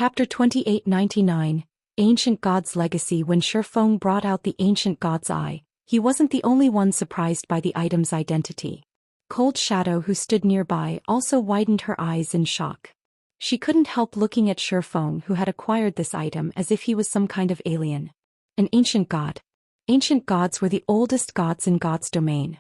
Chapter 2899, Ancient God's Legacy. When Shifeng brought out the Ancient God's Eye, he wasn't the only one surprised by the item's identity. Cold Shadow, who stood nearby, also widened her eyes in shock. She couldn't help looking at Shifeng, who had acquired this item, as if he was some kind of alien. An ancient god. Ancient gods were the oldest gods in God's domain.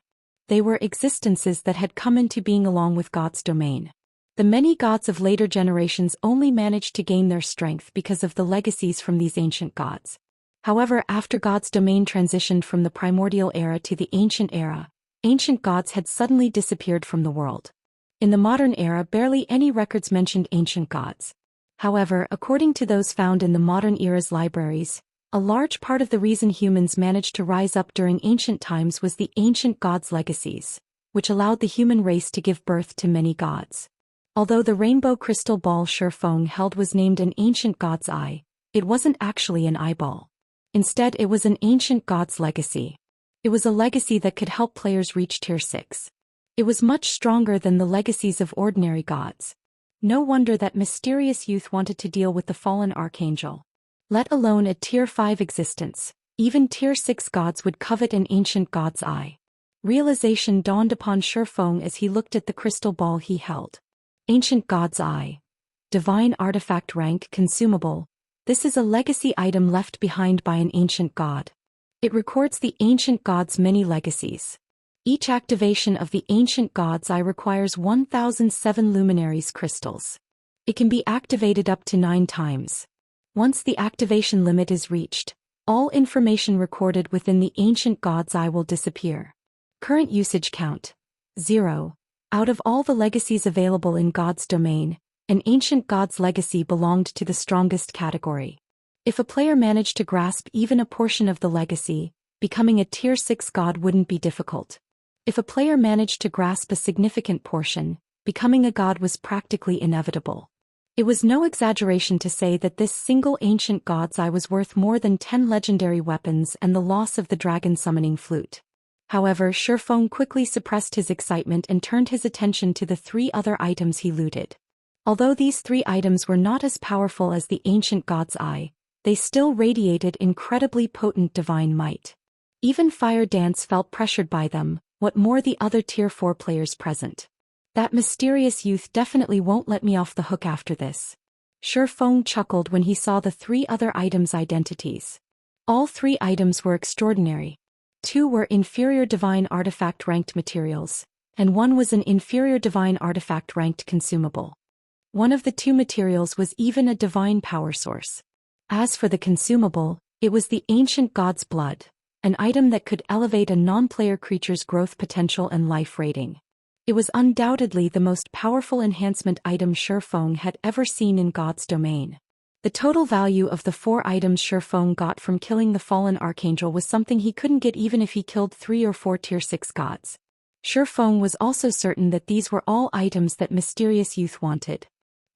They were existences that had come into being along with God's domain. The many gods of later generations only managed to gain their strength because of the legacies from these ancient gods. However, after God's domain transitioned from the primordial era to the ancient era, ancient gods had suddenly disappeared from the world. In the modern era, barely any records mentioned ancient gods. However, according to those found in the modern era's libraries, a large part of the reason humans managed to rise up during ancient times was the ancient gods' legacies, which allowed the human race to give birth to many gods. Although the rainbow crystal ball Shifeng held was named an ancient god's eye, it wasn't actually an eyeball. Instead, it was an ancient god's legacy. It was a legacy that could help players reach Tier 6. It was much stronger than the legacies of ordinary gods. No wonder that mysterious youth wanted to deal with the fallen archangel. Let alone a Tier 5 existence, even Tier 6 gods would covet an ancient god's eye. Realization dawned upon Shifeng as he looked at the crystal ball he held. Ancient God's Eye. Divine Artifact Rank Consumable. This is a legacy item left behind by an ancient god. It records the ancient god's many legacies. Each activation of the ancient god's eye requires 1007 luminaries crystals. It can be activated up to 9 times. Once the activation limit is reached, all information recorded within the ancient god's eye will disappear. Current usage count: 0. Out of all the legacies available in God's domain, an ancient god's legacy belonged to the strongest category. If a player managed to grasp even a portion of the legacy, becoming a Tier 6 god wouldn't be difficult. If a player managed to grasp a significant portion, becoming a god was practically inevitable. It was no exaggeration to say that this single ancient god's eye was worth more than 10 legendary weapons and the loss of the dragon summoning flute. However, Shifeng quickly suppressed his excitement and turned his attention to the 3 other items he looted. Although these 3 items were not as powerful as the ancient god's eye, they still radiated incredibly potent divine might. Even Fire Dance felt pressured by them, what more the other Tier 4 players present. That mysterious youth definitely won't let me off the hook after this. Shifeng chuckled when he saw the 3 other items' identities. All 3 items were extraordinary. 2 were inferior divine artifact ranked materials, and 1 was an inferior divine artifact ranked consumable. One of the 2 materials was even a divine power source. As for the consumable, it was the ancient god's blood, an item that could elevate a non-player creature's growth potential and life rating. It was undoubtedly the most powerful enhancement item Shifeng had ever seen in God's domain. The total value of the 4 items Shifeng got from killing the fallen archangel was something he couldn't get even if he killed 3 or 4 Tier 6 gods. Shifeng was also certain that these were all items that mysterious youth wanted.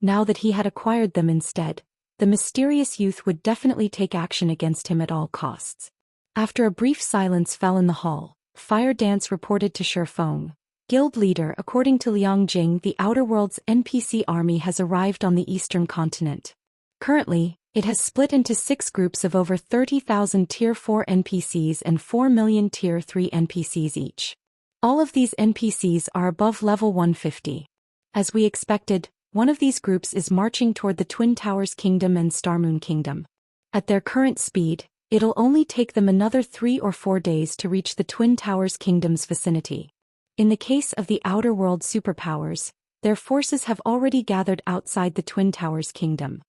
Now that he had acquired them instead, the mysterious youth would definitely take action against him at all costs. After a brief silence fell in the hall, Fire Dance reported to Shifeng. Guild leader, according to Liang Jing, the Outer World's NPC army has arrived on the eastern continent. Currently, it has split into 6 groups of over 30,000 Tier 4 NPCs and 4 million Tier 3 NPCs each. All of these NPCs are above level 150. As we expected, one of these groups is marching toward the Twin Towers Kingdom and Starmoon Kingdom. At their current speed, it'll only take them another 3 or 4 days to reach the Twin Towers Kingdom's vicinity. In the case of the Outer World superpowers, their forces have already gathered outside the Twin Towers Kingdom.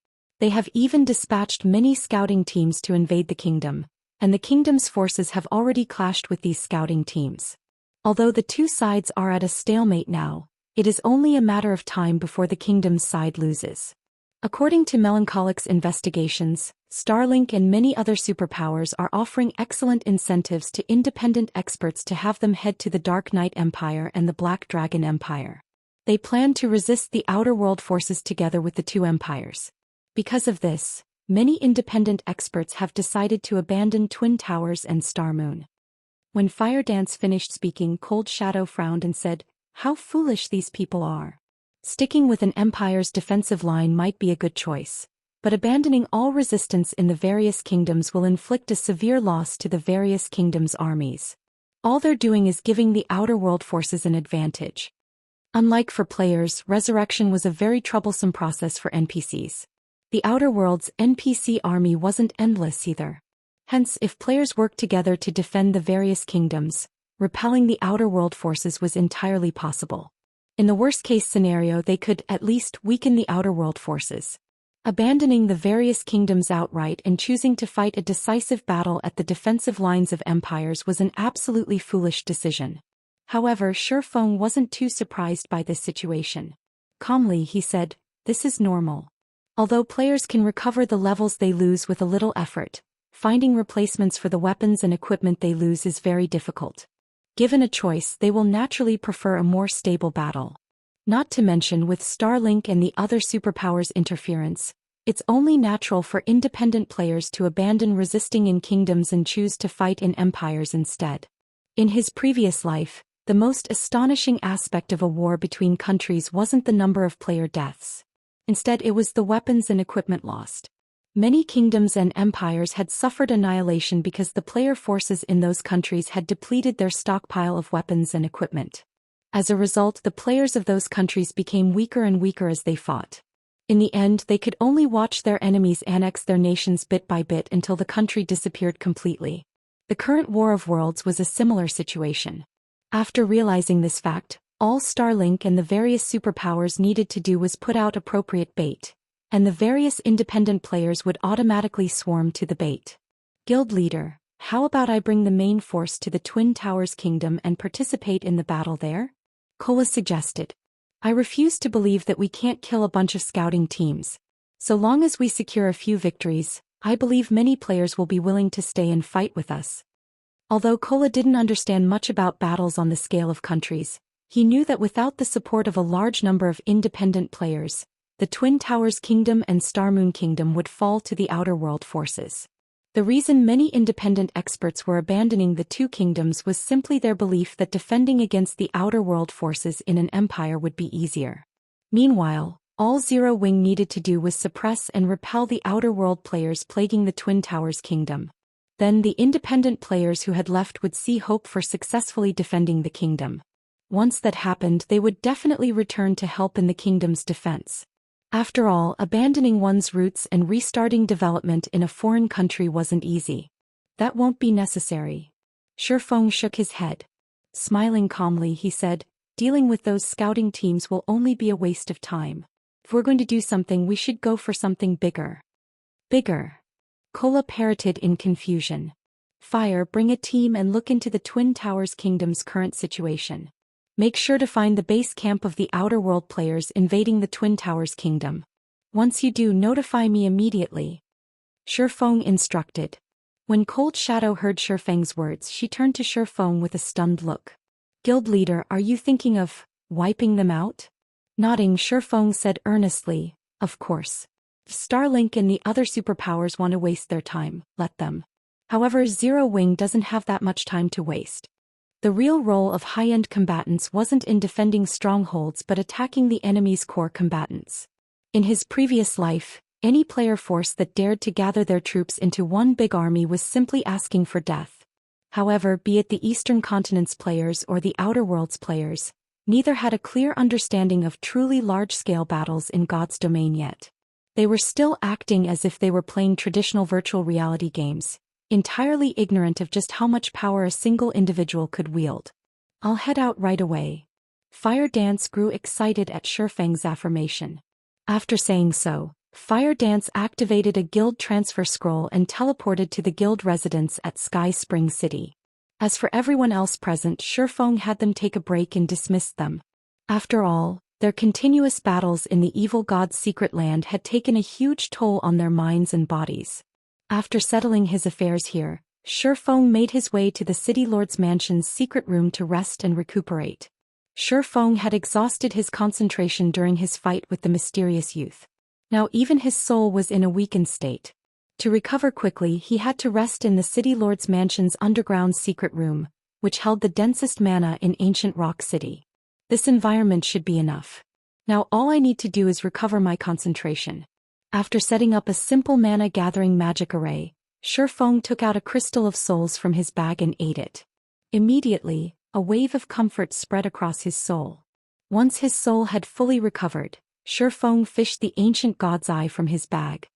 They have even dispatched many scouting teams to invade the kingdom, and the kingdom's forces have already clashed with these scouting teams. Although the 2 sides are at a stalemate now, it is only a matter of time before the kingdom's side loses. According to Melancholic's investigations, Starlink and many other superpowers are offering excellent incentives to independent experts to have them head to the Dark Knight Empire and the Black Dragon Empire. They plan to resist the Outer World forces together with the 2 empires. Because of this, many independent experts have decided to abandon Twin Towers and Starmoon. When Fire Dance finished speaking, Cold Shadow frowned and said, "How foolish these people are. Sticking with an empire's defensive line might be a good choice, but abandoning all resistance in the various kingdoms will inflict a severe loss to the various kingdoms' armies. All they're doing is giving the outer world forces an advantage. Unlike for players, resurrection was a very troublesome process for NPCs. The outer world's NPC army wasn't endless either. Hence, if players worked together to defend the various kingdoms, repelling the outer world forces was entirely possible. In the worst-case scenario, they could, at least, weaken the outer world forces. Abandoning the various kingdoms outright and choosing to fight a decisive battle at the defensive lines of empires was an absolutely foolish decision. However, Shifeng wasn't too surprised by this situation. Calmly, he said, "This is normal. Although players can recover the levels they lose with a little effort, finding replacements for the weapons and equipment they lose is very difficult. Given a choice, they will naturally prefer a more stable battle. Not to mention with Starlink and the other superpowers' interference, it's only natural for independent players to abandon resisting in kingdoms and choose to fight in empires instead." In his previous life, the most astonishing aspect of a war between countries wasn't the number of player deaths. Instead, it was the weapons and equipment lost. Many kingdoms and empires had suffered annihilation because the player forces in those countries had depleted their stockpile of weapons and equipment. As a result, the players of those countries became weaker and weaker as they fought. In the end, they could only watch their enemies annex their nations bit by bit until the country disappeared completely. The current War of Worlds was a similar situation. After realizing this fact, all Starlink and the various superpowers needed to do was put out appropriate bait, and the various independent players would automatically swarm to the bait. "Guild leader, how about I bring the main force to the Twin Towers Kingdom and participate in the battle there?" Kola suggested. "I refuse to believe that we can't kill a bunch of scouting teams. So long as we secure a few victories, I believe many players will be willing to stay and fight with us." Although Kola didn't understand much about battles on the scale of countries, he knew that without the support of a large number of independent players, the Twin Towers Kingdom and Starmoon Kingdom would fall to the outer world forces. The reason many independent experts were abandoning the two kingdoms was simply their belief that defending against the outer world forces in an empire would be easier. Meanwhile, all Zero Wing needed to do was suppress and repel the outer world players plaguing the Twin Towers Kingdom. Then the independent players who had left would see hope for successfully defending the kingdom. Once that happened, they would definitely return to help in the kingdom's defense. After all, abandoning one's roots and restarting development in a foreign country wasn't easy. "That won't be necessary." Shifeng shook his head. Smiling calmly, he said, "Dealing with those scouting teams will only be a waste of time. If we're going to do something, we should go for something bigger." "Bigger?" Kola parroted in confusion. "Fire, bring a team and look into the Twin Towers Kingdom's current situation. Make sure to find the base camp of the outer world players invading the Twin Towers Kingdom. Once you do, notify me immediately." Shifeng instructed. When Cold Shadow heard Shifeng's words, she turned to Shifeng with a stunned look. "Guild leader, are you thinking of wiping them out?" Nodding, Shifeng said earnestly, "Of course. If Starlink and the other superpowers want to waste their time, let them. However, Zero Wing doesn't have that much time to waste. The real role of high-end combatants wasn't in defending strongholds but attacking the enemy's core combatants. In his previous life, any player force that dared to gather their troops into one big army was simply asking for death. However, be it the Eastern Continent's players or the Outer Worlds players, neither had a clear understanding of truly large-scale battles in God's domain yet. They were still acting as if they were playing traditional virtual reality games, entirely ignorant of just how much power a single individual could wield. "I'll head out right away." Fire Dance grew excited at Shifeng's affirmation. After saying so, Fire Dance activated a guild transfer scroll and teleported to the guild residence at Sky Spring City. As for everyone else present, Shifeng had them take a break and dismissed them. After all, their continuous battles in the evil god's secret land had taken a huge toll on their minds and bodies. After settling his affairs here, Shifeng made his way to the City Lord's mansion's secret room to rest and recuperate. Shifeng had exhausted his concentration during his fight with the mysterious youth. Now even his soul was in a weakened state. To recover quickly, he had to rest in the City Lord's mansion's underground secret room, which held the densest mana in ancient Rock City. This environment should be enough. Now all I need to do is recover my concentration. After setting up a simple mana-gathering magic array, Shifeng took out a crystal of souls from his bag and ate it. Immediately, a wave of comfort spread across his soul. Once his soul had fully recovered, Shifeng fished the ancient god's eye from his bag.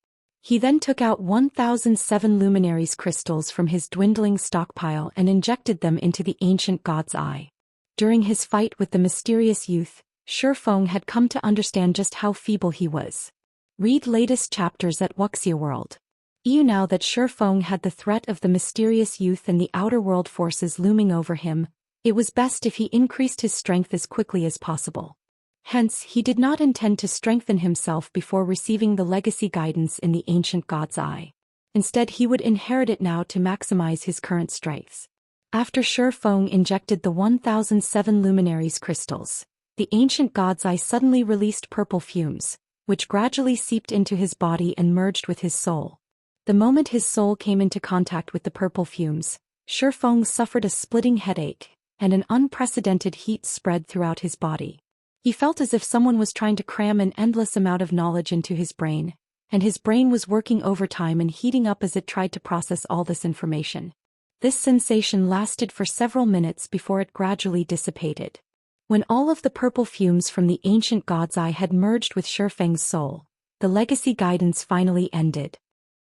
He then took out 1007 luminaries crystals from his dwindling stockpile and injected them into the ancient god's eye. During his fight with the mysterious youth, Shifeng had come to understand just how feeble he was. Read latest chapters at Wuxia World. EU now that Shifeng had the threat of the mysterious youth and the outer world forces looming over him, it was best if he increased his strength as quickly as possible. Hence, he did not intend to strengthen himself before receiving the legacy guidance in the ancient god's eye. Instead, he would inherit it now to maximize his current strengths. After Shifeng injected the 1007 luminaries crystals, the ancient god's eye suddenly released purple fumes, which gradually seeped into his body and merged with his soul. The moment his soul came into contact with the purple fumes, Shifeng suffered a splitting headache, and an unprecedented heat spread throughout his body. He felt as if someone was trying to cram an endless amount of knowledge into his brain, and his brain was working overtime and heating up as it tried to process all this information. This sensation lasted for several minutes before it gradually dissipated. When all of the purple fumes from the ancient god's eye had merged with Shifeng's soul, the legacy guidance finally ended.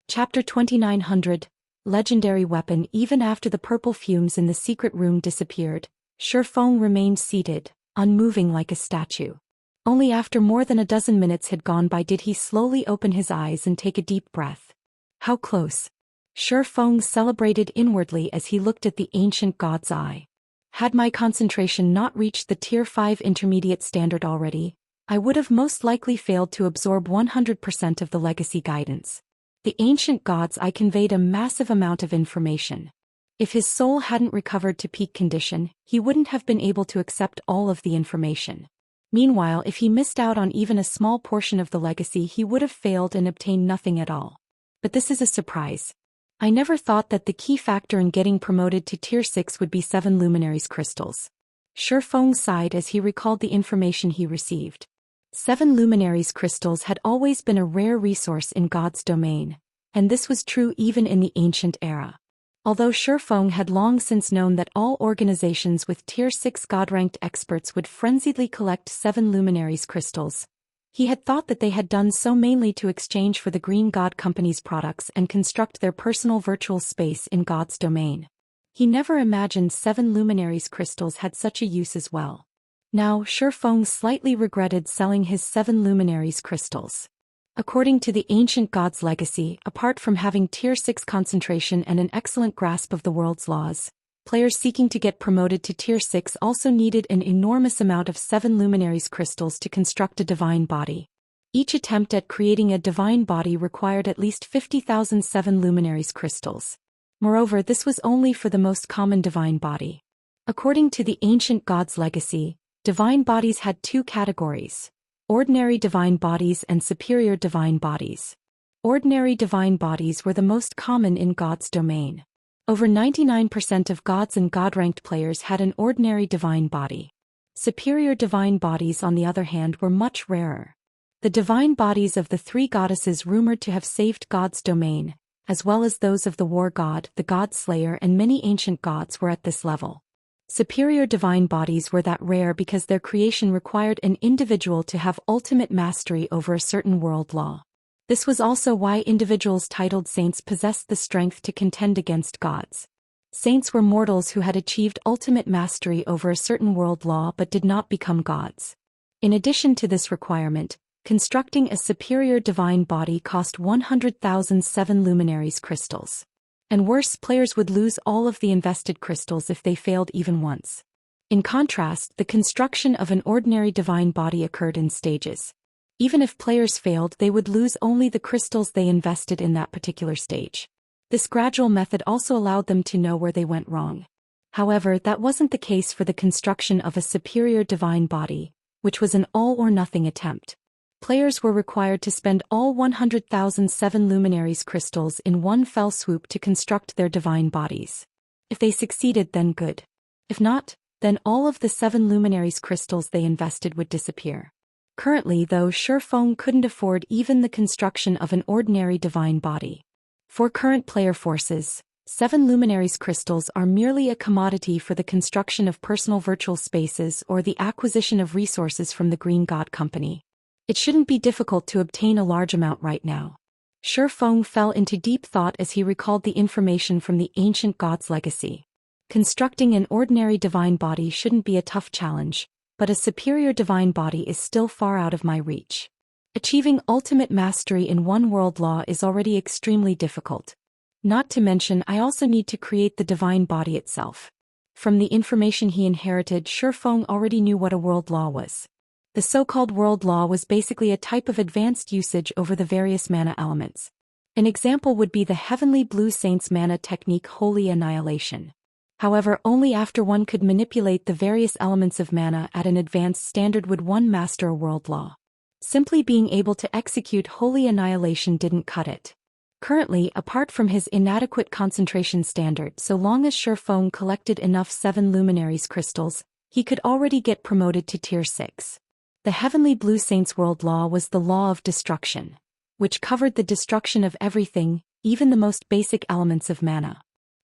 Chapter 2900, Legendary Weapon. Even after the purple fumes in the secret room disappeared, Shifeng remained seated, unmoving like a statue. Only after more than a dozen minutes had gone by did he slowly open his eyes and take a deep breath. How close! Shifeng celebrated inwardly as he looked at the ancient god's eye. Had my concentration not reached the Tier 5 intermediate standard already, I would have most likely failed to absorb 100% of the legacy guidance. The ancient god's eye conveyed a massive amount of information. If his soul hadn't recovered to peak condition, he wouldn't have been able to accept all of the information. Meanwhile, if he missed out on even a small portion of the legacy, he would have failed and obtained nothing at all. But this is a surprise. I never thought that the key factor in getting promoted to Tier 6 would be 7 luminaries crystals. Shifeng sighed as he recalled the information he received. 7 luminaries crystals had always been a rare resource in God's domain, and this was true even in the ancient era. Although Shifeng had long since known that all organizations with Tier 6 God-ranked experts would frenziedly collect 7 luminaries crystals, he had thought that they had done so mainly to exchange for the Green God Company's products and construct their personal virtual space in God's domain. He never imagined 7 luminaries crystals had such a use as well. Now, Shifeng slightly regretted selling his 7 luminaries crystals. According to the ancient god's legacy, apart from having Tier 6 concentration and an excellent grasp of the world's laws, players seeking to get promoted to Tier 6 also needed an enormous amount of 7 luminaries crystals to construct a divine body. Each attempt at creating a divine body required at least 50,000 7 luminaries crystals. Moreover, this was only for the most common divine body. According to the ancient god's legacy, divine bodies had 2 categories: ordinary divine bodies and superior divine bodies. Ordinary divine bodies were the most common in God's domain. Over 99% of gods and God-ranked players had an ordinary divine body. Superior divine bodies, on the other hand, were much rarer. The divine bodies of the 3 goddesses rumored to have saved God's domain, as well as those of the war god, the god slayer, and many ancient gods, were at this level. Superior divine bodies were that rare because their creation required an individual to have ultimate mastery over a certain world law. This was also why individuals titled saints possessed the strength to contend against gods. Saints were mortals who had achieved ultimate mastery over a certain world law but did not become gods. In addition to this requirement, constructing a superior divine body cost 100,000 7 luminaries crystals. And worse, players would lose all of the invested crystals if they failed even once. In contrast, the construction of an ordinary divine body occurred in stages. Even if players failed, they would lose only the crystals they invested in that particular stage. This gradual method also allowed them to know where they went wrong. However, that wasn't the case for the construction of a superior divine body, which was an all-or-nothing attempt. Players were required to spend all 100,000 7 luminaries crystals in one fell swoop to construct their divine bodies. If they succeeded, then good. If not, then all of the 7 luminaries crystals they invested would disappear. Currently though Shifeng couldn't afford even the construction of an ordinary divine body. For current player forces, 7 luminaries crystals are merely a commodity for the construction of personal virtual spaces or the acquisition of resources from the Green God Company. It shouldn't be difficult to obtain a large amount right now. Shifeng fell into deep thought as he recalled the information from the ancient god's legacy. Constructing an ordinary divine body shouldn't be a tough challenge, but a superior divine body is still far out of my reach. Achieving ultimate mastery in one world law is already extremely difficult. Not to mention I also need to create the divine body itself. From the information he inherited, Shifeng already knew what a world law was. The so-called world law was basically a type of advanced usage over the various mana elements. An example would be the Heavenly Blue Saint's mana technique Holy Annihilation. However, only after one could manipulate the various elements of mana at an advanced standard would one master a world law. Simply being able to execute Holy Annihilation didn't cut it. Currently, apart from his inadequate concentration standard, so long as Shifeng collected enough 7 luminaries crystals, he could already get promoted to tier 6. The Heavenly Blue Saint's world law was the law of destruction, which covered the destruction of everything, even the most basic elements of mana.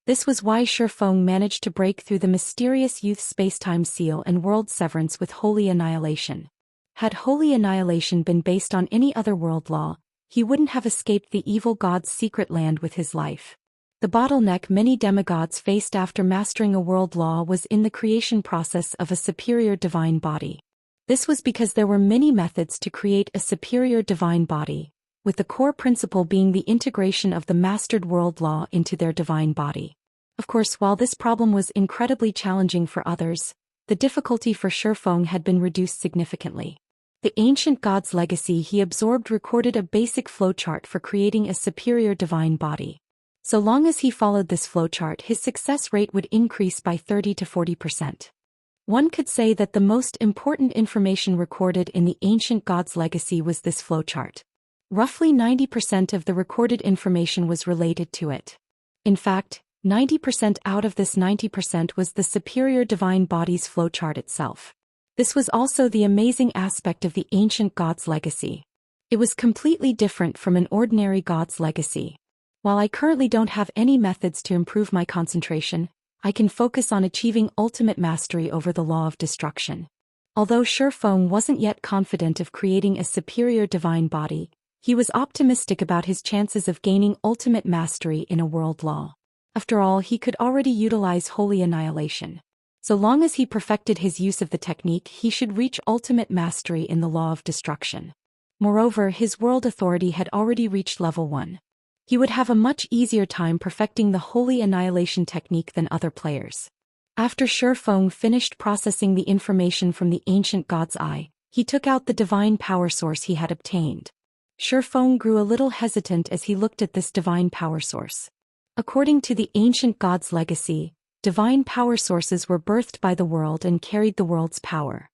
This was why Shifeng managed to break through the mysterious youth spacetime seal and world severance with Holy Annihilation. Had Holy Annihilation been based on any other world law, he wouldn't have escaped the evil god's secret land with his life. The bottleneck many demigods faced after mastering a world law was in the creation process of a superior divine body. This was because there were many methods to create a superior divine body, with the core principle being the integration of the mastered world law into their divine body. Of course, while this problem was incredibly challenging for others, the difficulty for Shifeng had been reduced significantly. The ancient god's legacy he absorbed recorded a basic flowchart for creating a superior divine body. So long as he followed this flowchart, his success rate would increase by 30 to 40%. One could say that the most important information recorded in the ancient god's legacy was this flowchart. Roughly 90% of the recorded information was related to it. In fact, 90% out of this 90% was the superior divine body's flowchart itself. This was also the amazing aspect of the ancient god's legacy. It was completely different from an ordinary god's legacy. While I currently don't have any methods to improve my concentration, I can focus on achieving ultimate mastery over the law of destruction. Although Shifeng wasn't yet confident of creating a superior divine body, he was optimistic about his chances of gaining ultimate mastery in a world law. After all, he could already utilize Holy Annihilation. So long as he perfected his use of the technique, he should reach ultimate mastery in the law of destruction. Moreover, his world authority had already reached level 1. He would have a much easier time perfecting the Holy Annihilation technique than other players. After Shifeng finished processing the information from the ancient god's eye, he took out the divine power source he had obtained. Shifeng grew a little hesitant as he looked at this divine power source. According to the ancient god's legacy, divine power sources were birthed by the world and carried the world's power.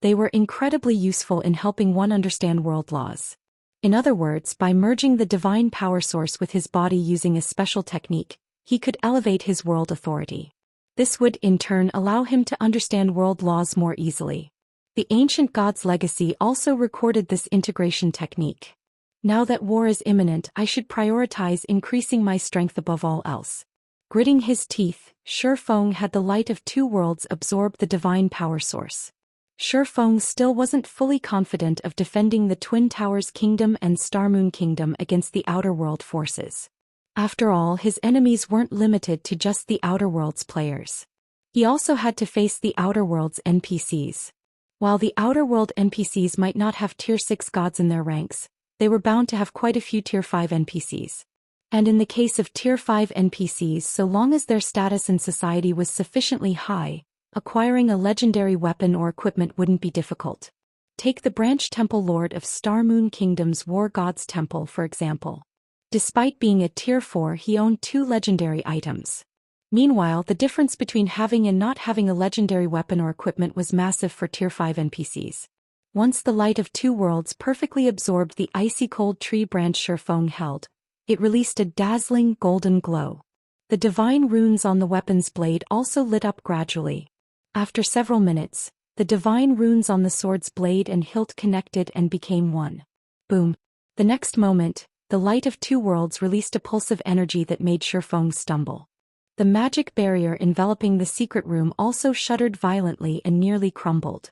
They were incredibly useful in helping one understand world laws. In other words, by merging the divine power source with his body using a special technique, he could elevate his world authority. This would, in turn, allow him to understand world laws more easily. The ancient god's legacy also recorded this integration technique. Now that war is imminent, I should prioritize increasing my strength above all else. Gritting his teeth, Shifeng had the light of 2 worlds absorb the divine power source. Shifeng still wasn't fully confident of defending the Twin Towers Kingdom and Starmoon Kingdom against the Outer World forces. After all, his enemies weren't limited to just the Outer World's players. He also had to face the Outer World's NPCs. While the Outer World NPCs might not have tier 6 gods in their ranks, they were bound to have quite a few tier 5 NPCs. And in the case of tier 5 NPCs, so long as their status in society was sufficiently high, acquiring a legendary weapon or equipment wouldn't be difficult. Take the Branch Temple Lord of Starmoon Kingdom's War God's Temple for example. Despite being a tier 4, he owned 2 legendary items. Meanwhile, the difference between having and not having a legendary weapon or equipment was massive for tier 5 NPCs. Once the light of 2 worlds perfectly absorbed the icy cold tree branch Shifeng held, it released a dazzling golden glow. The divine runes on the weapon's blade also lit up gradually. After several minutes, The divine runes on the sword's blade and hilt connected and became one. Boom. The next moment, the light of two worlds released a pulse of energy that made Shifeng stumble. The magic barrier enveloping the secret room also shuddered violently and nearly crumbled.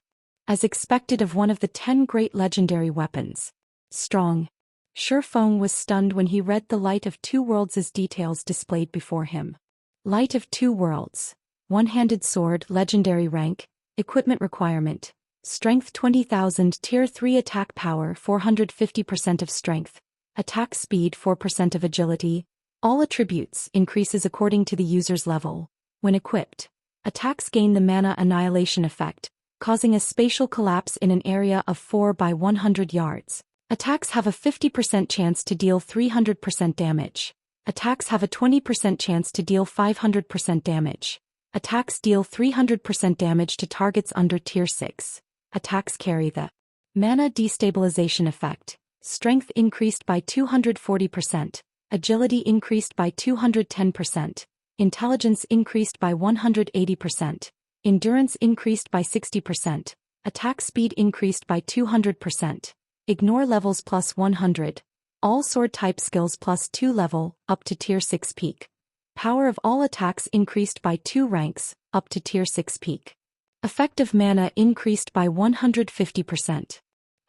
As expected of one of the 10 great legendary weapons. Strong. Shifeng was stunned when he read the Light of Two Worlds' details displayed before him. Light of Two Worlds. One-handed sword, legendary rank, equipment requirement. Strength 20,000, Tier 3 attack power 450% of strength. Attack speed 4% of agility. All attributes increases according to the user's level. When equipped, attacks gain the mana annihilation effect, causing a spatial collapse in an area of 4 by 100 yards. Attacks have a 50% chance to deal 300% damage. Attacks have a 20% chance to deal 500% damage. Attacks deal 300% damage to targets under Tier 6. Attacks carry the mana destabilization effect. Strength increased by 240%. Agility increased by 210%. Intelligence increased by 180%. Endurance increased by 60%. Attack speed increased by 200%. Ignore levels plus 100. All sword type skills plus 2 level, up to Tier 6 peak. Power of all attacks increased by 2 ranks, up to Tier 6 peak. Effective mana increased by 150%.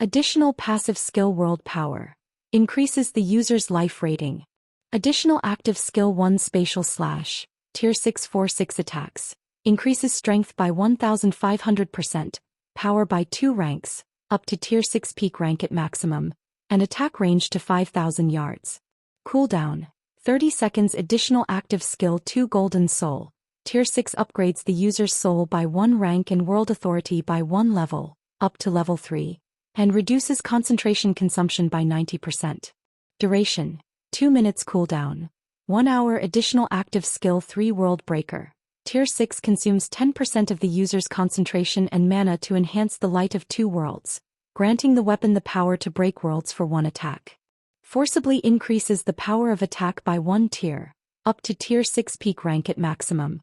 Additional passive skill world power. Increases the user's life rating. Additional active skill 1 spatial slash. Tier 6 4/6 attacks. Increases strength by 1,500%. Power by 2 ranks, up to Tier 6 peak rank at maximum. And attack range to 5,000 yards. Cooldown. 30 seconds additional active skill 2 golden soul. Tier 6 upgrades the user's soul by 1 rank and world authority by 1 level, up to level 3. And reduces concentration consumption by 90%. Duration. 2 minutes cooldown. 1 hour additional active skill 3 world breaker. Tier 6 consumes 10% of the user's concentration and mana to enhance the Light of Two Worlds, granting the weapon the power to break worlds for 1 attack. Forcibly increases the power of attack by 1 tier, up to Tier 6 peak rank at maximum.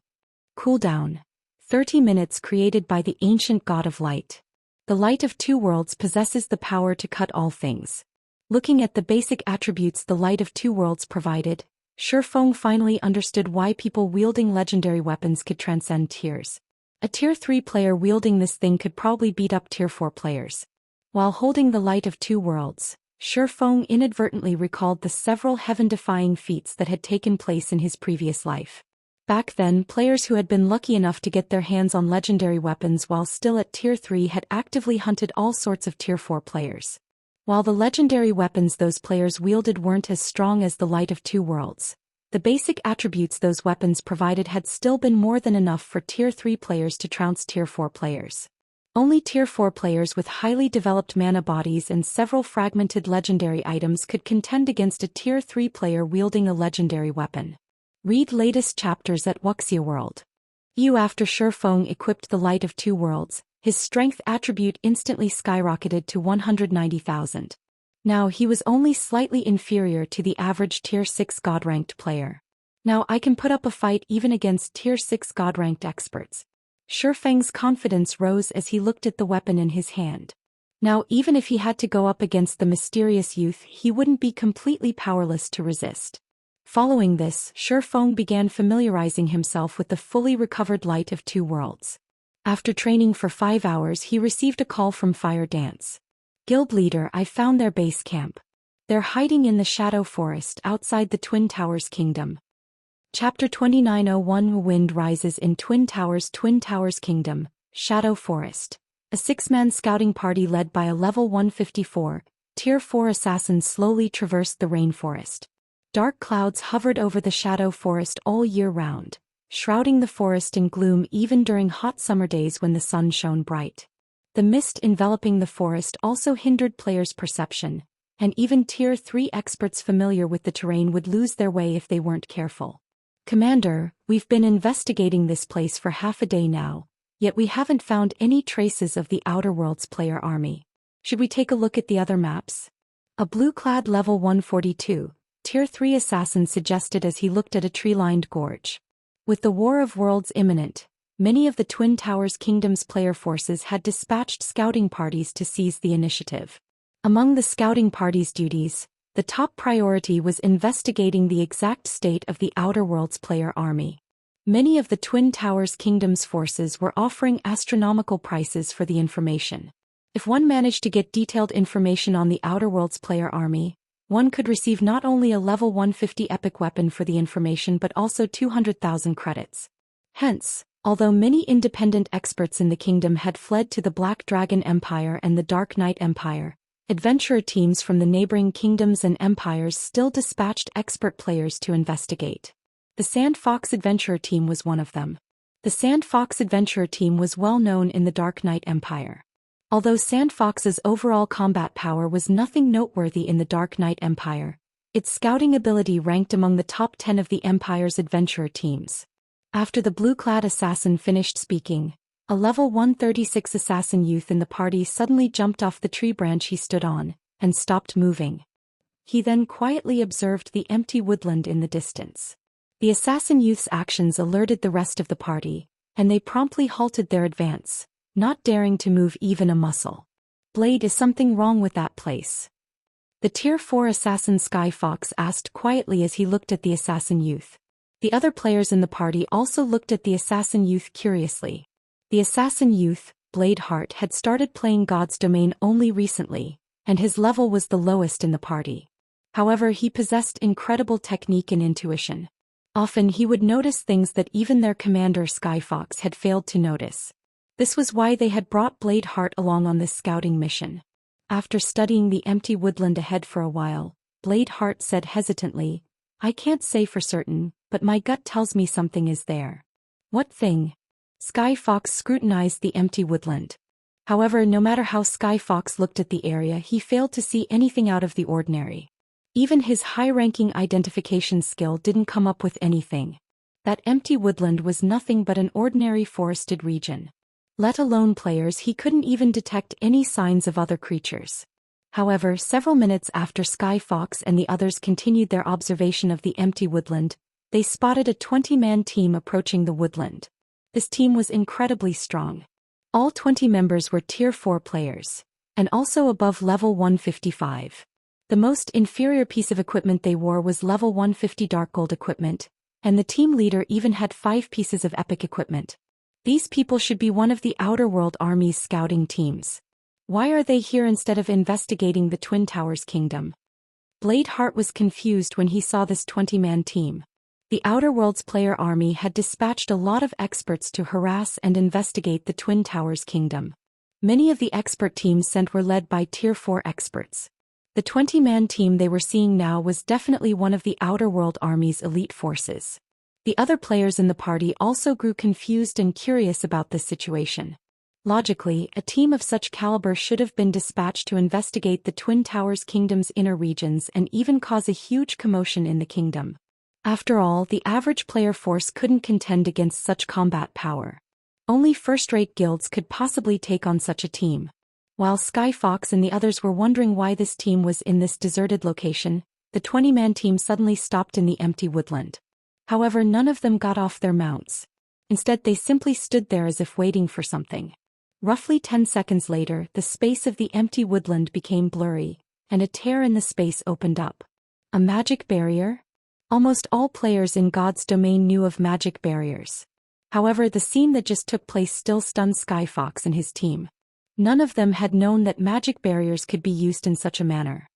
Cooldown. 30 minutes created by the ancient god of light. The Light of Two Worlds possesses the power to cut all things. Looking at the basic attributes the Light of Two Worlds provided, Shifeng finally understood why people wielding legendary weapons could transcend tiers. A Tier 3 player wielding this thing could probably beat up Tier 4 players. While holding the Light of Two Worlds, Shifeng inadvertently recalled the several heaven-defying feats that had taken place in his previous life. Back then, players who had been lucky enough to get their hands on legendary weapons while still at Tier 3 had actively hunted all sorts of Tier 4 players. While the legendary weapons those players wielded weren't as strong as the Light of Two Worlds, the basic attributes those weapons provided had still been more than enough for Tier 3 players to trounce Tier 4 players. Only Tier 4 players with highly developed mana bodies and several fragmented legendary items could contend against a Tier 3 player wielding a legendary weapon. Read latest chapters at Wuxia World. After Shifeng equipped the Light of Two Worlds, his strength attribute instantly skyrocketed to 190,000. Now he was only slightly inferior to the average Tier 6 God-ranked player. Now I can put up a fight even against Tier 6 God-ranked experts. Shifeng's confidence rose as he looked at the weapon in his hand. Now even if he had to go up against the mysterious youth, he wouldn't be completely powerless to resist. Following this, Shifeng began familiarizing himself with the fully recovered Light of Two Worlds. After training for 5 hours, he received a call from Fire Dance. Guild leader, I found their base camp. They're hiding in the Shadow Forest outside the Twin Towers Kingdom. Chapter 2901 Wind rises in Twin Towers Kingdom, Shadow Forest. A 6-man scouting party led by a level 154, Tier 4 assassin slowly traversed the rainforest. Dark clouds hovered over the Shadow Forest all year round, shrouding the forest in gloom even during hot summer days when the sun shone bright. The mist enveloping the forest also hindered players' perception, and even Tier 3 experts familiar with the terrain would lose their way if they weren't careful. Commander, we've been investigating this place for half a day now, yet we haven't found any traces of the Outer Worlds player army. Should we take a look at the other maps? A blue-clad level 142, Tier 3 assassin suggested as he looked at a tree-lined gorge. With the War of Worlds imminent, Many of the Twin Towers Kingdom's player forces had dispatched scouting parties to seize the initiative. Among the scouting party's duties, the top priority was investigating the exact state of the Outer Worlds player army. Many of the Twin Towers Kingdom's forces were offering astronomical prices for the information. If one managed to get detailed information on the Outer Worlds player army, one could receive not only a level 150 epic weapon for the information but also 200,000 credits. Hence, although many independent experts in the kingdom had fled to the Black Dragon Empire and the Dark Knight Empire, adventurer teams from the neighboring kingdoms and empires still dispatched expert players to investigate. The Sand Fox Adventurer Team was one of them. The Sand Fox Adventurer Team was well known in the Dark Knight Empire. Although Sand Fox's overall combat power was nothing noteworthy in the Dark Knight Empire, its scouting ability ranked among the top 10 of the Empire's adventurer teams. After the blue-clad assassin finished speaking, a level 136 assassin youth in the party suddenly jumped off the tree branch he stood on, and stopped moving. He then quietly observed the empty woodland in the distance. The assassin youth's actions alerted the rest of the party, and they promptly halted their advance, not daring to move even a muscle. "Blade, is something wrong with that place?" The Tier 4 assassin Sky Fox asked quietly as he looked at the assassin youth. The other players in the party also looked at the assassin youth curiously. The assassin youth, Blade Heart, had started playing God's Domain only recently, and his level was the lowest in the party. However, he possessed incredible technique and intuition. Often he would notice things that even their commander Sky Fox had failed to notice. This was why they had brought Blade Heart along on this scouting mission. After studying the empty woodland ahead for a while, Blade Heart said hesitantly, "I can't say for certain, but my gut tells me something is there." "What thing?" Sky Fox scrutinized the empty woodland. However, no matter how Sky Fox looked at the area, he failed to see anything out of the ordinary. Even his high-ranking identification skill didn't come up with anything. That empty woodland was nothing but an ordinary forested region. Let alone players, he couldn't even detect any signs of other creatures. However, several minutes after Sky Fox and the others continued their observation of the empty woodland, they spotted a 20-man team approaching the woodland. This team was incredibly strong. All 20 members were Tier 4 players, and also above level 155. The most inferior piece of equipment they wore was level 150 dark gold equipment, and the team leader even had 5 pieces of epic equipment. These people should be one of the Outer World Army's scouting teams. Why are they here instead of investigating the Twin Towers Kingdom? Blade Heart was confused when he saw this 20-man team. The Outer Worlds player army had dispatched a lot of experts to harass and investigate the Twin Towers Kingdom. Many of the expert teams sent were led by Tier 4 experts. The 20-man team they were seeing now was definitely one of the Outer World Army's elite forces. The other players in the party also grew confused and curious about this situation. Logically, a team of such caliber should have been dispatched to investigate the Twin Towers Kingdom's inner regions and even cause a huge commotion in the kingdom. After all, the average player force couldn't contend against such combat power. Only first-rate guilds could possibly take on such a team. While Sky Fox and the others were wondering why this team was in this deserted location, the 20-man team suddenly stopped in the empty woodland. However, none of them got off their mounts. Instead, they simply stood there as if waiting for something. Roughly 10 seconds later, the space of the empty woodland became blurry, and a tear in the space opened up. A magic barrier? Almost all players in God's Domain knew of magic barriers. However, the scene that just took place still stunned Sky Fox and his team. None of them had known that magic barriers could be used in such a manner.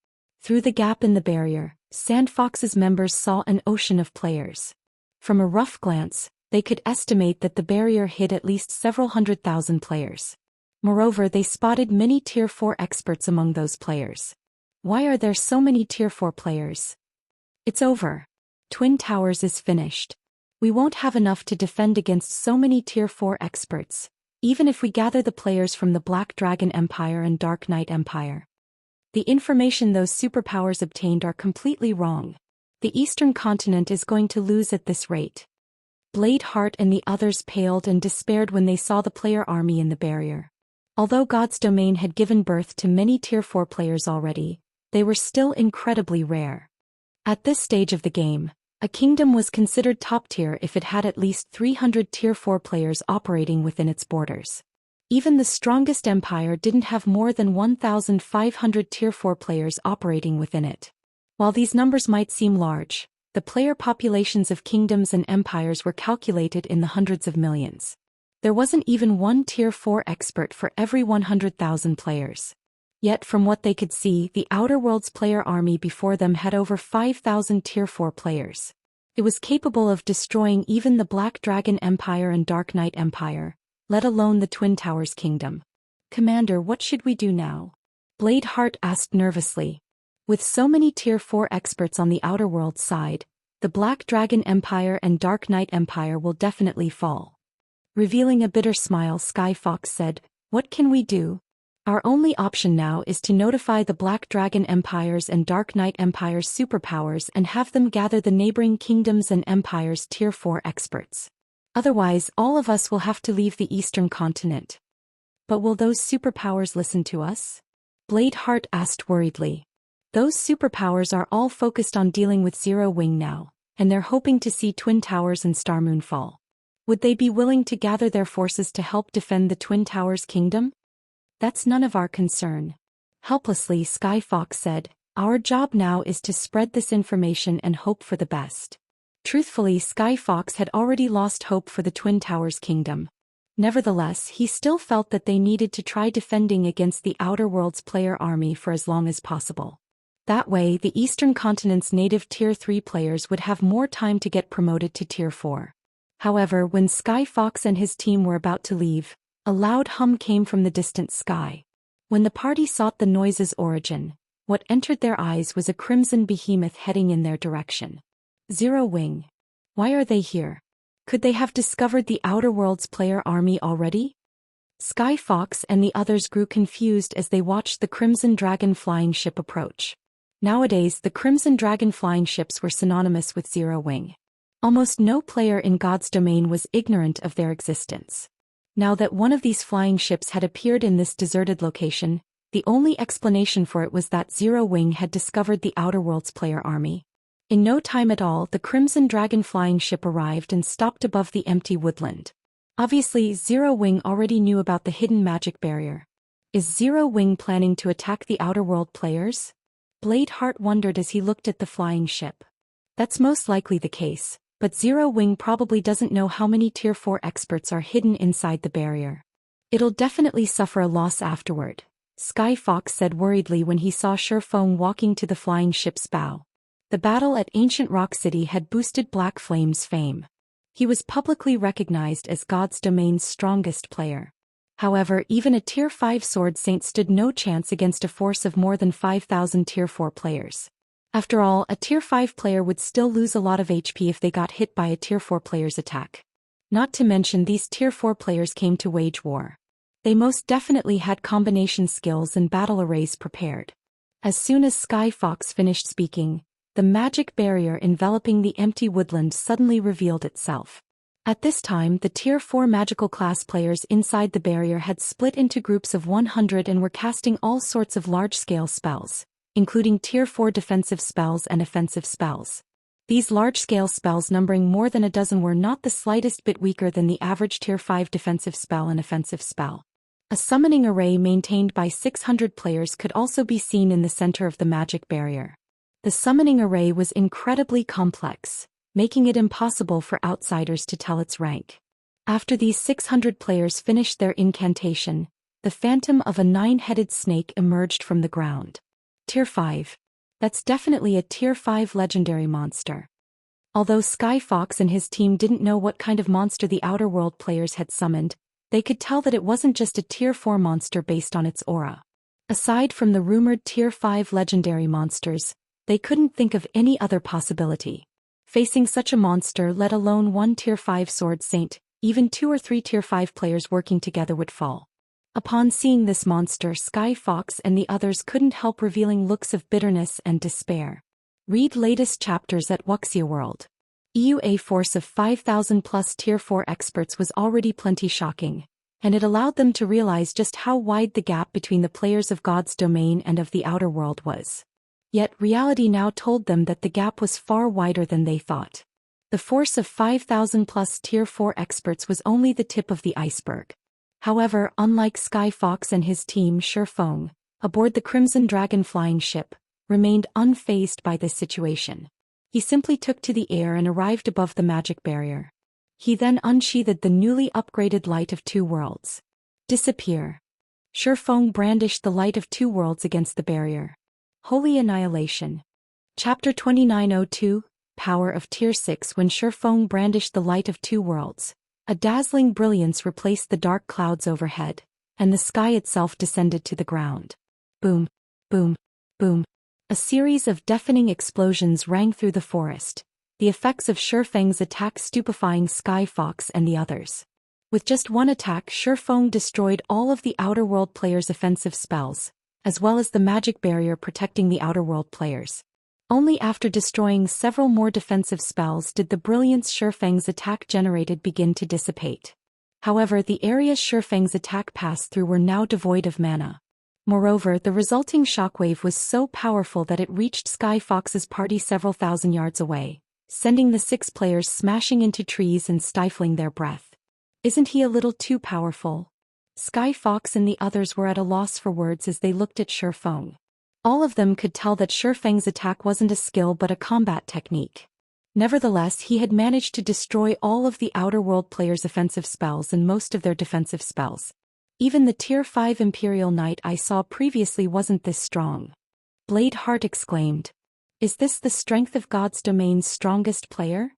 Through the gap in the barrier, Sand Fox's members saw an ocean of players. From a rough glance, they could estimate that the barrier hid at least several 100,000 players. Moreover, they spotted many Tier 4 experts among those players. Why are there so many Tier 4 players? It's over. Twin Towers is finished. We won't have enough to defend against so many Tier 4 experts, even if we gather the players from the Black Dragon Empire and Dark Knight Empire. The information those superpowers obtained are completely wrong. The Eastern continent is going to lose at this rate. Blade Heart and the others paled and despaired when they saw the player army in the barrier. Although God's Domain had given birth to many Tier 4 players already, they were still incredibly rare. At this stage of the game, A kingdom was considered top tier if it had at least 300 tier 4 players operating within its borders. Even the strongest empire didn't have more than 1,500 tier 4 players operating within it. While these numbers might seem large, the player populations of kingdoms and empires were calculated in the hundreds of millions. There wasn't even one tier 4 expert for every 100,000 players. Yet from what they could see, the Outer Worlds player army before them had over 5,000 tier 4 players. It was capable of destroying even the Black Dragon Empire and Dark Knight Empire, let alone the Twin Towers Kingdom. "Commander, what should we do now?" Bladeheart asked nervously. With so many tier 4 experts on the Outer Worlds side, the Black Dragon Empire and Dark Knight Empire will definitely fall. Revealing a bitter smile, Sky Fox said, "What can we do? Our only option now is to notify the Black Dragon Empires and Dark Knight Empire's superpowers and have them gather the neighboring kingdoms and empires' tier 4 experts. Otherwise, all of us will have to leave the Eastern continent." "But will those superpowers listen to us?" Bladeheart asked worriedly. "Those superpowers are all focused on dealing with Zero Wing now, and they're hoping to see Twin Towers and Starmoon fall. Would they be willing to gather their forces to help defend the Twin Towers Kingdom?" "That's none of our concern." Helplessly, Sky Fox said, "Our job now is to spread this information and hope for the best." Truthfully, Sky Fox had already lost hope for the Twin Towers Kingdom. Nevertheless, he still felt that they needed to try defending against the Outer Worlds player army for as long as possible. That way, the Eastern Continent's native Tier 3 players would have more time to get promoted to Tier 4. However, when Sky Fox and his team were about to leave, a loud hum came from the distant sky. When the party sought the noise's origin, what entered their eyes was a crimson behemoth heading in their direction. Zero Wing. Why are they here? Could they have discovered the Outer Worlds player army already? Sky Fox and the others grew confused as they watched the Crimson Dragon flying ship approach. Nowadays, the Crimson Dragon flying ships were synonymous with Zero Wing. Almost no player in God's domain was ignorant of their existence. Now that one of these flying ships had appeared in this deserted location, the only explanation for it was that Zero Wing had discovered the Outer Worlds player army. In no time at all, the Crimson Dragon flying ship arrived and stopped above the empty woodland. Obviously, Zero Wing already knew about the hidden magic barrier. Is Zero Wing planning to attack the Outer World players? Bladeheart wondered as he looked at the flying ship. That's most likely the case, but Zero Wing probably doesn't know how many Tier 4 experts are hidden inside the barrier. It'll definitely suffer a loss afterward, Sky Fox said worriedly when he saw Shurfeng walking to the flying ship's bow. The battle at Ancient Rock City had boosted Black Flame's fame. He was publicly recognized as God's domain's strongest player. However, even a Tier 5 Sword Saint stood no chance against a force of more than 5,000 Tier 4 players. After all, a Tier 5 player would still lose a lot of HP if they got hit by a Tier 4 player's attack. Not to mention these Tier 4 players came to wage war. They most definitely had combination skills and battle arrays prepared. As soon as Sky Fox finished speaking, the magic barrier enveloping the empty woodland suddenly revealed itself. At this time, the Tier 4 magical class players inside the barrier had split into groups of 100 and were casting all sorts of large-scale spells, including Tier 4 defensive spells and offensive spells. These large-scale spells numbering more than a dozen were not the slightest bit weaker than the average Tier 5 defensive spell and offensive spell. A summoning array maintained by 600 players could also be seen in the center of the magic barrier. The summoning array was incredibly complex, making it impossible for outsiders to tell its rank. After these 600 players finished their incantation, the phantom of a 9-headed snake emerged from the ground. Tier 5. That's definitely a Tier 5 legendary monster. Although Sky Fox and his team didn't know what kind of monster the Outer World players had summoned, they could tell that it wasn't just a Tier 4 monster based on its aura. Aside from the rumored Tier 5 legendary monsters, they couldn't think of any other possibility. Facing such a monster, let alone one Tier 5 Sword Saint, even 2 or 3 Tier 5 players working together would fall. Upon seeing this monster, Sky Fox and the others couldn't help revealing looks of bitterness and despair. Read latest chapters at Wuxia World. A force of 5,000 plus Tier 4 experts was already plenty shocking, and it allowed them to realize just how wide the gap between the players of God's domain and of the Outer World was. Yet reality now told them that the gap was far wider than they thought. The force of 5,000 plus Tier 4 experts was only the tip of the iceberg. However, unlike Sky Fox and his team Shifeng, aboard the Crimson Dragon flying ship, remained unfazed by this situation. He simply took to the air and arrived above the magic barrier. He then unsheathed the newly upgraded Light of Two Worlds. Disappear. Shifeng brandished the Light of Two Worlds against the barrier. Holy Annihilation. Chapter 2902, Power of Tier 6. When Shifeng brandished the Light of Two Worlds, a dazzling brilliance replaced the dark clouds overhead, and the sky itself descended to the ground. Boom, boom, boom. A series of deafening explosions rang through the forest, the effects of Shifeng's attack stupefying Sky Fox and the others. With just one attack, Shifeng destroyed all of the Outer World players' offensive spells, as well as the magic barrier protecting the Outer World players. Only after destroying several more defensive spells did the brilliance Shifeng's attack generated begin to dissipate. However, the areas Shifeng's attack passed through were now devoid of mana. Moreover, the resulting shockwave was so powerful that it reached Sky Fox's party several thousand yards away, sending the 6 players smashing into trees and stifling their breath. Isn't he a little too powerful? Sky Fox and the others were at a loss for words as they looked at Shifeng. All of them could tell that Shifeng's attack wasn't a skill but a combat technique. Nevertheless, he had managed to destroy all of the Outer World players' offensive spells and most of their defensive spells. Even the Tier 5 Imperial Knight I saw previously wasn't this strong. Bladeheart exclaimed. Is this the strength of God's Domain's strongest player?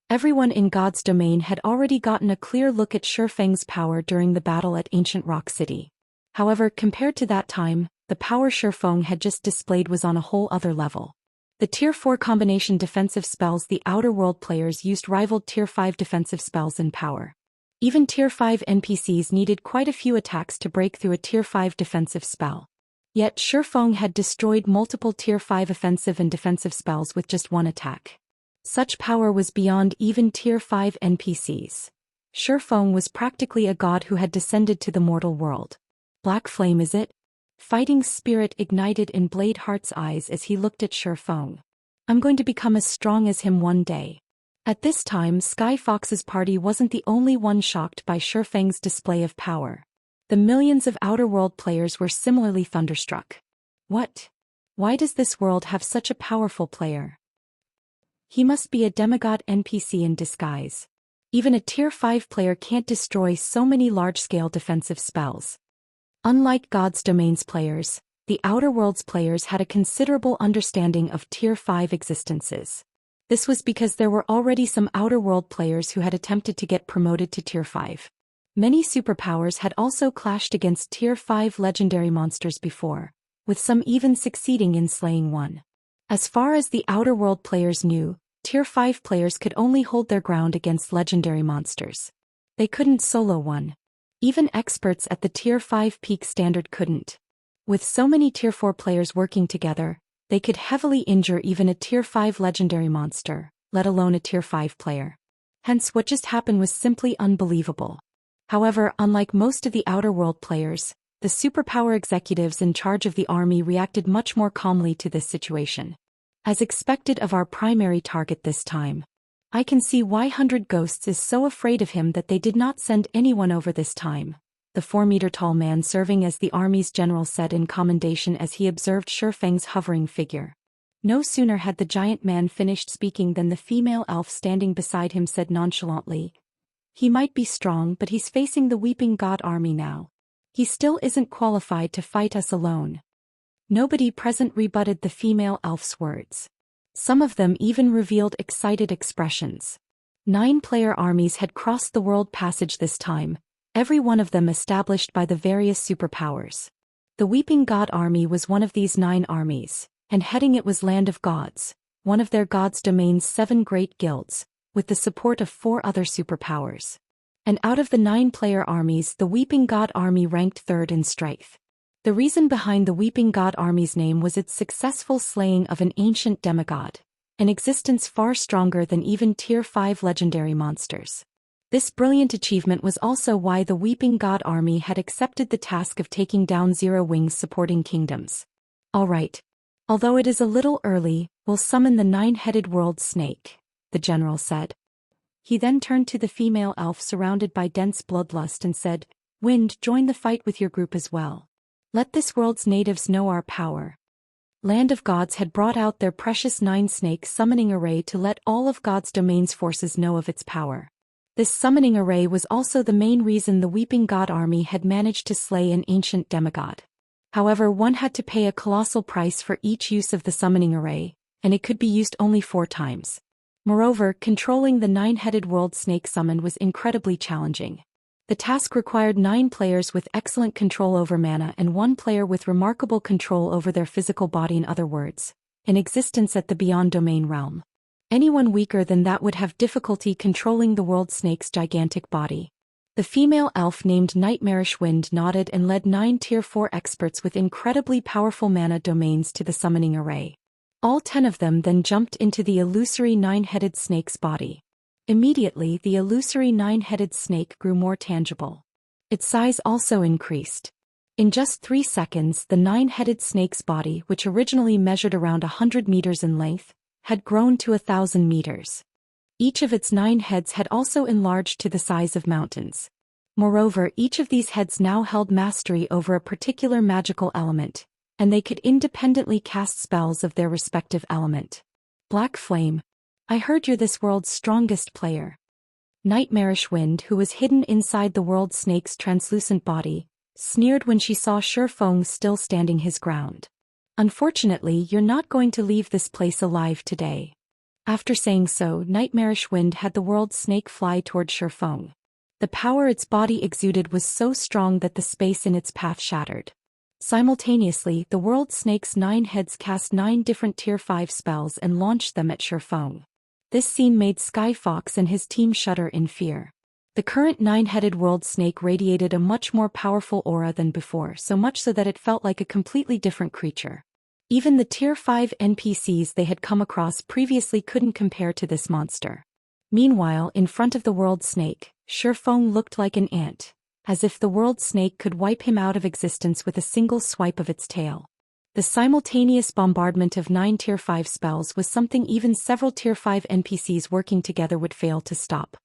Everyone in God's Domain had already gotten a clear look at Shifeng's power during the battle at Ancient Rock City. However, compared to that time, the power Shifeng had just displayed was on a whole other level. The Tier 4 combination defensive spells the Outer World players used rivaled Tier 5 defensive spells in power. Even Tier 5 NPCs needed quite a few attacks to break through a Tier 5 defensive spell. Yet Shifeng had destroyed multiple Tier 5 offensive and defensive spells with just one attack. Such power was beyond even Tier 5 NPCs. Shifeng was practically a god who had descended to the mortal world. Black flame, is it? Fighting spirit ignited in Bladeheart's eyes as he looked at Shifeng. I'm going to become as strong as him one day. At this time, Sky Fox's party wasn't the only one shocked by Shifeng's display of power. The millions of Outer World players were similarly thunderstruck. What? Why does this world have such a powerful player? He must be a demigod NPC in disguise. Even a Tier 5 player can't destroy so many large-scale defensive spells. Unlike God's Domain's players, the Outer Worlds players had a considerable understanding of Tier 5 existences. This was because there were already some Outer World players who had attempted to get promoted to Tier 5. Many superpowers had also clashed against Tier 5 legendary monsters before, with some even succeeding in slaying one. As far as the Outer World players knew, Tier 5 players could only hold their ground against legendary monsters. They couldn't solo one. Even experts at the Tier 5 peak standard couldn't. With so many Tier 4 players working together, they could heavily injure even a Tier 5 legendary monster, let alone a Tier 5 player. Hence, what just happened was simply unbelievable. However, unlike most of the Outer World players, the superpower executives in charge of the army reacted much more calmly to this situation. As expected of our primary target this time, I can see why 100 Ghosts is so afraid of him that they did not send anyone over this time, the 4-meter-tall man serving as the army's general said in commendation as he observed Shifeng's hovering figure. No sooner had the giant man finished speaking than the female elf standing beside him said nonchalantly, "He might be strong, but he's facing the Weeping God army now. He still isn't qualified to fight us alone." Nobody present rebutted the female elf's words. Some of them even revealed excited expressions. 9-player armies had crossed the world passage this time, every one of them established by the various superpowers. The Weeping God army was one of these 9 armies, and heading it was Land of Gods, one of their God's Domain's 7 great guilds, with the support of 4 other superpowers. And out of the 9-player armies, the Weeping God army ranked 3rd in strength. The reason behind the Weeping God army's name was its successful slaying of an ancient demigod, an existence far stronger than even Tier 5 legendary monsters. This brilliant achievement was also why the Weeping God army had accepted the task of taking down Zero Wings supporting kingdoms. Alright. Although it is a little early, we'll summon the nine-headed world snake, the general said. He then turned to the female elf surrounded by dense bloodlust and said, Wind, join the fight with your group as well. Let this world's natives know our power. Land of Gods had brought out their precious nine-snake summoning array to let all of God's domain's forces know of its power. This summoning array was also the main reason the Weeping God army had managed to slay an ancient demigod. However, one had to pay a colossal price for each use of the summoning array, and it could be used only 4 times. Moreover, controlling the nine-headed world snake summon was incredibly challenging. The task required 9 players with excellent control over mana and 1 player with remarkable control over their physical body, in other words, an existence at the beyond domain realm. Anyone weaker than that would have difficulty controlling the world snake's gigantic body. The female elf named Nightmarish Wind nodded and led 9 Tier 4 experts with incredibly powerful mana domains to the summoning array. All 10 of them then jumped into the illusory 9-headed snake's body. Immediately, the illusory 9-headed snake grew more tangible. Its size also increased. In just 3 seconds, the 9-headed snake's body, which originally measured around 100 meters in length, had grown to 1,000 meters. Each of its 9 heads had also enlarged to the size of mountains. Moreover, each of these heads now held mastery over a particular magical element, and they could independently cast spells of their respective element. Black Flame. I heard you're this world's strongest player. Nightmarish Wind, who was hidden inside the world snake's translucent body, sneered when she saw Shifeng still standing his ground. Unfortunately, you're not going to leave this place alive today. After saying so, Nightmarish Wind had the world snake fly toward Shifeng. The power its body exuded was so strong that the space in its path shattered. Simultaneously, the world snake's 9 heads cast 9 different Tier 5 spells and launched them at Shifeng. This scene made Skyfox and his team shudder in fear. The current 9-headed world snake radiated a much more powerful aura than before, so much so that it felt like a completely different creature. Even the Tier 5 NPCs they had come across previously couldn't compare to this monster. Meanwhile, in front of the world snake, Shifeng looked like an ant, as if the world snake could wipe him out of existence with a single swipe of its tail. The simultaneous bombardment of 9 Tier 5 spells was something even several Tier 5 NPCs working together would fail to stop.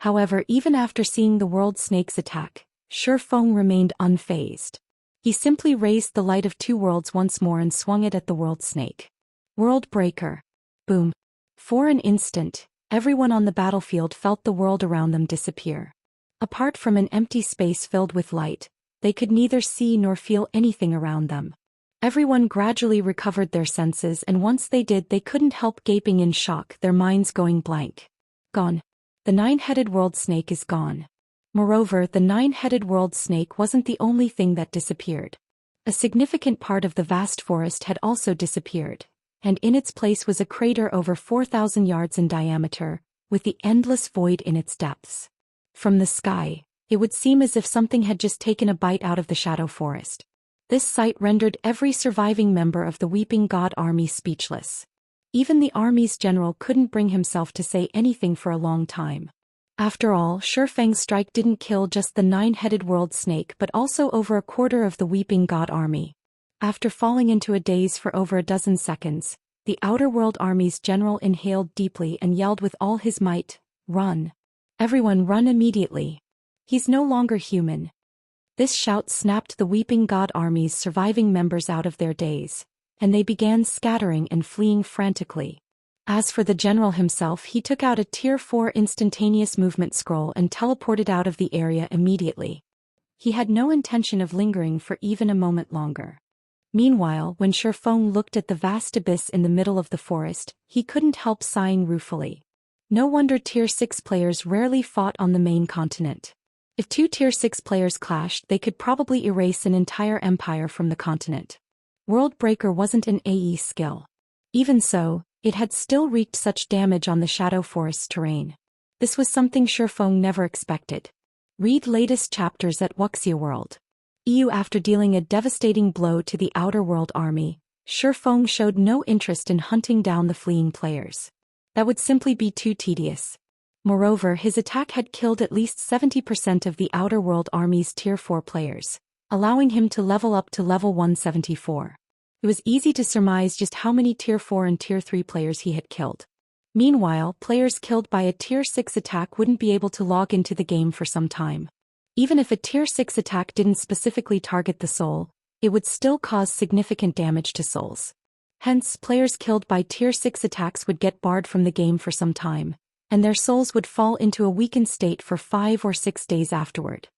However, even after seeing the world snake's attack, Shifeng remained unfazed. He simply raised the Light of 2 Worlds once more and swung it at the world snake. World Breaker. Boom. For an instant, everyone on the battlefield felt the world around them disappear. Apart from an empty space filled with light, they could neither see nor feel anything around them. Everyone gradually recovered their senses, and once they did, they couldn't help gaping in shock, their minds going blank. Gone. The 9-headed world snake is gone. Moreover, the 9-headed world snake wasn't the only thing that disappeared. A significant part of the vast forest had also disappeared, and in its place was a crater over 4,000 yards in diameter, with the endless void in its depths. From the sky, it would seem as if something had just taken a bite out of the shadow forest. This sight rendered every surviving member of the Weeping God army speechless. Even the army's general couldn't bring himself to say anything for a long time. After all, Shifeng's strike didn't kill just the 9-headed world snake but also over a quarter of the Weeping God army. After falling into a daze for over a dozen seconds, the Outer World army's general inhaled deeply and yelled with all his might, "Run! Everyone run immediately! He's no longer human!" This shout snapped the Weeping God army's surviving members out of their daze, and they began scattering and fleeing frantically. As for the general himself, he took out a Tier 4 instantaneous movement scroll and teleported out of the area immediately. He had no intention of lingering for even a moment longer. Meanwhile, when Shifeng looked at the vast abyss in the middle of the forest, he couldn't help sighing ruefully. No wonder Tier 6 players rarely fought on the main continent. If 2 Tier 6 players clashed, they could probably erase an entire empire from the continent. World Breaker wasn't an AE skill. Even so, it had still wreaked such damage on the Shadow Forest's terrain. This was something Shifeng never expected. Read latest chapters at Wuxia World. After dealing a devastating blow to the Outer World army, Shifeng showed no interest in hunting down the fleeing players. That would simply be too tedious. Moreover, his attack had killed at least 70% of the Outer World army's Tier 4 players, allowing him to level up to level 174. It was easy to surmise just how many Tier 4 and Tier 3 players he had killed. Meanwhile, players killed by a Tier 6 attack wouldn't be able to log into the game for some time. Even if a Tier 6 attack didn't specifically target the soul, it would still cause significant damage to souls. Hence, players killed by Tier 6 attacks would get barred from the game for some time, and their souls would fall into a weakened state for 5 or 6 days afterward.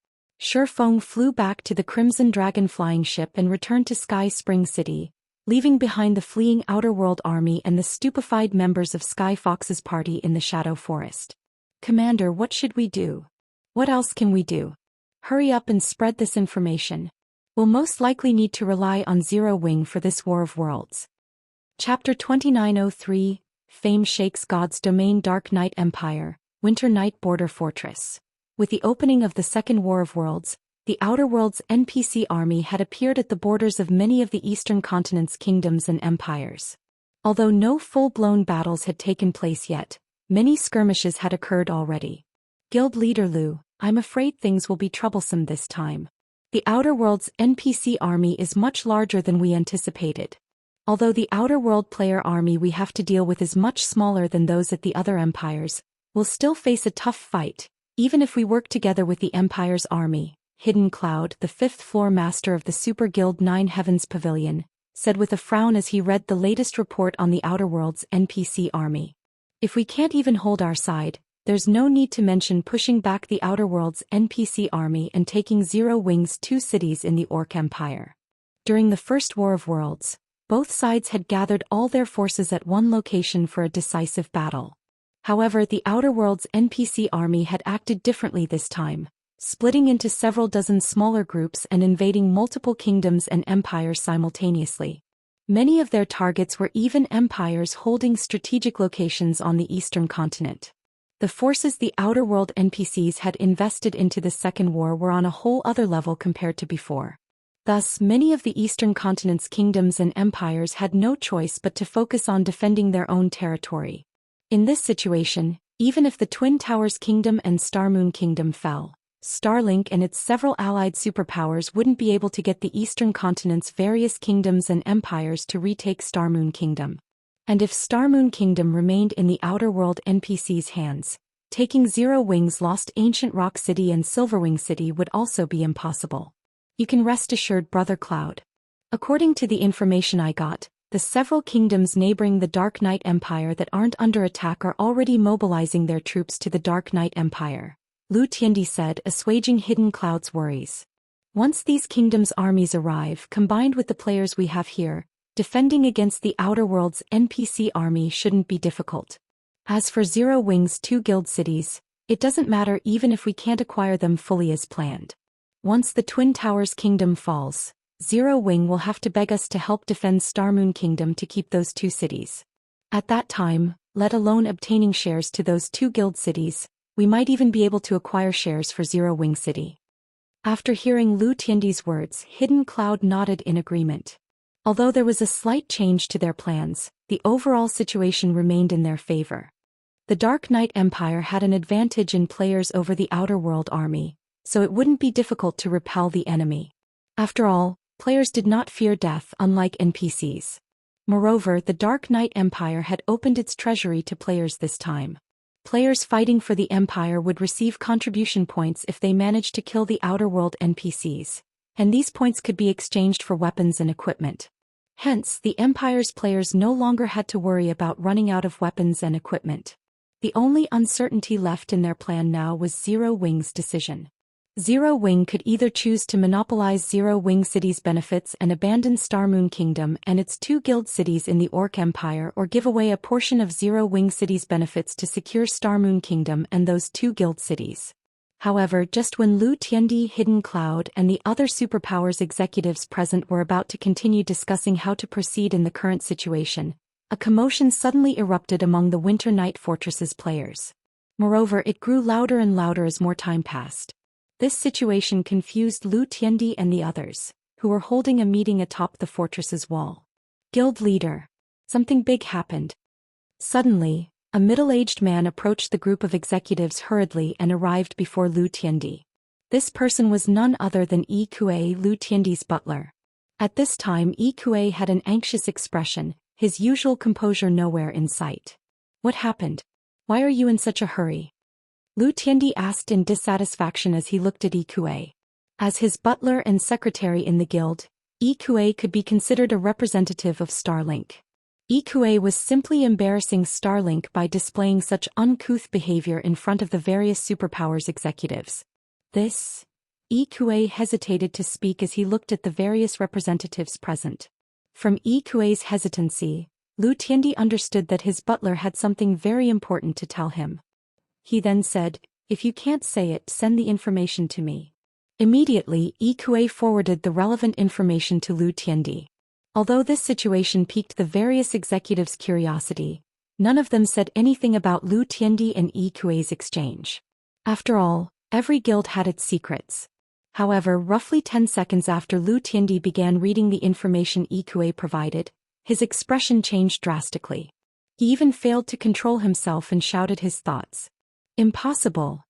Shifeng flew back to the Crimson Dragon flying ship and returned to Sky Spring City, leaving behind the fleeing Outer World army and the stupefied members of Sky Fox's party in the Shadow Forest. "Commander, what should we do? What else can we do? Hurry up and spread this information. We'll most likely need to rely on Zero Wing for this War of Worlds." Chapter 2903, Fame Shakes God's Domain. Dark Knight Empire, Winter Night Border Fortress. With the opening of the Second War of Worlds, the Outer Worlds NPC army had appeared at the borders of many of the Eastern Continent's kingdoms and empires. Although no full-blown battles had taken place yet, many skirmishes had occurred already. Guild leader Lu, "I'm afraid things will be troublesome this time. The Outer Worlds NPC army is much larger than we anticipated. Although the Outer World player army we have to deal with is much smaller than those at the other empires, we'll still face a tough fight, even if we work together with the Empire's army," Hidden Cloud, the 5th-floor master of the Super Guild 9 Heavens Pavilion, said with a frown as he read the latest report on the Outer Worlds NPC army. "If we can't even hold our side, there's no need to mention pushing back the Outer Worlds NPC army and taking Zero Wing's 2 cities in the Orc Empire." During the First War of Worlds, both sides had gathered all their forces at one location for a decisive battle. However, the Outer Worlds NPC army had acted differently this time, splitting into several dozen smaller groups and invading multiple kingdoms and empires simultaneously. Many of their targets were even empires holding strategic locations on the Eastern continent. The forces the Outer World NPCs had invested into the Second War were on a whole other level compared to before. Thus, many of the Eastern continent's kingdoms and empires had no choice but to focus on defending their own territory. In this situation, even if the Twin Towers Kingdom and Starmoon Kingdom fell, Starlink and its several allied superpowers wouldn't be able to get the Eastern continent's various kingdoms and empires to retake Starmoon Kingdom. And if Starmoon Kingdom remained in the Outer World NPC's hands, taking Zero Wing's lost Ancient Rock City and Silverwing City would also be impossible. "You can rest assured, Brother Cloud. According to the information I got, the several kingdoms neighboring the Dark Knight Empire that aren't under attack are already mobilizing their troops to the Dark Knight Empire," Lu Tiandi said, assuaging Hidden Cloud's worries. "Once these kingdoms' armies arrive, combined with the players we have here, defending against the Outer World's NPC army shouldn't be difficult. As for Zero Wing's 2 guild cities, it doesn't matter even if we can't acquire them fully as planned. Once the Twin Towers Kingdom falls, Zero Wing will have to beg us to help defend Starmoon Kingdom to keep those 2 cities. At that time, let alone obtaining shares to those 2 guild cities, we might even be able to acquire shares for Zero Wing City." After hearing Lu Tiandi's words, Hidden Cloud nodded in agreement. Although there was a slight change to their plans, the overall situation remained in their favor. The Dark Knight Empire had an advantage in players over the Outer World army, so it wouldn't be difficult to repel the enemy. After all, players did not fear death, unlike NPCs. Moreover, the Dark Knight Empire had opened its treasury to players this time. Players fighting for the Empire would receive contribution points if they managed to kill the Outer World NPCs, and these points could be exchanged for weapons and equipment. Hence, the Empire's players no longer had to worry about running out of weapons and equipment. The only uncertainty left in their plan now was Zero Wing's decision. Zero Wing could either choose to monopolize Zero Wing City's benefits and abandon Starmoon Kingdom and its 2 guild cities in the Orc Empire, or give away a portion of Zero Wing City's benefits to secure Starmoon Kingdom and those 2 guild cities. However, just when Lu Tiandi, Hidden Cloud, and the other superpowers executives present were about to continue discussing how to proceed in the current situation, a commotion suddenly erupted among the Winter Night Fortress's players. Moreover, it grew louder and louder as more time passed. This situation confused Lu Tiandi and the others, who were holding a meeting atop the fortress's wall. "Guild leader. Something big happened." Suddenly, a middle-aged man approached the group of executives hurriedly and arrived before Lu Tiandi. This person was none other than Yi Kuei, Lu Tiandi's butler. At this time Ikue had an anxious expression, his usual composure nowhere in sight. What happened? Why are you in such a hurry? Lu Tiandi asked in dissatisfaction as he looked at Ikue. As his butler and secretary in the guild, Ikue could be considered a representative of Starlink. Ikue was simply embarrassing Starlink by displaying such uncouth behavior in front of the various superpowers executives. Ikue hesitated to speak as he looked at the various representatives present. From Ikue's hesitancy, Lu Tiandi understood that his butler had something very important to tell him. He then said, "If you can't say it, send the information to me." Immediately, Ikue forwarded the relevant information to Lu Tiandi. Although this situation piqued the various executives' curiosity, none of them said anything about Lu Tiandi and Ikue's exchange. After all, every guild had its secrets. However, roughly 10 seconds after Lu Tiandi began reading the information Ikue provided, his expression changed drastically. He even failed to control himself and shouted his thoughts. Impossible!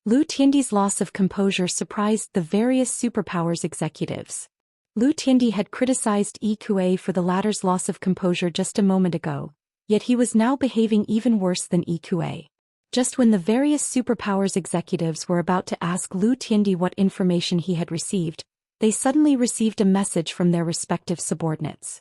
Lu Tiandi's loss of composure surprised the various superpowers executives. Lu Tiandi had criticized Ikue for the latter's loss of composure just a moment ago, yet he was now behaving even worse than Ikue. Just when the various superpowers executives were about to ask Lu Tiandi what information he had received, they suddenly received a message from their respective subordinates.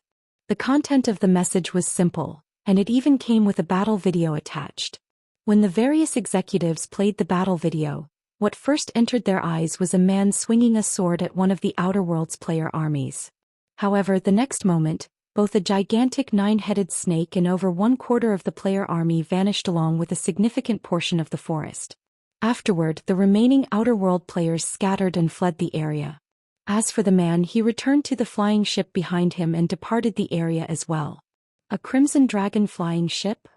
The content of the message was simple, and it even came with a battle video attached. When the various executives played the battle video, what first entered their eyes was a man swinging a sword at one of the Outer Worlds player armies. However, the next moment, both a gigantic 9-headed snake and over 1/4 of the player army vanished along with a significant portion of the forest. Afterward, the remaining Outer World players scattered and fled the area. As for the man, he returned to the flying ship behind him and departed the area as well. A Crimson Dragon flying ship?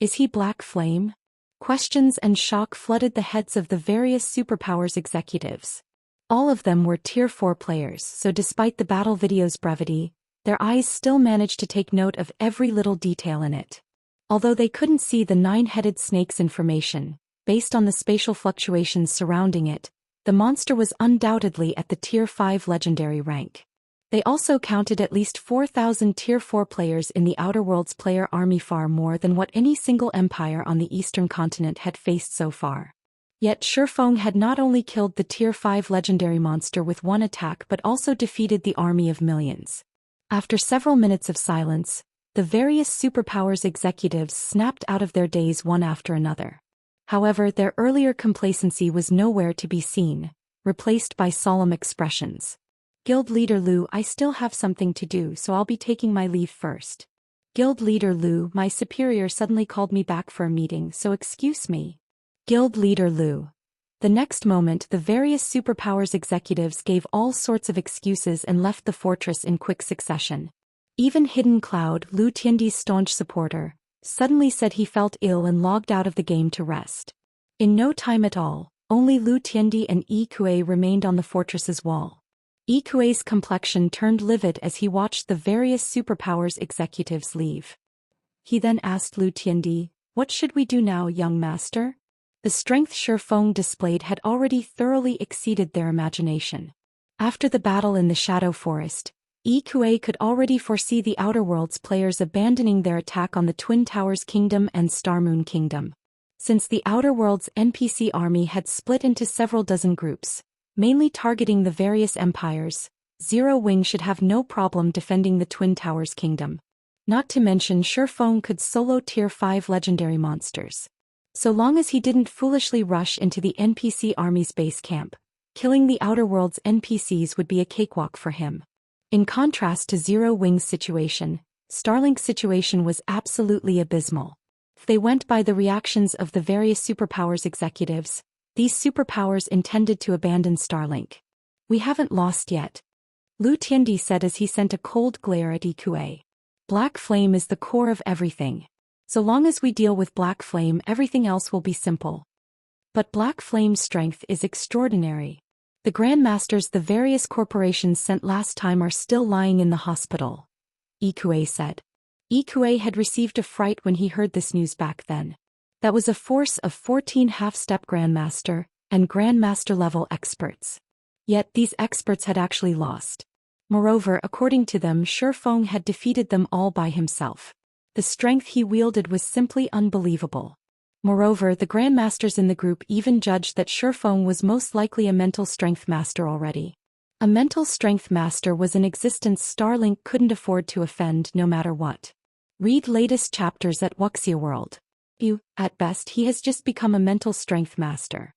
Is he Black Flame? Questions and shock flooded the heads of the various superpowers executives. All of them were Tier 4 players, so despite the battle video's brevity, their eyes still managed to take note of every little detail in it. Although they couldn't see the 9-headed snake's information, based on the spatial fluctuations surrounding it, the monster was undoubtedly at the Tier 5 legendary rank. They also counted at least 4,000 Tier 4 players in the Outer Worlds player army, far more than what any single empire on the eastern continent had faced so far. Yet Shifeng had not only killed the Tier 5 legendary monster with one attack but also defeated the army of millions. After several minutes of silence, the various superpowers executives snapped out of their daze one after another. However, their earlier complacency was nowhere to be seen, replaced by solemn expressions. Guild Leader Lu, I still have something to do, so I'll be taking my leave first. Guild Leader Lu, my superior suddenly called me back for a meeting, so excuse me. Guild Leader Lu. The next moment, the various superpowers executives gave all sorts of excuses and left the fortress in quick succession. Even Hidden Cloud, Lu Tiandi's staunch supporter, suddenly said he felt ill and logged out of the game to rest. In no time at all, only Lu Tiandi and Ikue remained on the fortress's wall. Ikue's complexion turned livid as he watched the various superpowers executives leave. He then asked Lu Tiandi, "What should we do now, young master?" The strength Shifeng displayed had already thoroughly exceeded their imagination. After the battle in the Shadow Forest, Ikue could already foresee the Outer Worlds players abandoning their attack on the Twin Towers Kingdom and Starmoon Kingdom. Since the Outer Worlds NPC army had split into several dozen groups, mainly targeting the various empires, Zero Wing should have no problem defending the Twin Towers Kingdom. Not to mention Shifeng could solo Tier 5 legendary monsters. So long as he didn't foolishly rush into the NPC army's base camp, killing the Outer Worlds NPCs would be a cakewalk for him. In contrast to Zero Wing's situation, Starlink's situation was absolutely abysmal. If they went by the reactions of the various superpowers executives, these superpowers intended to abandon Starlink. We haven't lost yet, Lu Tiandi said as he sent a cold glare at Ikue. Black Flame is the core of everything. So long as we deal with Black Flame, everything else will be simple. But Black Flame's strength is extraordinary. The Grandmasters the various corporations sent last time are still lying in the hospital, Ikue said. Ikue had received a fright when he heard this news back then. That was a force of 14 half-step Grandmaster and Grandmaster level experts. Yet these experts had actually lost. Moreover, according to them, Shifeng had defeated them all by himself. The strength he wielded was simply unbelievable. Moreover, the grandmasters in the group even judged that Shifeng was most likely a mental strength master already. A mental strength master was an existence Starlink couldn't afford to offend no matter what. Read latest chapters at Wuxia World. At best he has just become a mental strength master.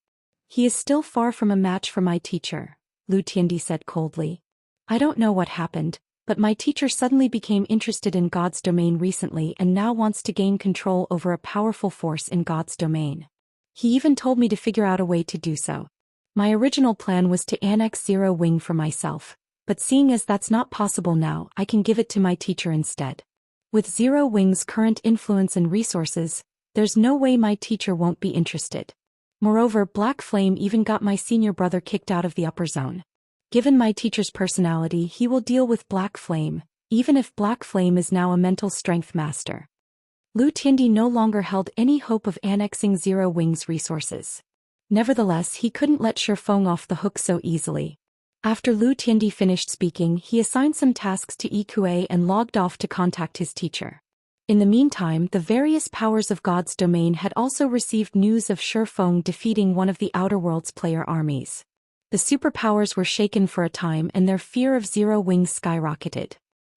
He is still far from a match for my teacher, Lu Tiandi said coldly. I don't know what happened, but my teacher suddenly became interested in God's domain recently and now wants to gain control over a powerful force in God's domain. He even told me to figure out a way to do so. My original plan was to annex Zero Wing for myself, but seeing as that's not possible now, I can give it to my teacher instead. With Zero Wing's current influence and resources, there's no way my teacher won't be interested. Moreover, Black Flame even got my senior brother kicked out of the upper zone. Given my teacher's personality, he will deal with Black Flame, even if Black Flame is now a mental strength master. Lu Tiandi no longer held any hope of annexing Zero Wing's resources. Nevertheless, he couldn't let Shifeng off the hook so easily. After Lu Tiandi finished speaking, he assigned some tasks to Ikue and logged off to contact his teacher. In the meantime, the various powers of God's domain had also received news of Shifeng defeating one of the Outer Worlds player armies. The superpowers were shaken for a time and their fear of Zero Wing skyrocketed.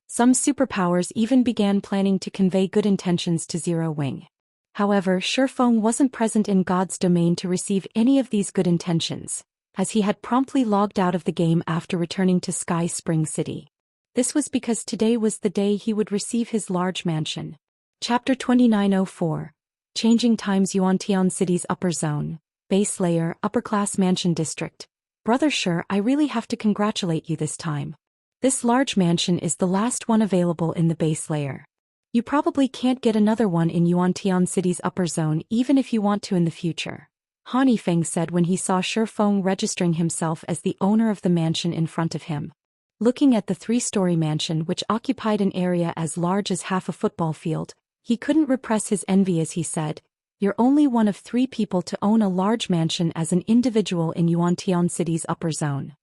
Some superpowers even began planning to convey good intentions to Zero Wing. However, Shifeng wasn't present in God's domain to receive any of these good intentions, as he had promptly logged out of the game after returning to Sky Spring City. This was because today was the day he would receive his large mansion. Chapter 2904. Changing Times. Yuantian City's Upper Zone, Base Layer, Upper Class Mansion District. Brother Shi, I really have to congratulate you this time. This large mansion is the last one available in the base layer. You probably can't get another one in Yuantian City's upper zone even if you want to in the future, Han Yifeng said when he saw Shifeng registering himself as the owner of the mansion in front of him. Looking at the three-story mansion which occupied an area as large as half a football field, he couldn't repress his envy as he said, "You're only one of 3 people to own a large mansion as an individual in Yuantian City's upper zone."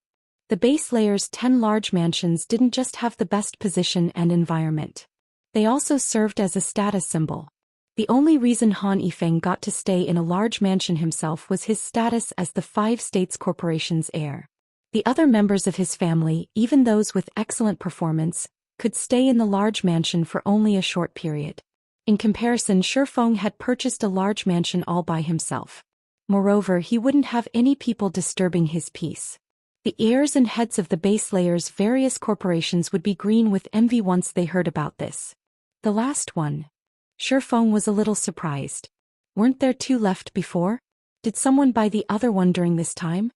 The base layer's 10 large mansions didn't just have the best position and environment. They also served as a status symbol. The only reason Han Yifeng got to stay in a large mansion himself was his status as the 5 states corporation's heir. The other members of his family, even those with excellent performance, could stay in the large mansion for only a short period. In comparison, Shifeng had purchased a large mansion all by himself. Moreover, he wouldn't have any people disturbing his peace. The heirs and heads of the base layer's various corporations would be green with envy once they heard about this. The last one. Shifeng was a little surprised. Weren't there 2 left before? Did someone buy the other one during this time?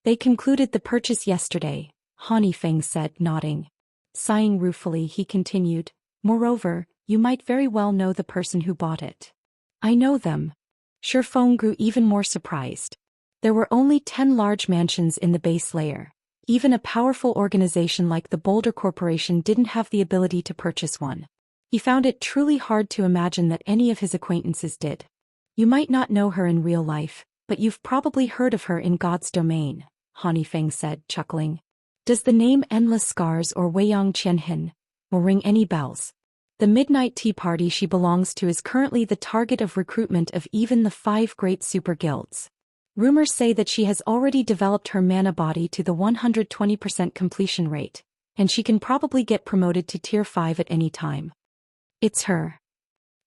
They concluded the purchase yesterday, Han Yifeng said, nodding. Sighing ruefully, he continued, "Moreover, you might very well know the person who bought it." "I know them." Shifeng grew even more surprised. There were only 10 large mansions in the base layer. Even a powerful organization like the Boulder Corporation didn't have the ability to purchase one. He found it truly hard to imagine that any of his acquaintances did. "You might not know her in real life, but you've probably heard of her in God's domain," Han Yifeng said, chuckling. "Does the name Endless Scars or Weiyang Qianhen will ring any bells? The Midnight Tea Party she belongs to is currently the target of recruitment of even the 5 great super guilds. Rumors say that she has already developed her mana body to the 120% completion rate, and she can probably get promoted to Tier 5 at any time." "It's her."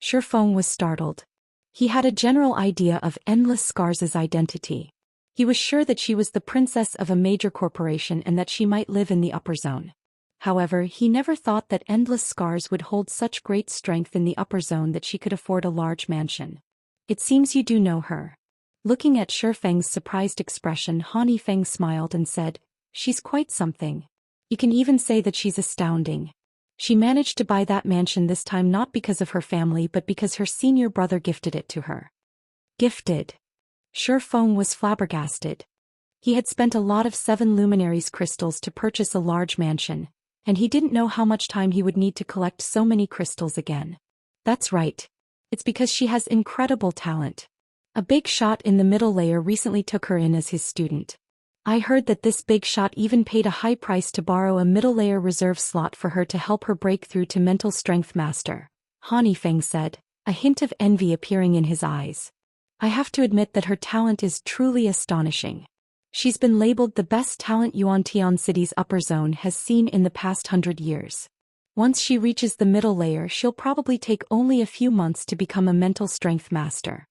Shifeng was startled. He had a general idea of Endless Scars' identity. He was sure that she was the princess of a major corporation and that she might live in the upper zone. However, he never thought that Endless Scars would hold such great strength in the upper zone that she could afford a large mansion. "It seems you do know her." Looking at Shifeng's surprised expression, Han Yifeng smiled and said, "She's quite something. You can even say that she's astounding. She managed to buy that mansion this time not because of her family but because her senior brother gifted it to her." Gifted? Shifeng was flabbergasted. He had spent a lot of 7 luminaries crystals to purchase a large mansion, and he didn't know how much time he would need to collect so many crystals again. "That's right. It's because she has incredible talent. A big shot in the middle layer recently took her in as his student. I heard that this big shot even paid a high price to borrow a middle-layer reserve slot for her to help her break through to mental strength master, Han Yifeng said, a hint of envy appearing in his eyes. I have to admit that her talent is truly astonishing. She's been labeled the best talent Yuantian City's upper zone has seen in the past 100 years. Once she reaches the middle layer, she'll probably take only a few months to become a mental strength master.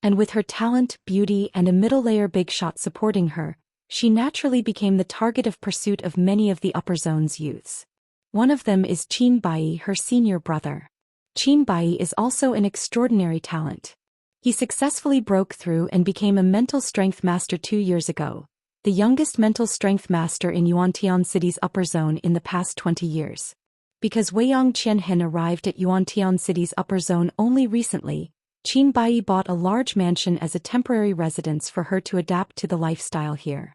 And with her talent, beauty, and a middle-layer big shot supporting her, she naturally became the target of pursuit of many of the upper zone's youths. One of them is Qin Bai, her senior brother. Qin Bai is also an extraordinary talent. He successfully broke through and became a mental strength master 2 years ago, the youngest mental strength master in Yuantian City's upper zone in the past 20 years. Because Weiyang Qianhen arrived at Yuantian City's upper zone only recently, Qin Bai bought a large mansion as a temporary residence for her to adapt to the lifestyle here.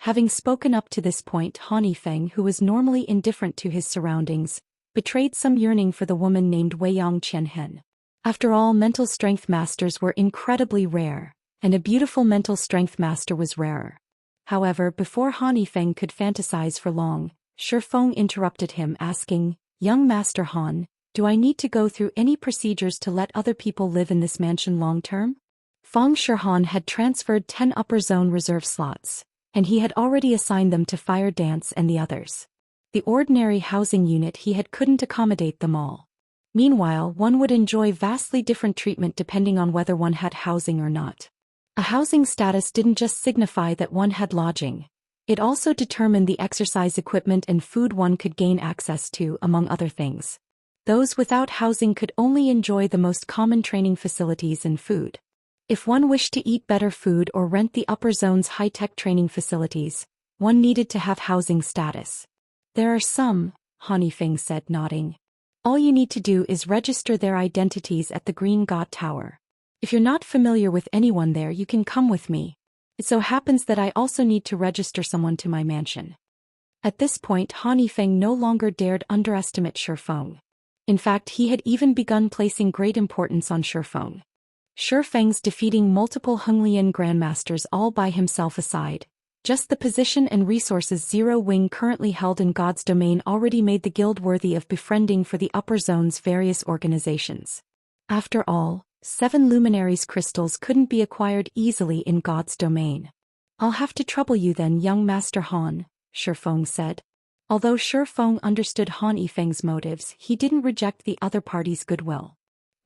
Having spoken up to this point, Han Yifeng, who was normally indifferent to his surroundings, betrayed some yearning for the woman named Weiyang Qianhen. After all, mental strength masters were incredibly rare, and a beautiful mental strength master was rarer. However, before Han Yifeng could fantasize for long, Shifeng interrupted him, asking, "Young Master Han, do I need to go through any procedures to let other people live in this mansion long-term?" Feng Shihan had transferred 10 upper zone reserve slots, and he had already assigned them to Fire Dance and the others. The ordinary housing unit he had couldn't accommodate them all. Meanwhile, one would enjoy vastly different treatment depending on whether one had housing or not. A housing status didn't just signify that one had lodging. It also determined the exercise equipment and food one could gain access to, among other things. Those without housing could only enjoy the most common training facilities and food. If one wished to eat better food or rent the upper zone's high-tech training facilities, one needed to have housing status. There are some, Han Yifeng said, nodding. All you need to do is register their identities at the Green God Tower. If you're not familiar with anyone there, you can come with me. It so happens that I also need to register someone to my mansion. At this point, Han Yifeng no longer dared underestimate Shifeng. In fact, he had even begun placing great importance on Shifeng. Shifeng's defeating multiple Henglian grandmasters all by himself aside, just the position and resources Zero Wing currently held in God's domain already made the guild worthy of befriending for the upper zone's various organizations. After all, 7 luminaries crystals couldn't be acquired easily in God's domain. "I'll have to trouble you then, young Master Han," Shifeng said. Although Shifeng understood Han Yifeng's motives, he didn't reject the other party's goodwill.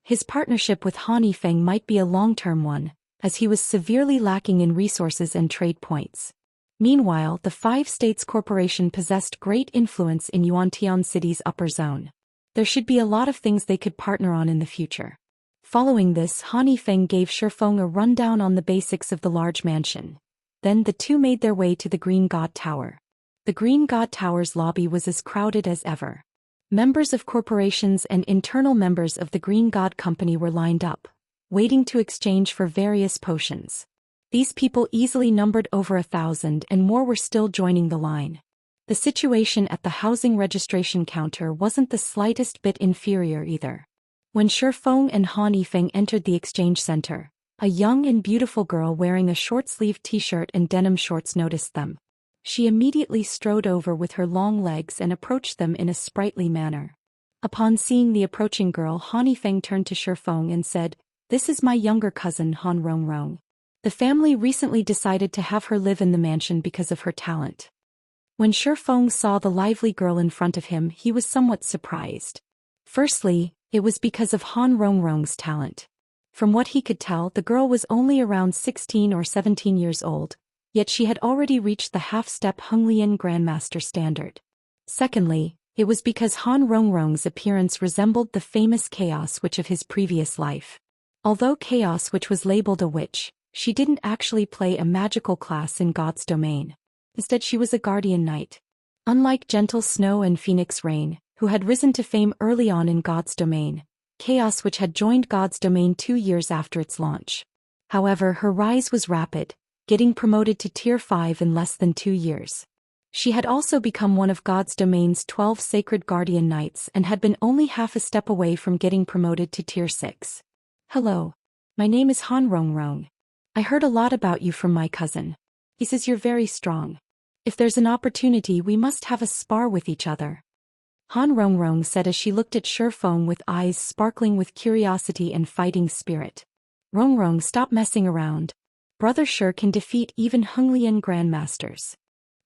His partnership with Han Yifeng might be a long-term one, as he was severely lacking in resources and trade points. Meanwhile, the 5 States Corporation possessed great influence in Yuantian City's upper zone. There should be a lot of things they could partner on in the future. Following this, Han Yifeng gave Shifeng a rundown on the basics of the large mansion. Then the two made their way to the Green God Tower. The Green God Tower's lobby was as crowded as ever. Members of corporations and internal members of the Green God Company were lined up, waiting to exchange for various potions. These people easily numbered over 1,000, and more were still joining the line. The situation at the housing registration counter wasn't the slightest bit inferior either. When Shifeng and Han Yifeng entered the exchange center, a young and beautiful girl wearing a short-sleeved t-shirt and denim shorts noticed them. She immediately strode over with her long legs and approached them in a sprightly manner. Upon seeing the approaching girl, Han Yifeng turned to Shifeng and said, "This is my younger cousin Han Rongrong. The family recently decided to have her live in the mansion because of her talent." When Shifeng saw the lively girl in front of him, he was somewhat surprised. Firstly, it was because of Han Rongrong's talent. From what he could tell, the girl was only around 16 or 17 years old, yet she had already reached the half-step Henglian Grandmaster standard. Secondly, it was because Han Rongrong's appearance resembled the famous Chaos Witch of his previous life. Although Chaos Witch was labeled a witch, she didn't actually play a magical class in God's domain. Instead, she was a guardian knight. Unlike Gentle Snow and Phoenix Rain, who had risen to fame early on in God's domain, Chaos Witch had joined God's domain 2 years after its launch. However, her rise was rapid, getting promoted to Tier 5 in less than 2 years. She had also become one of God's domain's 12 sacred guardian knights and had been only half a step away from getting promoted to Tier 6. "Hello. My name is Han Rongrong. I heard a lot about you from my cousin. He says you're very strong. If there's an opportunity we must have a spar with each other. Han Rongrong said as she looked at Shifeng with eyes sparkling with curiosity and fighting spirit. Rongrong, stop messing around. Brother Shi can defeat even Honglian grandmasters.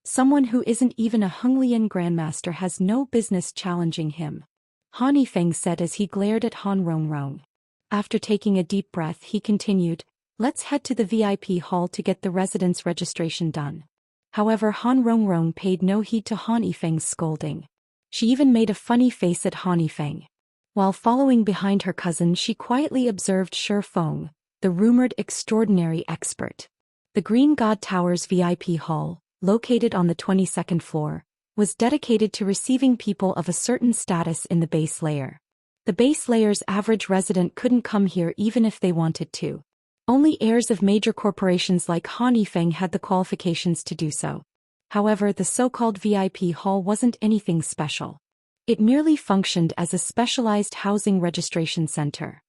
Someone who isn't even a Honglian grandmaster has no business challenging him. Han Yifeng said as he glared at Han Rongrong. After taking a deep breath he continued, let's head to the VIP hall to get the residence registration done. However, Han Rongrong paid no heed to Han Yifeng's scolding. She even made a funny face at Han Yifeng. While following behind her cousin she quietly observed Shifeng, the rumored extraordinary expert. The Green God Tower's VIP hall, located on the 22nd floor, was dedicated to receiving people of a certain status in the base layer. The base layer's average resident couldn't come here even if they wanted to. Only heirs of major corporations like Han Yifeng had the qualifications to do so. However, the so-called VIP hall wasn't anything special. It merely functioned as a specialized housing registration center.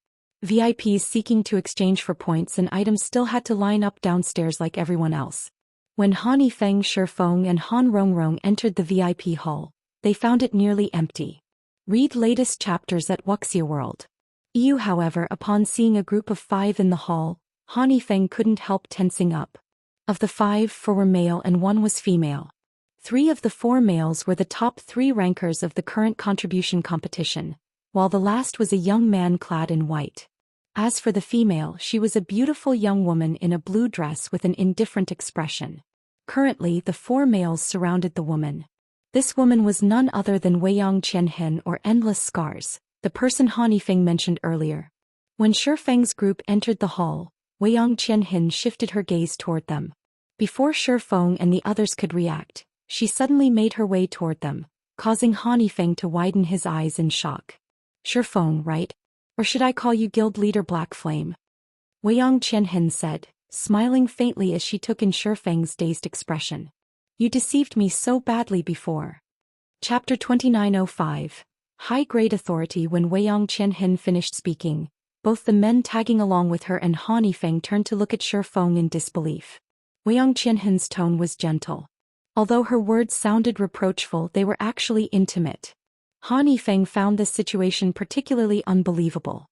VIPs seeking to exchange for points and items still had to line up downstairs like everyone else. When Han Yifeng, Shifeng and Han Rongrong entered the VIP hall, they found it nearly empty. Read latest chapters at Wuxia World. EU. However, upon seeing a group of 5 in the hall, Han Yifeng couldn't help tensing up. Of the 5, 4 were male and 1 was female. 3 of the 4 males were the top 3 rankers of the current contribution competition, while the last was a young man clad in white. As for the female, she was a beautiful young woman in a blue dress with an indifferent expression. Currently, the 4 males surrounded the woman. This woman was none other than Weiyang Qianhen, or Endless Scars, the person Han Yifeng mentioned earlier. When Shifeng's group entered the hall, Weiyang Qianhen shifted her gaze toward them. Before Shifeng and the others could react, she suddenly made her way toward them, causing Han Yifeng to widen his eyes in shock. Shifeng, right? Or should I call you guild leader Black Flame? Weiyang Qianhen said, smiling faintly as she took in Shifeng's dazed expression. You deceived me so badly before. Chapter 2905. High-grade authority. When Weiyang Qianhen finished speaking, both the men tagging along with her and Han Yifeng turned to look at Shifeng in disbelief. Weiyang Qianhen's tone was gentle. Although her words sounded reproachful, they were actually intimate. Han Yifeng found this situation particularly unbelievable.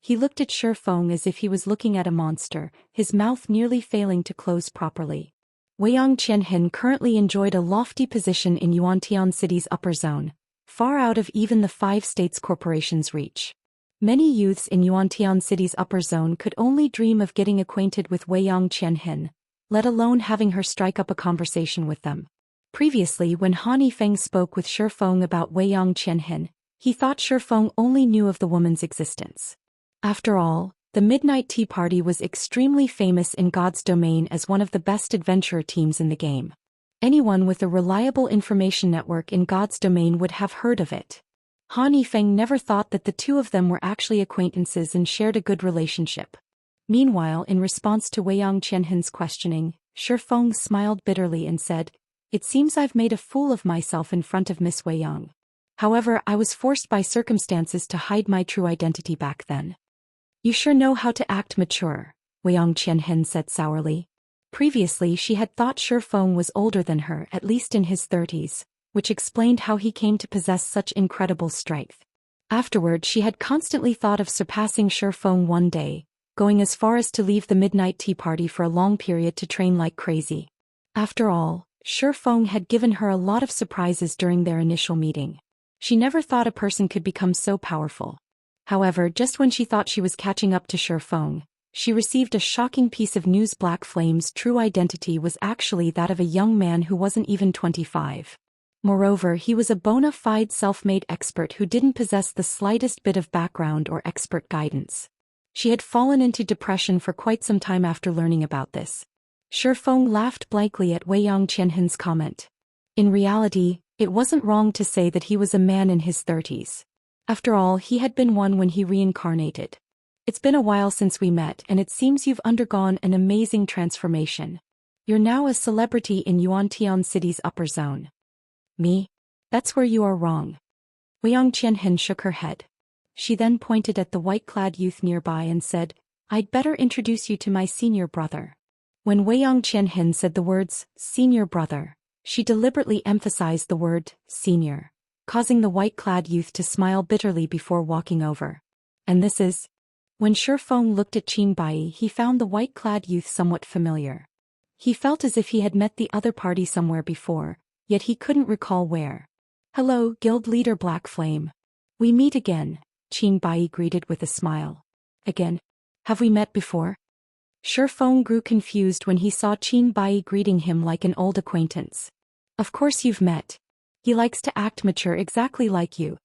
He looked at Shifeng as if he was looking at a monster, his mouth nearly failing to close properly. Weiyang Qianhen currently enjoyed a lofty position in Yuantian City's upper zone, far out of even the 5 states corporation's reach. Many youths in Yuantian City's upper zone could only dream of getting acquainted with Weiyang Qianhen, let alone having her strike up a conversation with them. Previously, when Han Yifeng spoke with Shifeng about Weiyang Qianhen, he thought Shifeng only knew of the woman's existence. After all, the Midnight Tea Party was extremely famous in God's domain as one of the best adventurer teams in the game. Anyone with a reliable information network in God's domain would have heard of it. Han Yifeng never thought that the two of them were actually acquaintances and shared a good relationship. Meanwhile, in response to Weiyang Qianhen's questioning, Shifeng smiled bitterly and said, "It seems I've made a fool of myself in front of Miss Weiyang. However, I was forced by circumstances to hide my true identity back then." "You sure know how to act mature," Weiyang Qianhen said sourly. Previously she had thought Shifeng was older than her, at least in his 30s, which explained how he came to possess such incredible strength. Afterward she had constantly thought of surpassing Shifeng one day, going as far as to leave the Midnight Tea Party for a long period to train like crazy. After all, Shifeng had given her a lot of surprises during their initial meeting. She never thought a person could become so powerful. However, just when she thought she was catching up to Shifeng, she received a shocking piece of news. Black Flame's true identity was actually that of a young man who wasn't even 25. Moreover, he was a bona fide self-made expert who didn't possess the slightest bit of background or expert guidance. She had fallen into depression for quite some time after learning about this. Shifeng laughed blankly at Weiyang Qianhen's comment. In reality, it wasn't wrong to say that he was a man in his 30s. After all, he had been one when he reincarnated. "It's been a while since we met and it seems you've undergone an amazing transformation. You're now a celebrity in Yuantian City's upper zone." "Me? That's where you are wrong." Weiyang Qianhen shook her head. She then pointed at the white-clad youth nearby and said, "I'd better introduce you to my senior brother." When Weiyang Qianhen said the words, senior brother, she deliberately emphasized the word, senior, causing the white-clad youth to smile bitterly before walking over. And this is? When Shifeng looked at Qin Bai, he found the white-clad youth somewhat familiar. He felt as if he had met the other party somewhere before, yet he couldn't recall where. Hello, Guild Leader Black Flame. We meet again, Qin Bai greeted with a smile. Again? Have we met before? Shifeng grew confused when he saw Qin Bai greeting him like an old acquaintance. Of course you've met. He likes to act mature exactly like you.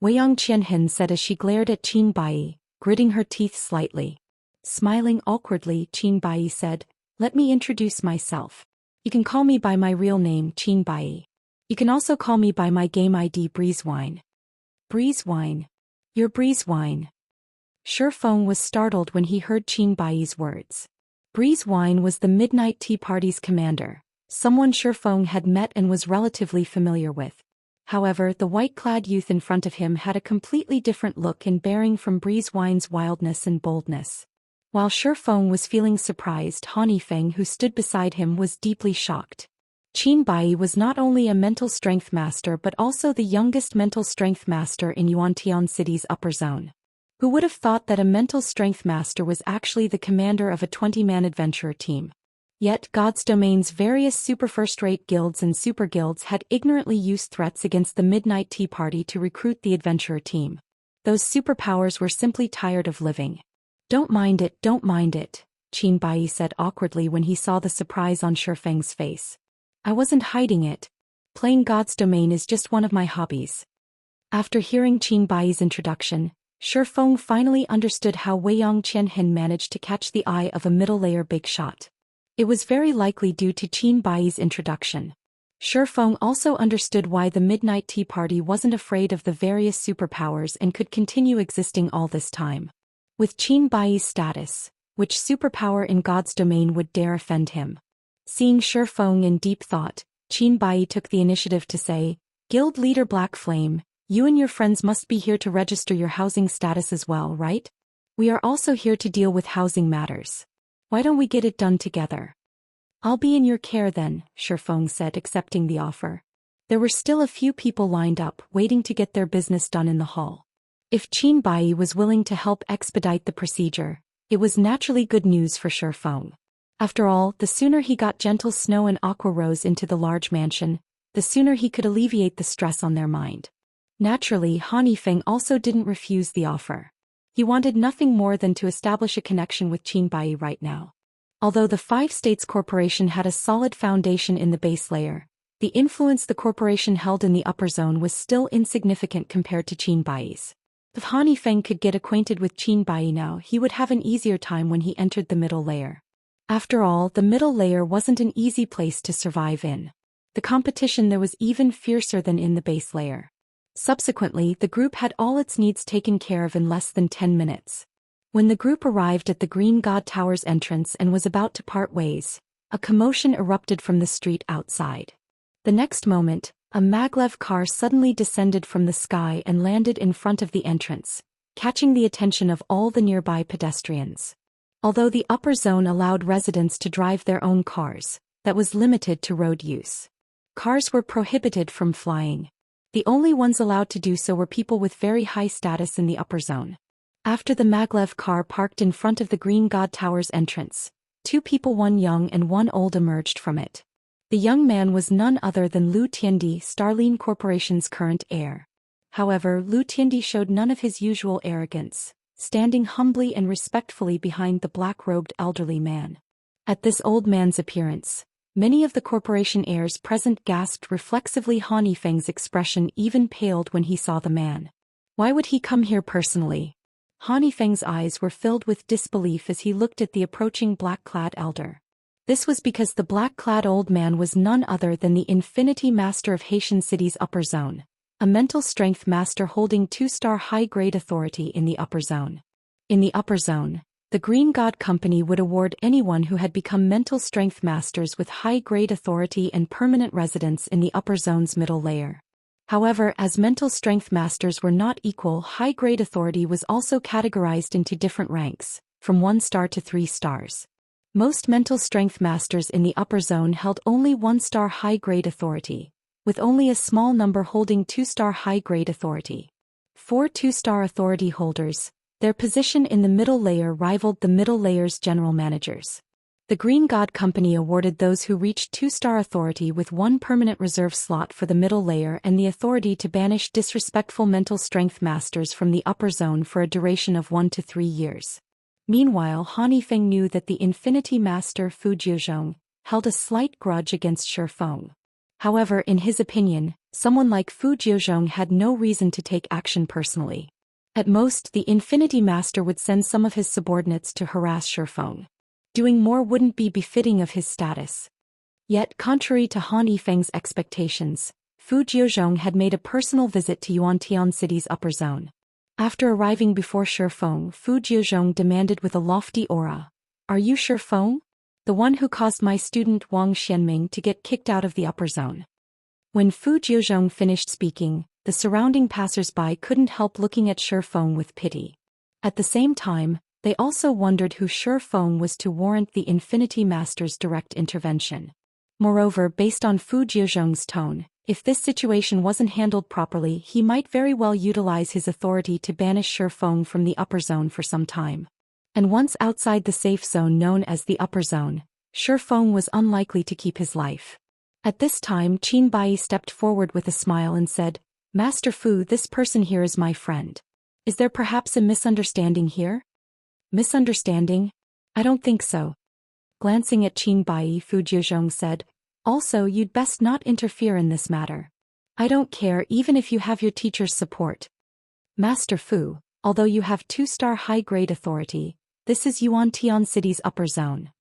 Weiyang Qianhen said as she glared at Qin Bai, gritting her teeth slightly. Smiling awkwardly, Qin Bai said, let me introduce myself. You can call me by my real name, Qin Bai. You can also call me by my game ID Breezewine. Breezewine? You're Breezewine. Shifeng was startled when he heard Qin Bai's words. Breezewine was the Midnight Tea Party's commander, someone Shifeng had met and was relatively familiar with. However, the white-clad youth in front of him had a completely different look and bearing from Breezewine's wildness and boldness. While Shifeng was feeling surprised, Hanifeng, who stood beside him, was deeply shocked. Qin Bai was not only a mental strength master but also the youngest mental strength master in Yuantian City's upper zone. Who would have thought that a mental strength master was actually the commander of a 20-man adventurer team? Yet, God's Domain's various super first-rate guilds and super guilds had ignorantly used threats against the Midnight Tea Party to recruit the adventurer team. Those superpowers were simply tired of living. Don't mind it, Qin Bai said awkwardly when he saw the surprise on Shifeng's face. I wasn't hiding it. Playing God's Domain is just one of my hobbies. After hearing Qin Bai's introduction, Shifeng finally understood how Weiyang Qianhen managed to catch the eye of a middle-layer big shot. It was very likely due to Qin Bai's introduction. Shifeng also understood why the Midnight Tea Party wasn't afraid of the various superpowers and could continue existing all this time. With Qin Bai's status, which superpower in God's Domain would dare offend him? Seeing Shifeng in deep thought, Qin Bai took the initiative to say, Guild Leader Black Flame, you and your friends must be here to register your housing status as well, right? We are also here to deal with housing matters. Why don't we get it done together? I'll be in your care then, Shifeng said, accepting the offer. There were still a few people lined up, waiting to get their business done in the hall. If Qin Bai was willing to help expedite the procedure, it was naturally good news for Shifeng. After all, the sooner he got Gentle Snow and Aqua Rose into the large mansion, the sooner he could alleviate the stress on their mind. Naturally, Hanifeng also didn't refuse the offer. He wanted nothing more than to establish a connection with Qin Bai right now. Although the Five States Corporation had a solid foundation in the base layer, the influence the corporation held in the upper zone was still insignificant compared to Qin Bai's. If Hanifeng could get acquainted with Qin Bai now, he would have an easier time when he entered the middle layer. After all, the middle layer wasn't an easy place to survive in. The competition there was even fiercer than in the base layer. Subsequently, the group had all its needs taken care of in less than 10 minutes. When the group arrived at the Green God Tower's entrance and was about to part ways, a commotion erupted from the street outside. The next moment, a maglev car suddenly descended from the sky and landed in front of the entrance, catching the attention of all the nearby pedestrians. Although the upper zone allowed residents to drive their own cars, that was limited to road use. Cars were prohibited from flying. The only ones allowed to do so were people with very high status in the upper zone. After the maglev car parked in front of the Green God Tower's entrance, two people, one young and one old, emerged from it. The young man was none other than Lu Tiandi, Starline Corporation's current heir. However, Lu Tiandi showed none of his usual arrogance, standing humbly and respectfully behind the black-robed elderly man. At this old man's appearance, many of the corporation heirs present gasped reflexively. Hanifeng's expression even paled when he saw the man. Why would he come here personally? Hanifeng's eyes were filled with disbelief as he looked at the approaching black-clad elder. This was because the black-clad old man was none other than the Infinity Master of Haitian City's upper zone, a mental strength master holding 2-star high-grade authority in the upper zone. In the upper zone, the Green God Company would award anyone who had become mental strength masters with high-grade authority and permanent residence in the upper zone's middle layer. However, as mental strength masters were not equal, high-grade authority was also categorized into different ranks, from 1 star to 3 stars. Most mental strength masters in the upper zone held only 1-star high-grade authority, with only a small number holding 2-star high-grade authority. 4 2-star authority holders, their position in the middle layer rivaled the middle layer's general managers. The Green God Company awarded those who reached 2-star authority with 1 permanent reserve slot for the middle layer and the authority to banish disrespectful mental strength masters from the upper zone for a duration of 1 to 3 years. Meanwhile, Han Yifeng knew that the Infinity Master Fu Jiuzhong held a slight grudge against Shi Feng. However, in his opinion, someone like Fu Jiuzhong had no reason to take action personally. At most, the Infinity Master would send some of his subordinates to harass Shi Feng. Doing more wouldn't be befitting of his status. Yet, contrary to Han Yifeng's expectations, Fu Jiuzhong had made a personal visit to Yuantian City's upper zone. After arriving before Shi Feng, Fu Jiuzhong demanded with a lofty aura, "Are you Shi Feng? The one who caused my student Wang Xianming to get kicked out of the upper zone?" When Fu Jiuzhong finished speaking, the surrounding passers-by couldn't help looking at Shi Feng with pity. At the same time, they also wondered who Shi Feng was to warrant the Infinity Master's direct intervention. Moreover, based on Fu Jiuzhong's tone, if this situation wasn't handled properly, he might very well utilize his authority to banish Shi Feng from the upper zone for some time. And once outside the safe zone known as the upper zone, Shi Feng was unlikely to keep his life. At this time, Qin Bai stepped forward with a smile and said, "Master Fu, this person here is my friend. Is there perhaps a misunderstanding here?" "Misunderstanding? I don't think so." Glancing at Qin Bai, Fu Jiuzhong said, "Also, you'd best not interfere in this matter. I don't care even if you have your teacher's support. Master Fu, although you have 2-star high-grade authority, this is Yuantian City's upper zone."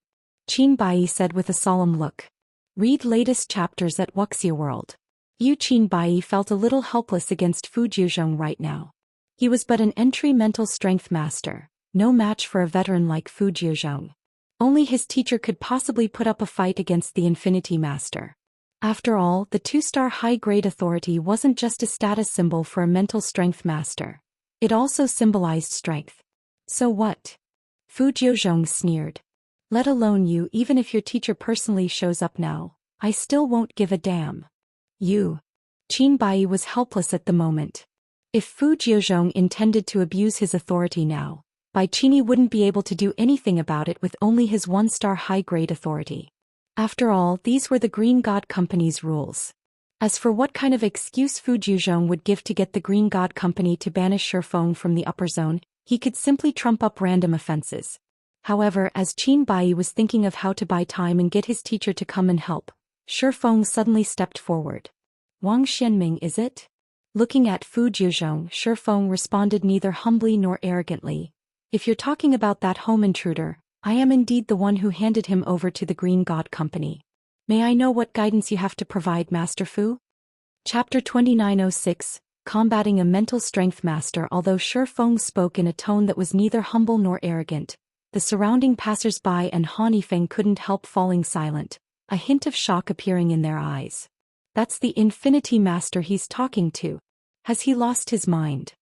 Qin Bai said with a solemn look. Read latest chapters at Wuxia World. Qin Bai felt a little helpless against Fu Jiuzhong right now. He was but an entry mental strength master, no match for a veteran like Fu Jiuzhong. Only his teacher could possibly put up a fight against the Infinity Master. After all, the 2-star high-grade authority wasn't just a status symbol for a mental strength master. It also symbolized strength. So what? Fu Jiuzhong sneered. "Let alone you, even if your teacher personally shows up now, I still won't give a damn." You. Qin Bai was helpless at the moment. If Fu Jiuzhong intended to abuse his authority now, Bai Qini wouldn't be able to do anything about it with only his 1-star high-grade authority. After all, these were the Green God Company's rules. As for what kind of excuse Fu Jiuzhong would give to get the Green God Company to banish Shi Feng from the upper zone, he could simply trump up random offenses. However, as Qin Bai was thinking of how to buy time and get his teacher to come and help, Shi Feng suddenly stepped forward. "Wang Xianming, is it?" Looking at Fu Jiuzhong, Shi Feng responded neither humbly nor arrogantly. "If you're talking about that home intruder, I am indeed the one who handed him over to the Green God Company. May I know what guidance you have to provide, Master Fu?" Chapter 2906, Combating a Mental Strength Master. Although Shi Feng spoke in a tone that was neither humble nor arrogant, the surrounding passers-by and Han Yifeng couldn't help falling silent, a hint of shock appearing in their eyes. That's the Infinity Master he's talking to. Has he lost his mind?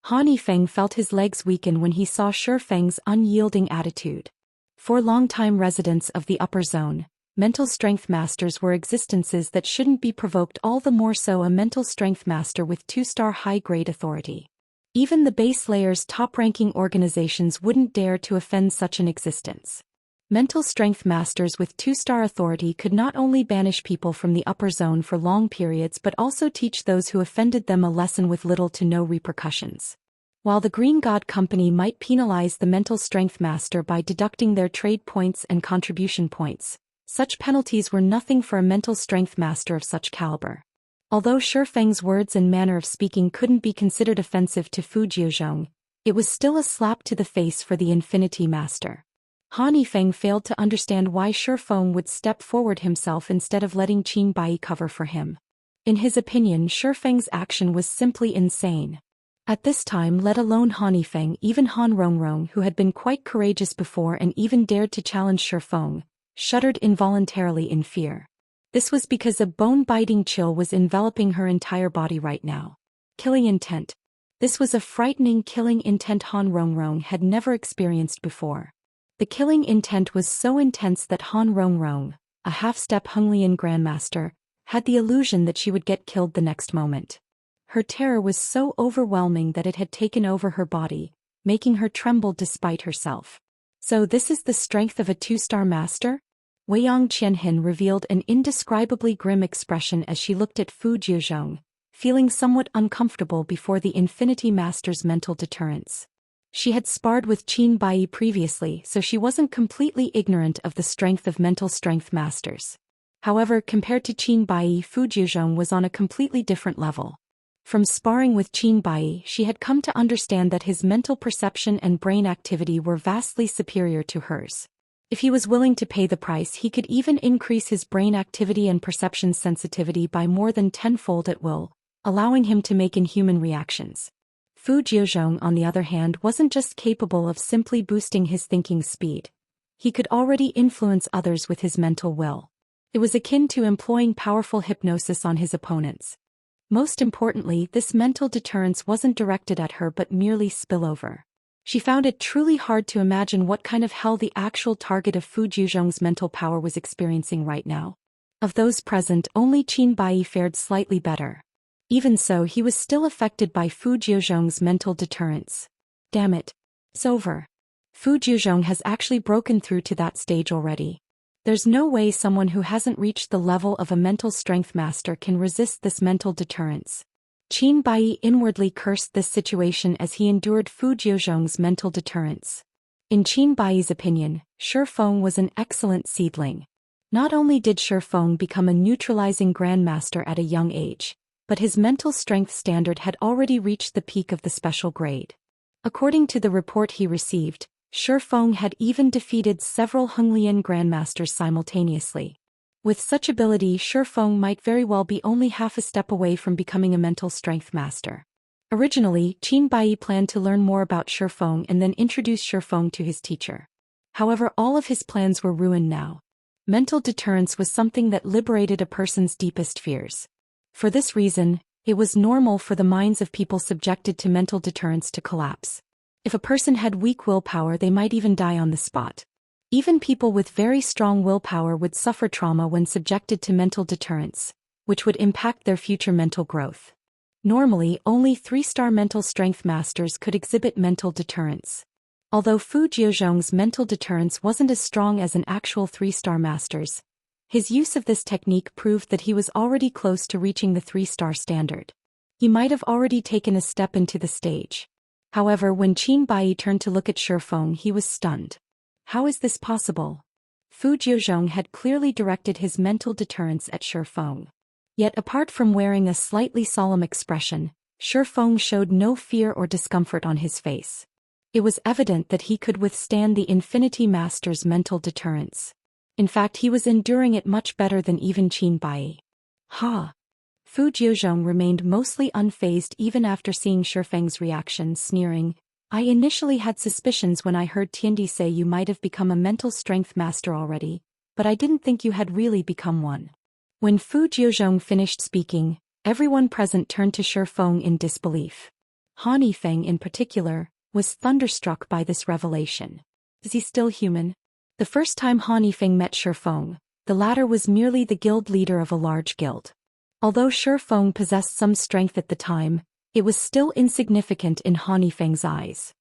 Han Yifeng felt his legs weaken when he saw Shi Feng's unyielding attitude. For longtime residents of the upper zone, mental strength masters were existences that shouldn't be provoked, all the more so a mental strength master with 2-star high-grade authority. Even the base layer's top-ranking organizations wouldn't dare to offend such an existence. Mental strength masters with 2-star authority could not only banish people from the upper zone for long periods but also teach those who offended them a lesson with little to no repercussions. While the Green God Company might penalize the mental strength master by deducting their trade points and contribution points, such penalties were nothing for a mental strength master of such caliber. Although Shi Feng's words and manner of speaking couldn't be considered offensive to Fu Jiuzhong, it was still a slap to the face for the Infinity Master. Han Yifeng failed to understand why Shi Feng would step forward himself instead of letting Qin Bai cover for him. In his opinion, Shi Feng's action was simply insane. At this time, let alone Han Yifeng, even Han Rongrong, who had been quite courageous before and even dared to challenge Shi Feng, shuddered involuntarily in fear. This was because a bone-biting chill was enveloping her entire body right now. Killing intent. This was a frightening killing intent Han Rongrong had never experienced before. The killing intent was so intense that Han Rongrong, a half-step Honglian grandmaster, had the illusion that she would get killed the next moment. Her terror was so overwhelming that it had taken over her body, making her tremble despite herself. So this is the strength of a two-star master? Weiyang Qianhin revealed an indescribably grim expression as she looked at Fu Jiuzhong, feeling somewhat uncomfortable before the Infinity Master's mental deterrence. She had sparred with Qin Baiyi previously, so she wasn't completely ignorant of the strength of mental strength masters. However, compared to Qin Baiyi, Fu Jiuzhong was on a completely different level. From sparring with Qin Baiyi, she had come to understand that his mental perception and brain activity were vastly superior to hers. If he was willing to pay the price, he could even increase his brain activity and perception sensitivity by more than tenfold at will, allowing him to make inhuman reactions. Fu Jiuzhong, on the other hand, wasn't just capable of simply boosting his thinking speed. He could already influence others with his mental will. It was akin to employing powerful hypnosis on his opponents. Most importantly, this mental deterrence wasn't directed at her but merely spillover. She found it truly hard to imagine what kind of hell the actual target of Fu Jiuzhong's mental power was experiencing right now. Of those present, only Qin Baiyi fared slightly better. Even so, he was still affected by Fu Jiuzhong's mental deterrence. Damn it. It's over. Fu Jiuzhong has actually broken through to that stage already. There's no way someone who hasn't reached the level of a mental strength master can resist this mental deterrence. Qin Baiyi inwardly cursed this situation as he endured Fu Jiuzhong's mental deterrence. In Qin Baiyi's opinion, Shi Feng was an excellent seedling. Not only did Shi Feng become a neutralizing grandmaster at a young age, but his mental strength standard had already reached the peak of the special grade. According to the report he received, Shi Feng had even defeated several Honglian grandmasters simultaneously. With such ability, Shi Feng might very well be only half a step away from becoming a mental strength master. Originally, Qin Baiyi planned to learn more about Shi Feng and then introduce Shi Feng to his teacher. However, all of his plans were ruined now. Mental deterrence was something that liberated a person's deepest fears. For this reason, it was normal for the minds of people subjected to mental deterrence to collapse. If a person had weak willpower, they might even die on the spot. Even people with very strong willpower would suffer trauma when subjected to mental deterrence, which would impact their future mental growth. Normally, only 3-star mental strength masters could exhibit mental deterrence. Although Fu Jiuzhong's mental deterrence wasn't as strong as an actual 3-star master's, his use of this technique proved that he was already close to reaching the 3-star standard. He might have already taken a step into the stage. However, when Qin Baiyi turned to look at Shi Feng, he was stunned. How is this possible? Fu Jiuzhong had clearly directed his mental deterrence at Shi Feng. Yet apart from wearing a slightly solemn expression, Shi Feng showed no fear or discomfort on his face. It was evident that he could withstand the Infinity Master's mental deterrence. In fact, he was enduring it much better than even Qin Baiyi. Ha! Fu Jiuzhong remained mostly unfazed even after seeing Shi Feng's reaction, sneering, "I initially had suspicions when I heard Tiandi say you might have become a mental strength master already, but I didn't think you had really become one." When Fu Jiuzhong finished speaking, everyone present turned to Shi Feng in disbelief. Han Yifeng in particular was thunderstruck by this revelation. Is he still human? The first time Han Yifeng met Shi Feng, the latter was merely the guild leader of a large guild. Although Shi Feng possessed some strength at the time, it was still insignificant in Han Yifeng's eyes.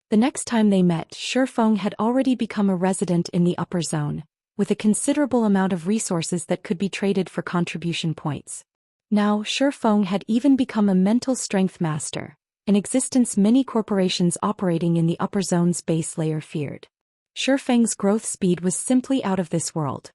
The next time they met, Shi Feng had already become a resident in the upper zone, with a considerable amount of resources that could be traded for contribution points. Now, Shi Feng had even become a mental strength master, an existence many corporations operating in the upper zone's base layer feared. Shi Feng's growth speed was simply out of this world.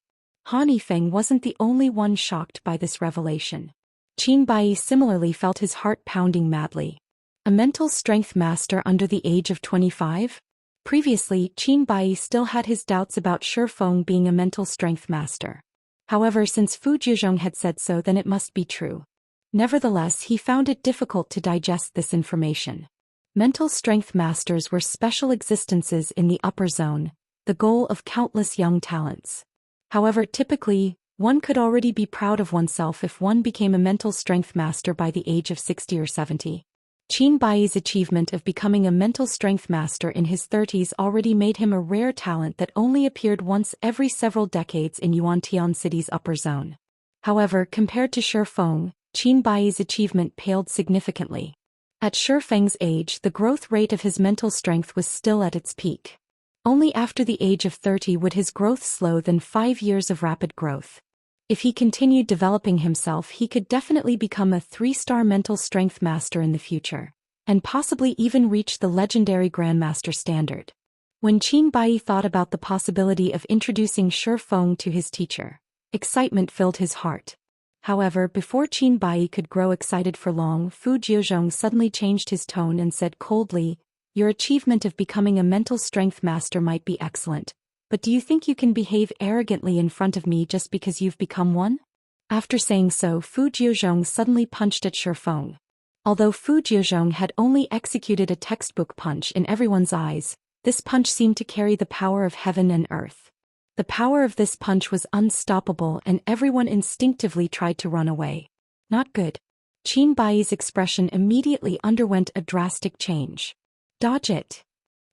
Han Yifeng wasn't the only one shocked by this revelation. Qin Baiyi similarly felt his heart pounding madly. A mental strength master under the age of 25? Previously, Qin Baiyi still had his doubts about Shi Feng being a mental strength master. However, since Fu Jiuzhong had said so, then it must be true. Nevertheless, he found it difficult to digest this information. Mental strength masters were special existences in the upper zone, the goal of countless young talents. However, typically, one could already be proud of oneself if one became a mental strength master by the age of 60 or 70. Qin Bai's achievement of becoming a mental strength master in his 30s already made him a rare talent that only appeared once every several decades in Yuantian City's upper zone. However, compared to Shi Feng, Qin Bai's achievement paled significantly. At Shi Feng's age, the growth rate of his mental strength was still at its peak. Only after the age of 30 would his growth slow than 5 years of rapid growth. If he continued developing himself, he could definitely become a 3-star mental strength master in the future, and possibly even reach the legendary Grandmaster standard. When Qin Bai thought about the possibility of introducing Shi Feng to his teacher, excitement filled his heart. However, before Qin Bai could grow excited for long, Fu Jiuzhong suddenly changed his tone and said coldly, "Your achievement of becoming a mental strength master might be excellent, but do you think you can behave arrogantly in front of me just because you've become one?" After saying so, Fu Jiuzhong suddenly punched at Shi Feng. Although Fu Jiuzhong had only executed a textbook punch in everyone's eyes, this punch seemed to carry the power of heaven and earth. The power of this punch was unstoppable and everyone instinctively tried to run away. Not good. Qin Bai's expression immediately underwent a drastic change. Dodge it.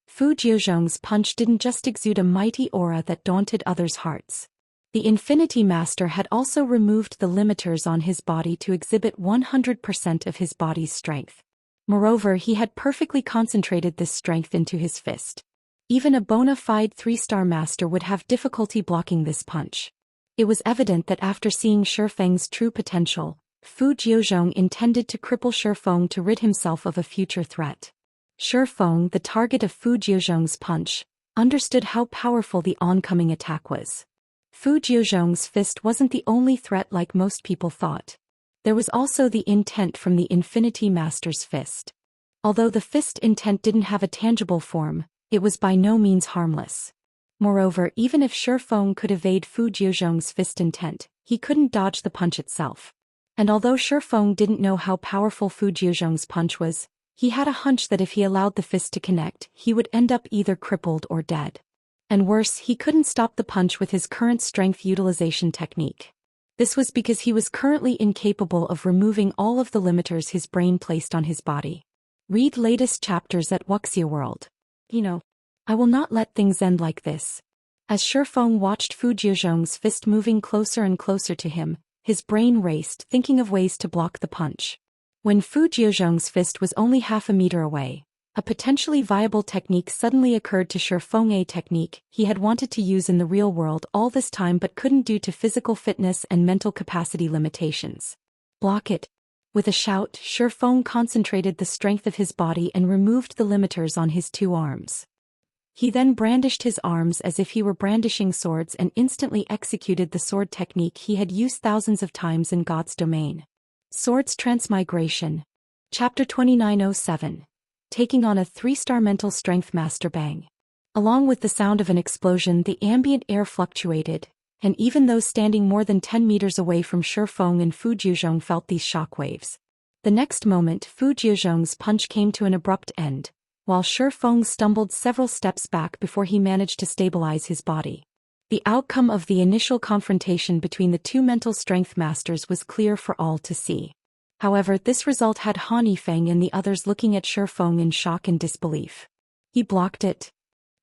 Fu Jiuzhong's punch didn't just exude a mighty aura that daunted others' hearts. The Infinity Master had also removed the limiters on his body to exhibit 100% of his body's strength. Moreover, he had perfectly concentrated this strength into his fist. Even a bona fide 3-star master would have difficulty blocking this punch. It was evident that after seeing Shi Feng's true potential, Fu Jiuzhong intended to cripple Shi Feng to rid himself of a future threat. Shi Feng, the target of Fu Jiuzhong's punch, understood how powerful the oncoming attack was. Fu Jiuzhong's fist wasn't the only threat like most people thought. There was also the intent from the Infinity Master's fist. Although the fist intent didn't have a tangible form, it was by no means harmless. Moreover, even if Shi Feng could evade Fu Jiuzhong's fist intent, he couldn't dodge the punch itself. And although Shi Feng didn't know how powerful Fu Jiuzhong's punch was, he had a hunch that if he allowed the fist to connect, he would end up either crippled or dead. And worse, he couldn't stop the punch with his current strength utilization technique. This was because he was currently incapable of removing all of the limiters his brain placed on his body. Read latest chapters at Wuxia World. I will not let things end like this. As Shi Feng watched Fu Jiuzhong's fist moving closer and closer to him, his brain raced, thinking of ways to block the punch. When Fu Jiuzhong's fist was only half a meter away, a potentially viable technique suddenly occurred to Shi Feng, a technique he had wanted to use in the real world all this time but couldn't due to physical fitness and mental capacity limitations. Block it. With a shout, Shi Feng concentrated the strength of his body and removed the limiters on his 2 arms. He then brandished his arms as if he were brandishing swords and instantly executed the sword technique he had used thousands of times in God's domain. Swords Transmigration. Chapter 2907. Taking on a 3-star mental strength master. Bang. Along with the sound of an explosion, the ambient air fluctuated, and even those standing more than 10 meters away from Shi Feng and Fu Jiuzhong felt these shockwaves. The next moment, Fu Jiuzhong's punch came to an abrupt end, while Shi Feng stumbled several steps back before he managed to stabilize his body. The outcome of the initial confrontation between the 2 mental strength masters was clear for all to see. However, this result had Han Yifeng and the others looking at Shi Feng in shock and disbelief. He blocked it.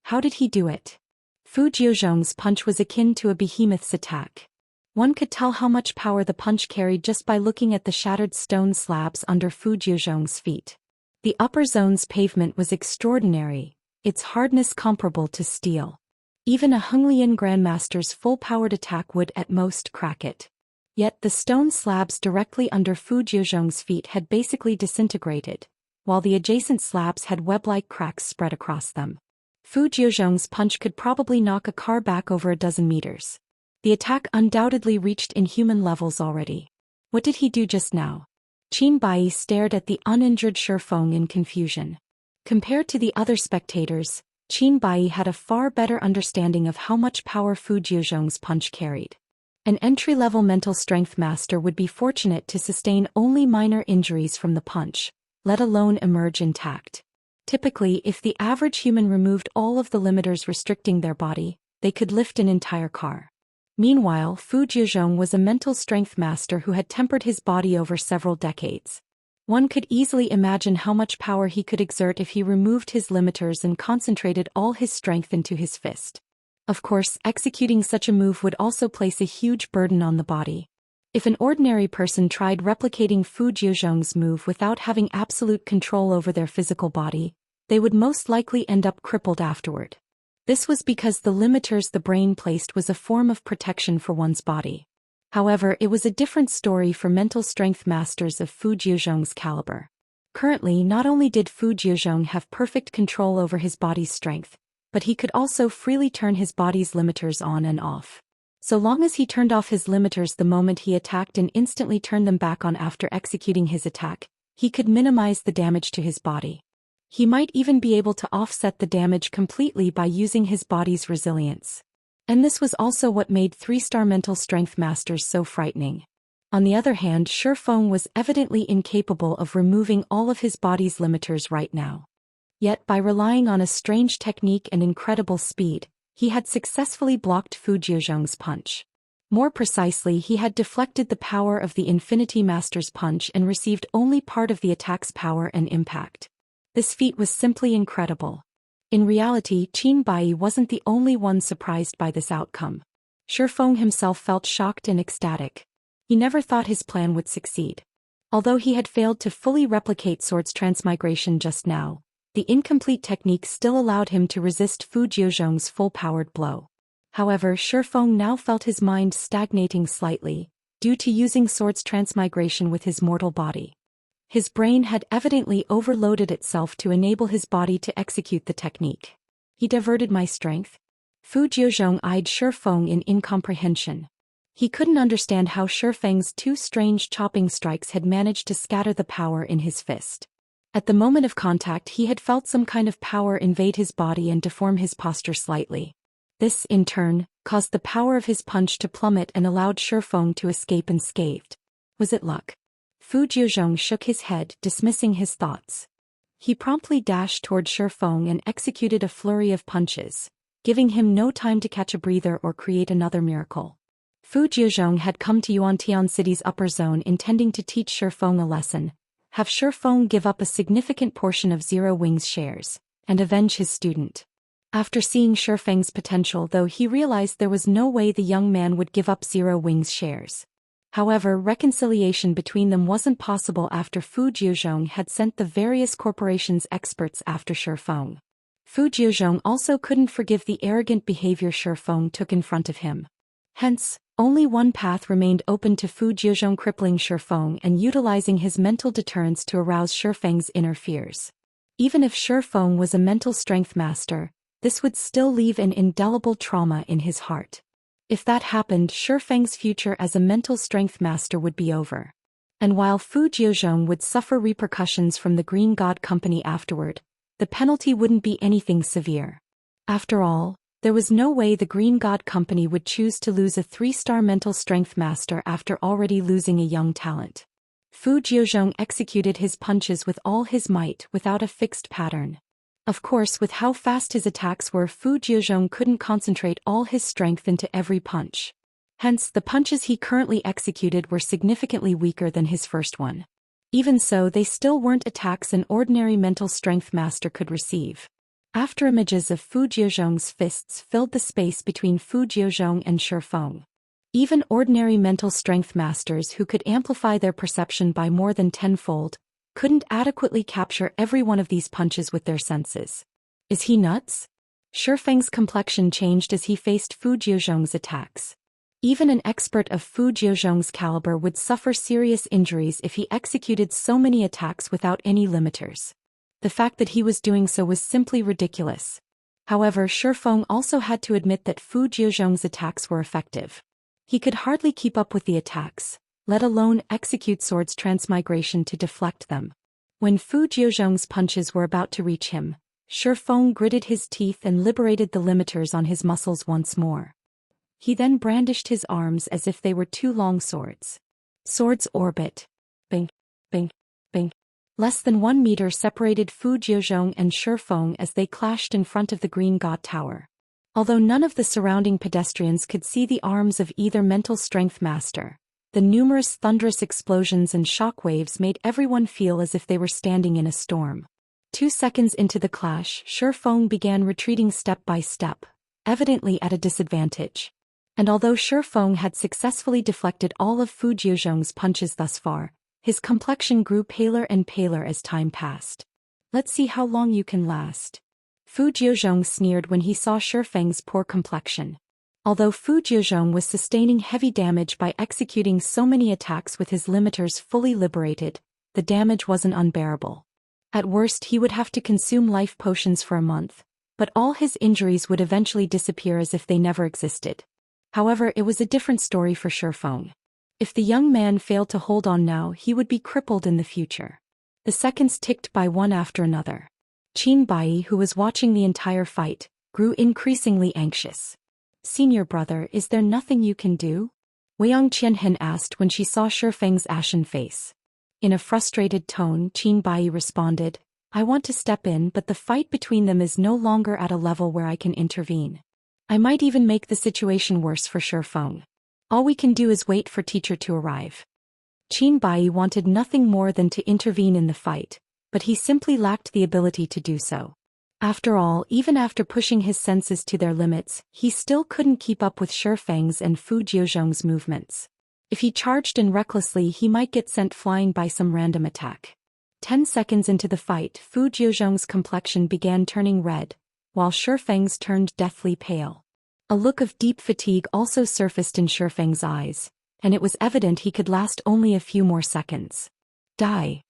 How did he do it? Fu Jiuzhong's punch was akin to a behemoth's attack. One could tell how much power the punch carried just by looking at the shattered stone slabs under Fu Jiuzhong's feet. The upper zone's pavement was extraordinary, its hardness comparable to steel. Even a Henglian Grandmaster's full-powered attack would at most crack it. Yet the stone slabs directly under Fu Jiuzhong's feet had basically disintegrated, while the adjacent slabs had web-like cracks spread across them. Fu Jiuzhong's punch could probably knock a car back over a dozen meters. The attack undoubtedly reached inhuman levels already. What did he do just now? Qin Bai stared at the uninjured Shi Feng in confusion. Compared to the other spectators, Qin Bai had a far better understanding of how much power Fu Jiuzhong's punch carried. An entry-level mental strength master would be fortunate to sustain only minor injuries from the punch, let alone emerge intact. Typically, if the average human removed all of the limiters restricting their body, they could lift an entire car. Meanwhile, Fu Jiuzhong was a mental strength master who had tempered his body over several decades. One could easily imagine how much power he could exert if he removed his limiters and concentrated all his strength into his fist. Of course, executing such a move would also place a huge burden on the body. If an ordinary person tried replicating Fu Jiuzhong's move without having absolute control over their physical body, they would most likely end up crippled afterward. This was because the limiters the brain placed was a form of protection for one's body. However, it was a different story for mental strength masters of Fu Jiuzhong's caliber. Currently, not only did Fu Jiuzhong have perfect control over his body's strength, but he could also freely turn his body's limiters on and off. So long as he turned off his limiters the moment he attacked and instantly turned them back on after executing his attack, he could minimize the damage to his body. He might even be able to offset the damage completely by using his body's resilience. And this was also what made 3-star mental strength masters so frightening. On the other hand, Shi Feng was evidently incapable of removing all of his body's limiters right now. Yet by relying on a strange technique and incredible speed, he had successfully blocked Fu Jiuzhong's punch. More precisely, he had deflected the power of the Infinity Master's punch and received only part of the attack's power and impact. This feat was simply incredible. In reality, Qin Bai wasn't the only one surprised by this outcome. Shi Feng himself felt shocked and ecstatic. He never thought his plan would succeed. Although he had failed to fully replicate Sword's transmigration just now, the incomplete technique still allowed him to resist Fu Jiuzhong's full-powered blow. However, Shi Feng now felt his mind stagnating slightly, due to using Sword's transmigration with his mortal body. His brain had evidently overloaded itself to enable his body to execute the technique. He diverted my strength? Fu Jiuzhong eyed Shi Feng in incomprehension. He couldn't understand how Shi Feng's 2 strange chopping strikes had managed to scatter the power in his fist. At the moment of contact, he had felt some kind of power invade his body and deform his posture slightly. This, in turn, caused the power of his punch to plummet and allowed Shi Feng to escape unscathed. Was it luck? Fu Jiuzhong shook his head, dismissing his thoughts. He promptly dashed toward Shi Feng and executed a flurry of punches, giving him no time to catch a breather or create another miracle. Fu Jiuzhong had come to Yuantian City's upper zone intending to teach Shi Feng a lesson, have Shi Feng give up a significant portion of Zero Wing's shares, and avenge his student. After seeing Shi Feng's potential, though, he realized there was no way the young man would give up Zero Wing's shares. However, reconciliation between them wasn't possible after Fu Jiuzhong had sent the various corporations' experts after Shi Feng. Fu Jiuzhong also couldn't forgive the arrogant behavior Shi Feng took in front of him. Hence, only one path remained open to Fu Jiuzhong: crippling Shi Feng and utilizing his mental deterrence to arouse Shi Feng's inner fears. Even if Shi Feng was a mental strength master, this would still leave an indelible trauma in his heart. If that happened, Shi Feng's future as a mental strength master would be over. And while Fu Jiuzhong would suffer repercussions from the Green God Company afterward, the penalty wouldn't be anything severe. After all, there was no way the Green God Company would choose to lose a 3-star mental strength master after already losing a young talent. Fu Jiuzhong executed his punches with all his might without a fixed pattern. Of course, with how fast his attacks were, Fu Jiuzhong couldn't concentrate all his strength into every punch. Hence, the punches he currently executed were significantly weaker than his first one. Even so, they still weren't attacks an ordinary mental strength master could receive. After images of Fu Jiuzhong's fists filled the space between Fu Jiuzhong and Shi Feng. Even ordinary mental strength masters who could amplify their perception by more than tenfold couldn't adequately capture every one of these punches with their senses. Is he nuts? Shi Feng's complexion changed as he faced Fu Jiuzhong's attacks. Even an expert of Fu Jiuzhong's caliber would suffer serious injuries if he executed so many attacks without any limiters. The fact that he was doing so was simply ridiculous. However, Shi Feng also had to admit that Fu Jiuzhong's attacks were effective. He could hardly keep up with the attacks, let alone execute Sword's transmigration to deflect them. When Fu Jiuzhong's punches were about to reach him, Shi Feng gritted his teeth and liberated the limiters on his muscles once more. He then brandished his arms as if they were 2 long swords. Swords orbit. Bing, bing, bing. Less than 1 meter separated Fu Jiuzhong and Shi Feng as they clashed in front of the Green God Tower. Although none of the surrounding pedestrians could see the arms of either mental strength master, The numerous thunderous explosions and shockwaves made everyone feel as if they were standing in a storm. 2 seconds into the clash, Shifeng began retreating step by step, evidently at a disadvantage. And although Shifeng had successfully deflected all of Fu Jiuzhong's punches thus far, his complexion grew paler and paler as time passed. "Let's see how long you can last." Fu Jiuzhong sneered when he saw Shifeng's poor complexion. Although Fu Jiuzhong was sustaining heavy damage by executing so many attacks with his limiters fully liberated, the damage wasn't unbearable. At worst he would have to consume life potions for a month, but all his injuries would eventually disappear as if they never existed. However, it was a different story for Shifeng. If the young man failed to hold on now, he would be crippled in the future. The seconds ticked by one after another. Qin Bai, who was watching the entire fight, grew increasingly anxious. "Senior brother, is there nothing you can do?" Weiyang Qianhen asked when she saw Shifeng's ashen face. In a frustrated tone, Qin Bai responded, "I want to step in, but the fight between them is no longer at a level where I can intervene. I might even make the situation worse for Shifeng. All we can do is wait for teacher to arrive." Qin Bai wanted nothing more than to intervene in the fight, but he simply lacked the ability to do so. After all, even after pushing his senses to their limits, he still couldn't keep up with Shifeng's and Fu Jiuzhong's movements. If he charged in recklessly, he might get sent flying by some random attack. 10 seconds into the fight, Fu Jiuzhong's complexion began turning red, while Shifeng's turned deathly pale. A look of deep fatigue also surfaced in Shifeng's eyes, and it was evident he could last only a few more seconds. "Die."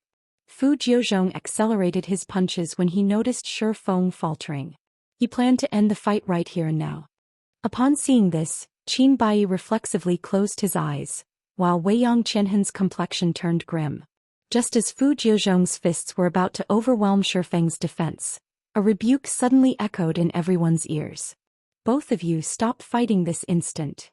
Fu Jiuzhong accelerated his punches when he noticed Shifeng faltering. He planned to end the fight right here and now. Upon seeing this, Qin Bai reflexively closed his eyes, while Weiyang Qianhen's complexion turned grim. Just as Fu Jiuzhong's fists were about to overwhelm Shifeng's defense, a rebuke suddenly echoed in everyone's ears. "Both of you stop fighting this instant."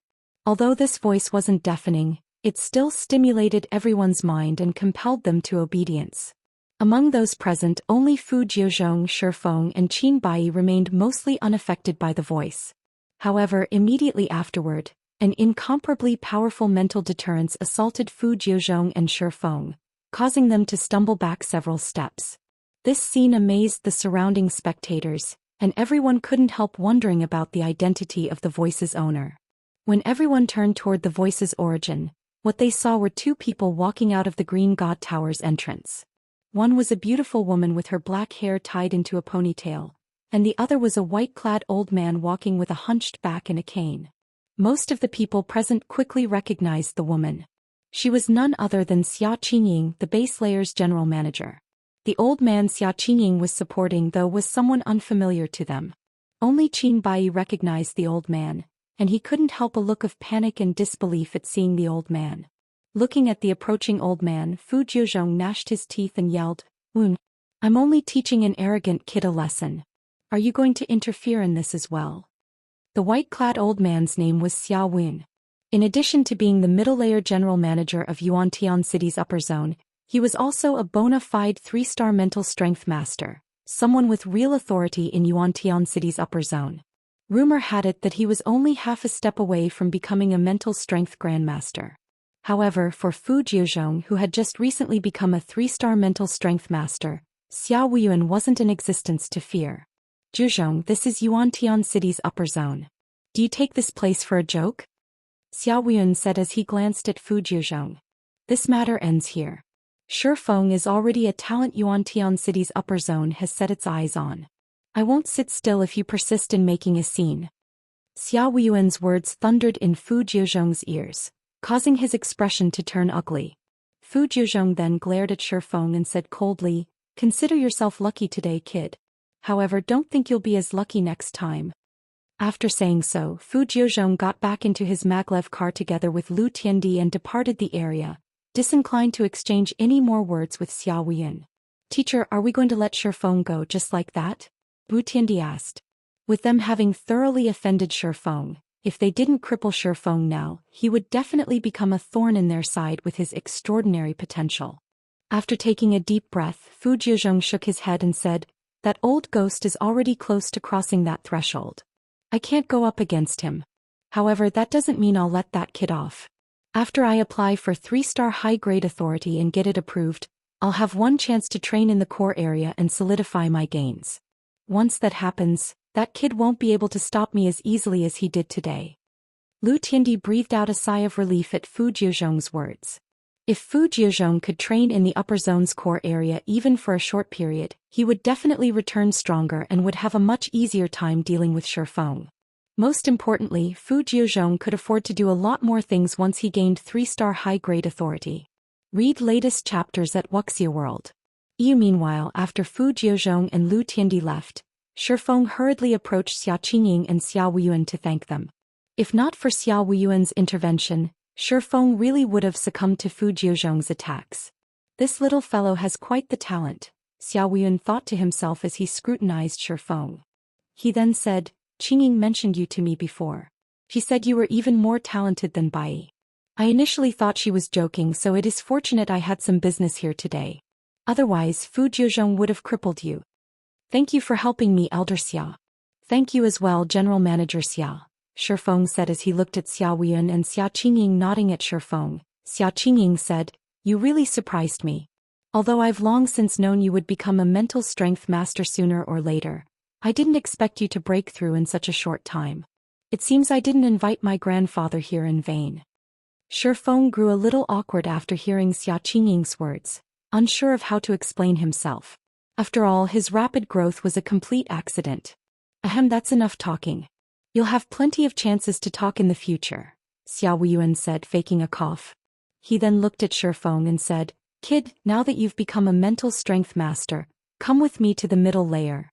Although this voice wasn't deafening, it still stimulated everyone's mind and compelled them to obedience. Among those present, only Fu Jiuzhong, Shifeng, and Qin Bai remained mostly unaffected by the voice. However, immediately afterward, an incomparably powerful mental deterrence assaulted Fu Jiuzhong and Shifeng, causing them to stumble back several steps. This scene amazed the surrounding spectators, and everyone couldn't help wondering about the identity of the voice's owner. When everyone turned toward the voice's origin, what they saw were 2 people walking out of the Green God Tower's entrance. One was a beautiful woman with her black hair tied into a ponytail, and the other was a white-clad old man walking with a hunched back and a cane. Most of the people present quickly recognized the woman. She was none other than Xia Qingying, the base layer's general manager. The old man Xia Qingying was supporting, though, was someone unfamiliar to them. Only Qin Bai recognized the old man, and he couldn't help a look of panic and disbelief at seeing the old man. Looking at the approaching old man, Fu Jiuzhong gnashed his teeth and yelled, "Woon, I'm only teaching an arrogant kid a lesson. Are you going to interfere in this as well?" The white-clad old man's name was Xia Wun. In addition to being the middle-layer general manager of Yuantian City's upper zone, he was also a bona fide 3-star mental strength master, someone with real authority in Yuantian City's upper zone. Rumor had it that he was only half a step away from becoming a mental strength grandmaster. However, for Fu Jiuzhong, who had just recently become a 3-star mental strength master, Xia Wuyuan wasn't in existence to fear. "Jiuzhong, this is Yuantian City's upper zone. Do you take this place for a joke?" Xia Wuyuan said as he glanced at Fu Jiuzhong. "This matter ends here. Shifeng is already a talent Yuantian City's upper zone has set its eyes on. I won't sit still if you persist in making a scene." Xia Wuyuan's words thundered in Fu Jiuzhong's ears, causing his expression to turn ugly. Fu Jiuzhong then glared at Shifeng and said coldly, "Consider yourself lucky today, kid. However, don't think you'll be as lucky next time." After saying so, Fu Jiuzhong got back into his maglev car together with Lu Tiandi and departed the area, disinclined to exchange any more words with Xia Wuyuan. "Teacher, are we going to let Shifeng go just like that?" Lu Tiandi asked. With them having thoroughly offended Shifeng, if they didn't cripple Shifeng now, he would definitely become a thorn in their side with his extraordinary potential. After taking a deep breath, Fu Jiuzhong shook his head and said, "That old ghost is already close to crossing that threshold. I can't go up against him. However, that doesn't mean I'll let that kid off. After I apply for 3-star high-grade authority and get it approved, I'll have one chance to train in the core area and solidify my gains. Once that happens, that kid won't be able to stop me as easily as he did today. Lu Tiandi breathed out a sigh of relief at Fu Jiuzhong's words. If Fu Jiuzhong could train in the upper zone's core area even for a short period, he would definitely return stronger and would have a much easier time dealing with Shifeng. Most importantly, Fu Jiuzhong could afford to do a lot more things once he gained 3-star high-grade authority. Read latest chapters at Wuxia World. Meanwhile, after Fu Jiuzhong and Lu Tiandi left, Shifeng hurriedly approached Xia Qingying and Xia Wuyuan to thank them. If not for Xia Wuyuan's intervention, Shifeng really would have succumbed to Fu Jiuzhong's attacks. This little fellow has quite the talent, Xia Wuyuan thought to himself as he scrutinized Shifeng. He then said, Qingying mentioned you to me before. She said you were even more talented than Bai. I initially thought she was joking, so it is fortunate I had some business here today. Otherwise, Fu Jiuzhong would have crippled you. Thank you for helping me, Elder Xia. Thank you as well, General Manager Xia, Shifeng said as he looked at Xia Wuyuan and Xia Qingying nodding at Shifeng. Xia Qingying said, You really surprised me. Although I've long since known you would become a mental strength master sooner or later, I didn't expect you to break through in such a short time. It seems I didn't invite my grandfather here in vain. Shifeng grew a little awkward after hearing Xia Qingying's words, unsure of how to explain himself. After all, his rapid growth was a complete accident. Ahem, that's enough talking. You'll have plenty of chances to talk in the future, Xia Wuyuan said, faking a cough. He then looked at Shifeng and said, Kid, now that you've become a mental strength master, come with me to the middle layer.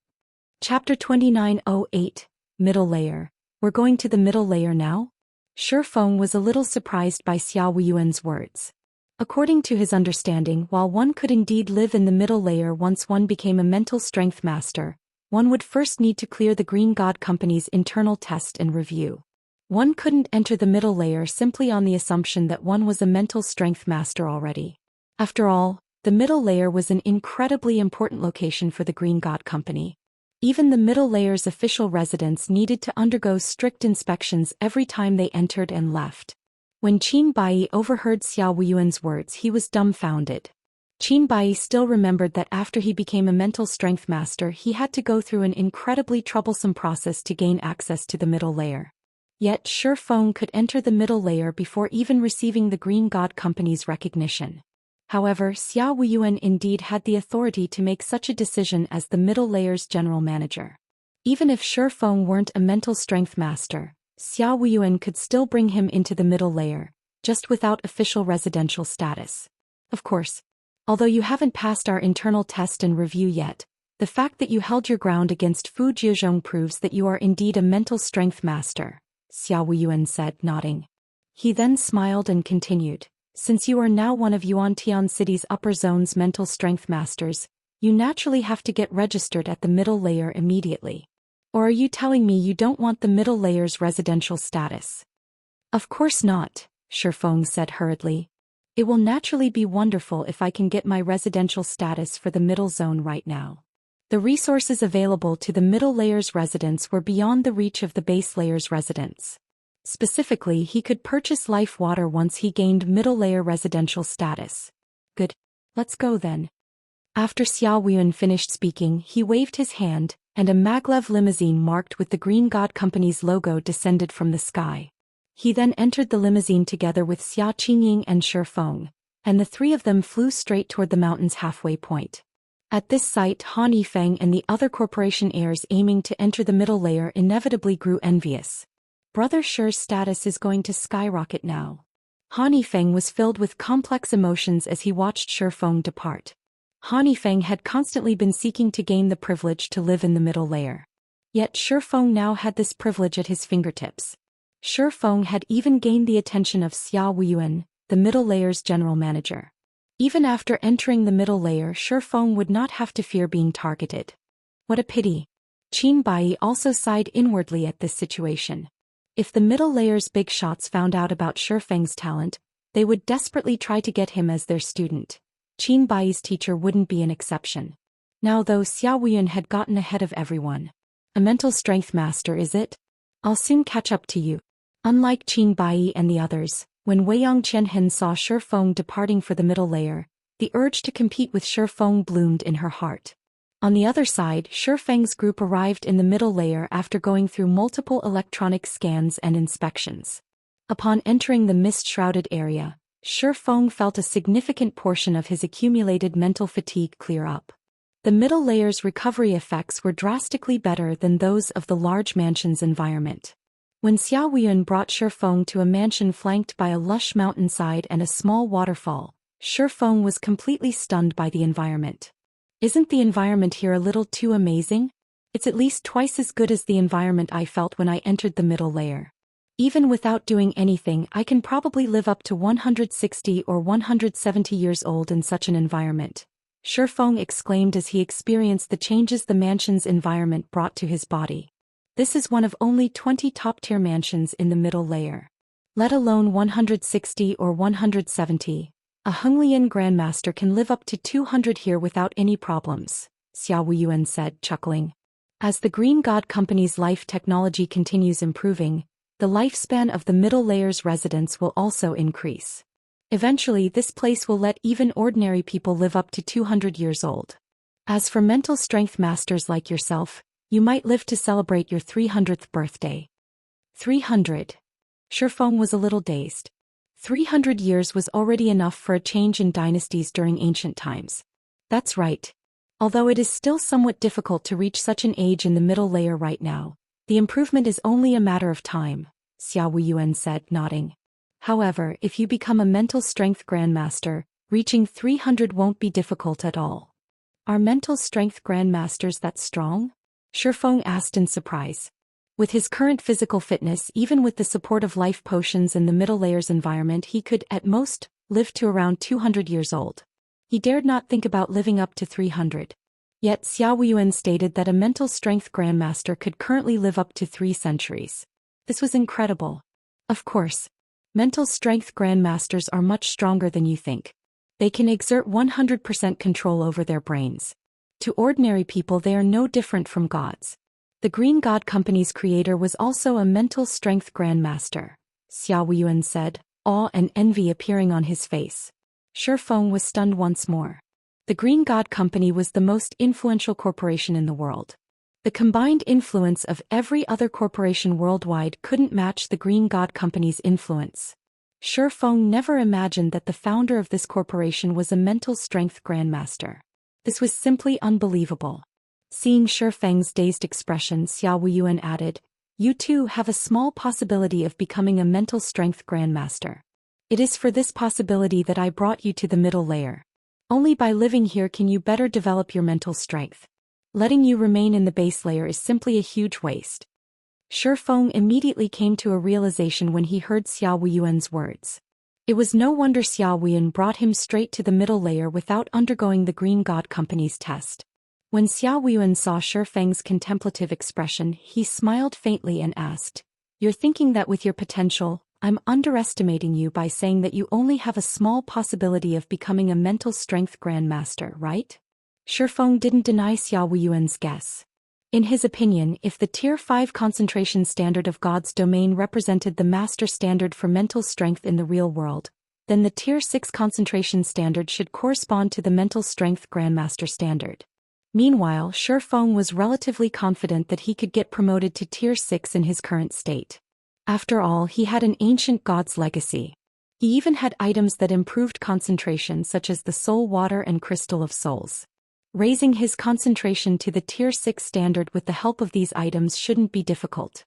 Chapter 2908, Middle Layer. We're going to the middle layer now? Shifeng was a little surprised by Xia Wuyuan's words. According to his understanding, while one could indeed live in the middle layer once one became a mental strength master, one would first need to clear the Green God Company's internal test and review. One couldn't enter the middle layer simply on the assumption that one was a mental strength master already. After all, the middle layer was an incredibly important location for the Green God Company. Even the middle layer's official residents needed to undergo strict inspections every time they entered and left. When Qin Bai overheard Xia Wuyuan's words, he was dumbfounded. Qin Bai still remembered that after he became a mental strength master, he had to go through an incredibly troublesome process to gain access to the middle layer. Yet Shifeng could enter the middle layer before even receiving the Green God Company's recognition. However, Xia Wuyuan indeed had the authority to make such a decision as the middle layer's general manager. Even if Shifeng weren't a mental strength master, Xia Wuyuan could still bring him into the middle layer, just without official residential status. Of course, although you haven't passed our internal test and review yet, the fact that you held your ground against Fu Jiuzhong proves that you are indeed a mental strength master, Xia Wuyuan said, nodding. He then smiled and continued, Since you are now one of Yuantian City's upper zone's mental strength masters, you naturally have to get registered at the middle layer immediately. Or are you telling me you don't want the middle layer's residential status? Of course not, Shifeng said hurriedly. It will naturally be wonderful if I can get my residential status for the middle zone right now. The resources available to the middle layer's residents were beyond the reach of the base layer's residents. Specifically, he could purchase life water once he gained middle layer residential status. Good. Let's go then. After Xia Wuyuan finished speaking, he waved his hand, and a maglev limousine marked with the Green God Company's logo descended from the sky. He then entered the limousine together with Xia Qingying and Shifeng, and the three of them flew straight toward the mountain's halfway point. At this sight, Han Yifeng and the other corporation heirs aiming to enter the middle layer inevitably grew envious. Brother Shi's status is going to skyrocket now. Han Yifeng was filled with complex emotions as he watched Shifeng depart. Han Yifeng had constantly been seeking to gain the privilege to live in the middle layer. Yet Shifeng now had this privilege at his fingertips. Shifeng had even gained the attention of Xia Wuyuan, the middle layer's general manager. Even after entering the middle layer, Shifeng would not have to fear being targeted. What a pity. Qin Bai also sighed inwardly at this situation. If the middle layer's big shots found out about Shifeng's talent, they would desperately try to get him as their student. Qin Bai's teacher wouldn't be an exception. Now though, Xia Wuyuan had gotten ahead of everyone. A mental strength master, is it? I'll soon catch up to you. Unlike Qin Bai and the others, When Weiyang Qianhen saw Shi Feng departing for the middle layer, the urge to compete with Shi Feng bloomed in her heart. On the other side, Shi Feng's group arrived in the middle layer after going through multiple electronic scans and inspections. Upon entering the mist-shrouded area, Shi Feng felt a significant portion of his accumulated mental fatigue clear up. The middle layer's recovery effects were drastically better than those of the large mansion's environment. When Xiao Weiyun brought Shi Feng to a mansion flanked by a lush mountainside and a small waterfall, Shi Feng was completely stunned by the environment. Isn't the environment here a little too amazing? It's at least twice as good as the environment I felt when I entered the middle layer. Even without doing anything, I can probably live up to 160 or 170 years old in such an environment, Shi Feng exclaimed as he experienced the changes the mansion's environment brought to his body. This is one of only 20 top-tier mansions in the middle layer. Let alone 160 or 170. A Henglian Grandmaster can live up to 200 here without any problems, Xiao Weiyuan said, chuckling. As the Green God Company's life technology continues improving, the lifespan of the middle layer's residents will also increase. Eventually, this place will let even ordinary people live up to 200 years old. As for mental strength masters like yourself, you might live to celebrate your 300th birthday. 300. Shi Feng was a little dazed. 300 years was already enough for a change in dynasties during ancient times. That's right. Although it is still somewhat difficult to reach such an age in the middle layer right now, the improvement is only a matter of time, Xiao Weiyuan said, nodding. However, if you become a mental strength grandmaster, reaching 300 won't be difficult at all. Are mental strength grandmasters that strong? Shi Feng asked in surprise. With his current physical fitness, even with the support of life potions and the middle layer's environment, he could, at most, live to around 200 years old. He dared not think about living up to 300. Yet Xiao Weiyuan stated that a mental strength grandmaster could currently live up to 3 centuries. This was incredible. Of course, mental strength grandmasters are much stronger than you think. They can exert 100% control over their brains. To ordinary people, they are no different from gods. The Green God Company's creator was also a mental strength grandmaster, Xiao Weiyuan said, awe and envy appearing on his face. Shi Feng was stunned once more. The Green God Company was the most influential corporation in the world. The combined influence of every other corporation worldwide couldn't match the Green God Company's influence. Shi Feng never imagined that the founder of this corporation was a mental strength grandmaster. This was simply unbelievable. Seeing Shi Feng's dazed expression, Xiao Weiyuan added, "You too have a small possibility of becoming a mental strength grandmaster. It is for this possibility that I brought you to the middle layer. Only by living here can you better develop your mental strength. Letting you remain in the base layer is simply a huge waste." Shi Feng immediately came to a realization when he heard Xiao Weiyuan's words. It was no wonder Xiao Weiyuan brought him straight to the middle layer without undergoing the Green God Company's test. When Xiao Weiyuan saw Shi Feng's contemplative expression, he smiled faintly and asked, "You're thinking that with your potential, I'm underestimating you by saying that you only have a small possibility of becoming a mental strength grandmaster, right?" Shi Feng didn't deny Xiao Weiyuan's guess. In his opinion, if the Tier 5 concentration standard of God's domain represented the master standard for mental strength in the real world, then the Tier 6 concentration standard should correspond to the mental strength grandmaster standard. Meanwhile, Shi Feng was relatively confident that he could get promoted to Tier 6 in his current state. After all, he had an ancient god's legacy. He even had items that improved concentration, such as the soul water and crystal of souls. Raising his concentration to the Tier 6 standard with the help of these items shouldn't be difficult.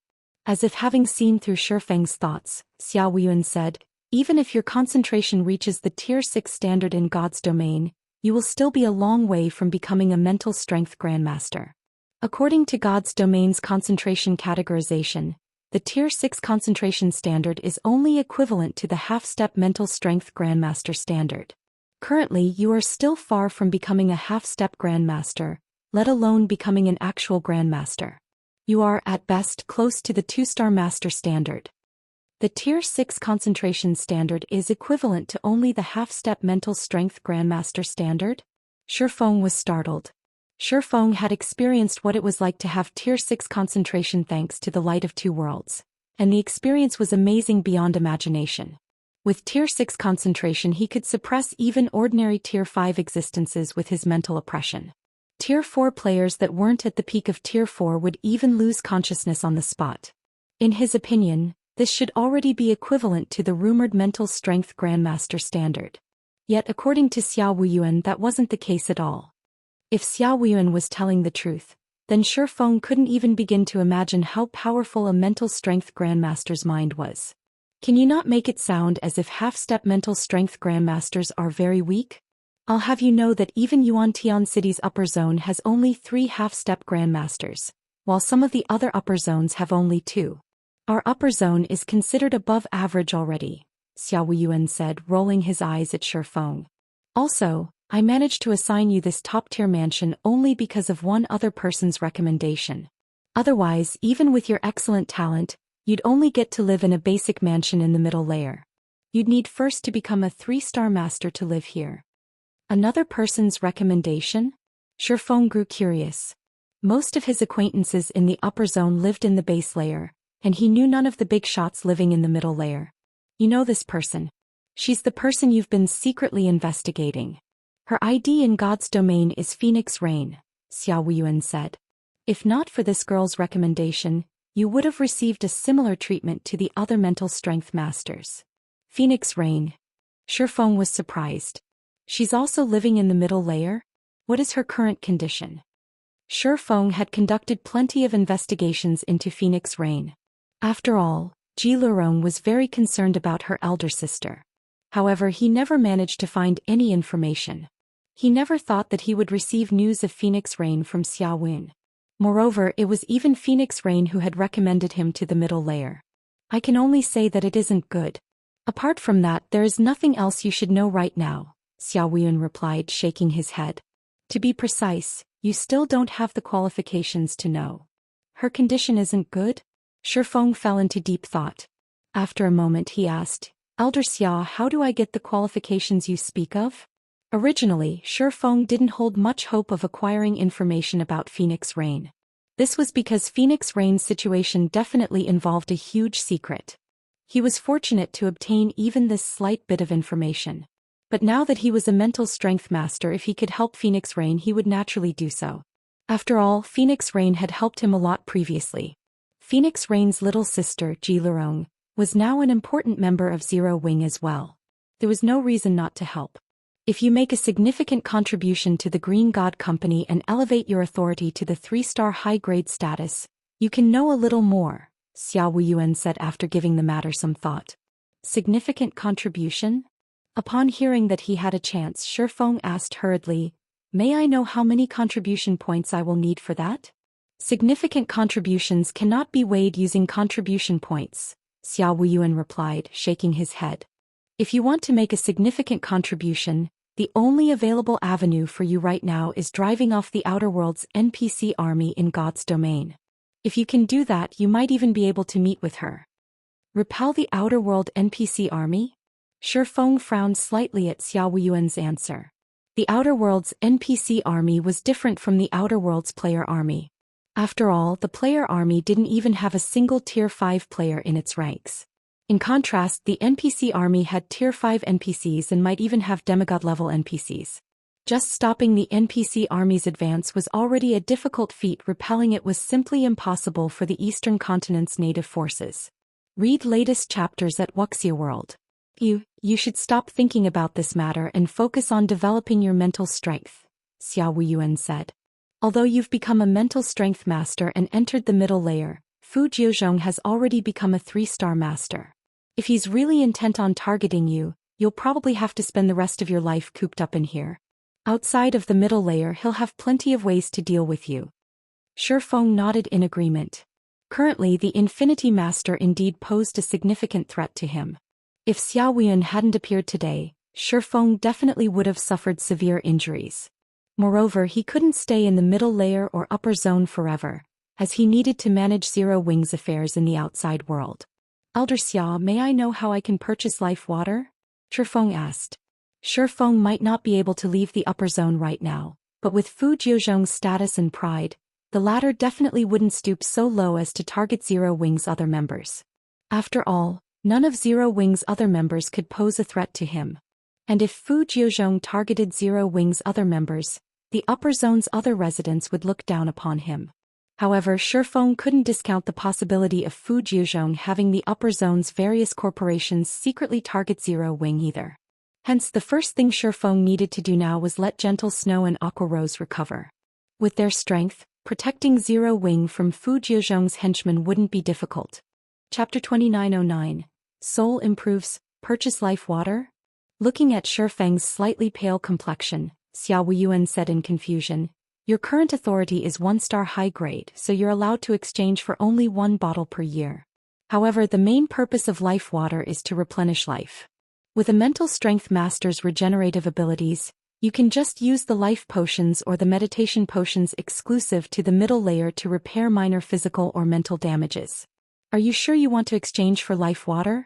As if having seen through Shi Feng's thoughts, Xiao Weiyuan said, "Even if your concentration reaches the Tier 6 standard in God's domain, you will still be a long way from becoming a mental strength grandmaster. According to God's domain's concentration categorization, the Tier 6 concentration standard is only equivalent to the half-step mental strength grandmaster standard. Currently, you are still far from becoming a half-step grandmaster, let alone becoming an actual grandmaster. You are, at best, close to the 2-star master standard. The Tier 6 concentration standard is equivalent to only the half-step mental strength grandmaster standard?" Shi Feng was startled. Shi Feng had experienced what it was like to have Tier 6 concentration thanks to the Light of Two Worlds, and the experience was amazing beyond imagination. With Tier 6 concentration he could suppress even ordinary Tier 5 existences with his mental oppression. Tier 4 players that weren't at the peak of Tier 4 would even lose consciousness on the spot. In his opinion, this should already be equivalent to the rumored mental strength Grandmaster standard. Yet according to Xiao Wuyuan that wasn't the case at all. If Xiao Wuyuan was telling the truth, then Shifeng couldn't even begin to imagine how powerful a mental strength Grandmaster's mind was. Can you not make it sound as if half-step mental strength Grandmasters are very weak? I'll have you know that even Yuantian City's upper zone has only 3 half-step Grandmasters, while some of the other upper zones have only 2. Our upper zone is considered above average already, Xiao Wuyuan said, rolling his eyes at Shifeng. Also, I managed to assign you this top-tier mansion only because of one other person's recommendation. Otherwise, even with your excellent talent, you'd only get to live in a basic mansion in the middle layer. You'd need first to become a 3-star master to live here. Another person's recommendation? Shifeng grew curious. Most of his acquaintances in the upper zone lived in the base layer, and he knew none of the big shots living in the middle layer. You know this person. She's the person you've been secretly investigating. Her ID in God's domain is Phoenix Rain, Xiao Wuyuan said. If not for this girl's recommendation, you would have received a similar treatment to the other mental strength masters. Phoenix Rain. Shifeng was surprised. She's also living in the middle layer? What is her current condition? Shifeng had conducted plenty of investigations into Phoenix Rain. After all, Ji Lurong was very concerned about her elder sister. However, he never managed to find any information. He never thought that he would receive news of Phoenix Rain from Xiao Wun. Moreover, it was even Phoenix Rain who had recommended him to the middle layer. I can only say that it isn't good. Apart from that, there is nothing else you should know right now, Xiao Wuyuan replied, shaking his head. To be precise, you still don't have the qualifications to know. Her condition isn't good? Shifeng fell into deep thought. After a moment he asked, Elder Xia, how do I get the qualifications you speak of? Originally, Shifeng didn't hold much hope of acquiring information about Phoenix Rain. This was because Phoenix Rain's situation definitely involved a huge secret. He was fortunate to obtain even this slight bit of information. But now that he was a mental strength master, if he could help Phoenix Rain he would naturally do so. After all, Phoenix Rain had helped him a lot previously. Phoenix Rain's little sister, Ji Lurong, was now an important member of Zero Wing as well. There was no reason not to help. If you make a significant contribution to the Green God Company and elevate your authority to the 3-star high-grade status, you can know a little more, Xiao Wuyuan said after giving the matter some thought. Significant contribution? Upon hearing that he had a chance, Shifeng asked hurriedly, May I know how many contribution points I will need for that? Significant contributions cannot be weighed using contribution points, Xiao Wuyuan replied, shaking his head. If you want to make a significant contribution, the only available avenue for you right now is driving off the Outer World's NPC army in God's domain. If you can do that, you might even be able to meet with her. Repel the Outer World NPC army? Shifeng frowned slightly at Xiao Wuyuan's answer. The Outer World's NPC army was different from the Outer World's player army. After all, the player army didn't even have a single Tier 5 player in its ranks. In contrast, the NPC army had Tier 5 NPCs and might even have demigod-level NPCs. Just stopping the NPC army's advance was already a difficult feat. Repelling it was simply impossible for the Eastern Continent's native forces. Read latest chapters at Wuxia World. You should stop thinking about this matter and focus on developing your mental strength, Xiao Wuyuan said. Although you've become a mental strength master and entered the middle layer, Fu Jiuzhong has already become a 3-star master. If he's really intent on targeting you, you'll probably have to spend the rest of your life cooped up in here. Outside of the middle layer he'll have plenty of ways to deal with you. Shifeng nodded in agreement. Currently the Infinity Master indeed posed a significant threat to him. If Xiao Wuyuan hadn't appeared today, Shifeng definitely would have suffered severe injuries. Moreover, he couldn't stay in the middle layer or upper zone forever, as he needed to manage Zero Wing's affairs in the outside world. Elder Xia, may I know how I can purchase life water? Shifeng asked. Shifeng might not be able to leave the upper zone right now, but with Fu Jiuzhong's status and pride, the latter definitely wouldn't stoop so low as to target Zero Wing's other members. After all, None of Zero Wing's other members could pose a threat to him. And if Fu Jiuzhong targeted Zero Wing's other members, the upper zone's other residents would look down upon him. However, Shifeng couldn't discount the possibility of Fu Jiuzhong having the upper zone's various corporations secretly target Zero Wing either. Hence, the first thing Shifeng needed to do now was let Gentle Snow and Aqua Rose recover. With their strength, protecting Zero Wing from Fu Jiuzhong's henchmen wouldn't be difficult. Chapter 2909. Soul improves, purchase life water? Looking at Shifeng's slightly pale complexion, Xiao Wuyuan said in confusion, "Your current authority is 1-star high grade, so you're allowed to exchange for only 1 bottle per year. However, the main purpose of life water is to replenish life. With a mental strength master's regenerative abilities, you can just use the life potions or the meditation potions exclusive to the middle layer to repair minor physical or mental damages. Are you sure you want to exchange for life water?"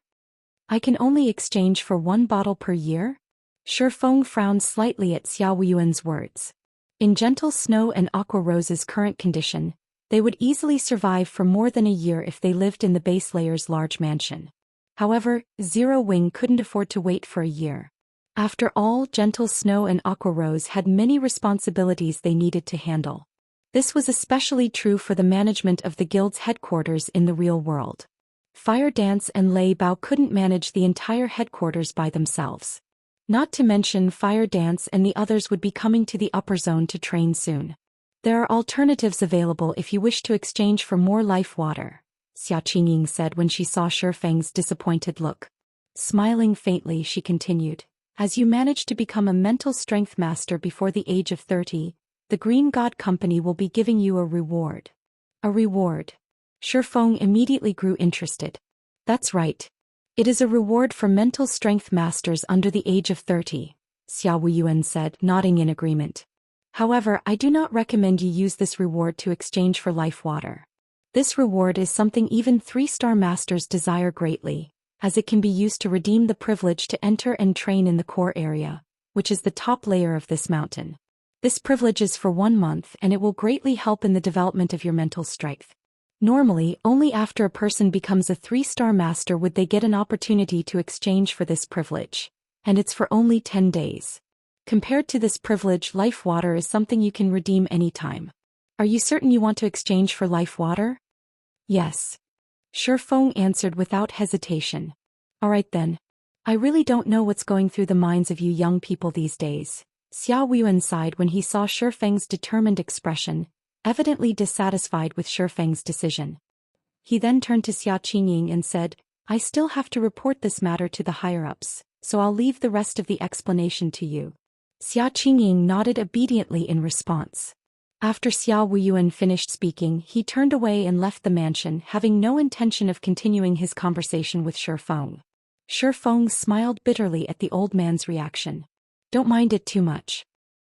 "I can only exchange for 1 bottle per year?" Shifeng frowned slightly at Xiao Wuyuan's words. In Gentle Snow and Aqua Rose's current condition, they would easily survive for more than a year if they lived in the base layer's large mansion. However, Zero Wing couldn't afford to wait for a year. After all, Gentle Snow and Aqua Rose had many responsibilities they needed to handle. This was especially true for the management of the guild's headquarters in the real world. Fire Dance and Lei Bao couldn't manage the entire headquarters by themselves. Not to mention Fire Dance and the others would be coming to the upper zone to train soon. "There are alternatives available if you wish to exchange for more life water," Xia Qingying said when she saw Shifeng's disappointed look. Smiling faintly, she continued, "As you manage to become a mental strength master before the age of 30, the Green God Company will be giving you a reward." "A reward?" Shifeng immediately grew interested. "That's right. It is a reward for mental strength masters under the age of 30, Xiao Wuyuan said, nodding in agreement. "However, I do not recommend you use this reward to exchange for life water. This reward is something even 3-star masters desire greatly, as it can be used to redeem the privilege to enter and train in the core area, which is the top layer of this mountain. This privilege is for 1 month and it will greatly help in the development of your mental strength. Normally, only after a person becomes a 3-star master would they get an opportunity to exchange for this privilege, and it's for only 10 days. Compared to this privilege, life water is something you can redeem anytime. Are you certain you want to exchange for life water?" "Yes." Shifeng answered without hesitation. "All right then. I really don't know what's going through the minds of you young people these days." Xiao Wuyuan sighed when he saw Shifeng's determined expression, evidently dissatisfied with Shifeng's decision. He then turned to Xia Qingying and said, "I still have to report this matter to the higher-ups, so I'll leave the rest of the explanation to you." Xia Qingying nodded obediently in response. After Xiao Wuyuan finished speaking, he turned away and left the mansion, having no intention of continuing his conversation with Shifeng. Shifeng smiled bitterly at the old man's reaction. "Don't mind it too much.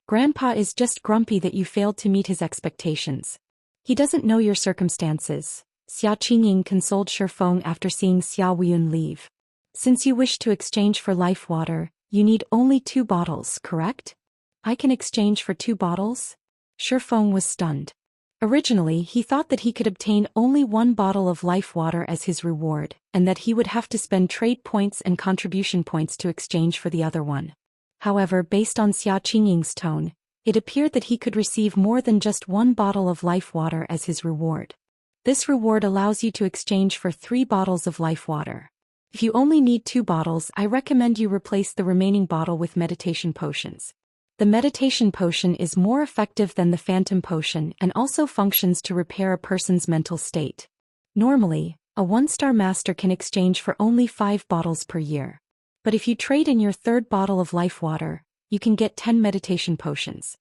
Grandpa is just grumpy that you failed to meet his expectations. He doesn't know your circumstances." Xia Qingying consoled Shifeng after seeing Xiao Wuyuan leave. "Since you wish to exchange for life water, you need only 2 bottles, correct?" "I can exchange for 2 bottles?" Shifeng was stunned. Originally, he thought that he could obtain only 1 bottle of life water as his reward, and that he would have to spend trade points and contribution points to exchange for the other one. However, based on Xia Qingying's tone, it appeared that he could receive more than just 1 bottle of life water as his reward. This reward allows you to exchange for 3 bottles of life water. If you only need 2 bottles, I recommend you replace the remaining bottle with meditation potions. The meditation potion is more effective than the phantom potion and also functions to repair a person's mental state. Normally, a 1-star master can exchange for only 5 bottles per year. But if you trade in your 3rd bottle of life water, you can get 10 meditation potions.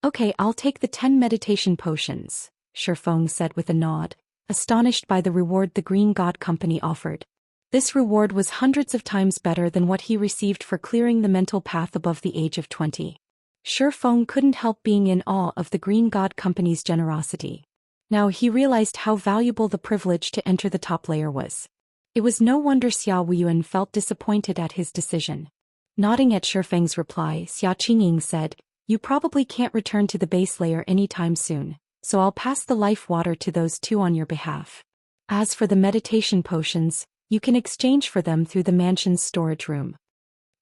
"Okay, I'll take the 10 meditation potions," Shifeng said with a nod, astonished by the reward the Green God Company offered. This reward was hundreds of times better than what he received for clearing the mental path above the age of 20. Shifeng couldn't help being in awe of the Green God Company's generosity. Now he realized how valuable the privilege to enter the top layer was. It was no wonder Xiao Wuyuan felt disappointed at his decision. Nodding at Shifeng's reply, Xia Qingying said, "You probably can't return to the base layer anytime soon, so I'll pass the life water to those 2 on your behalf. As for the meditation potions, You can exchange for them through the mansion's storage room.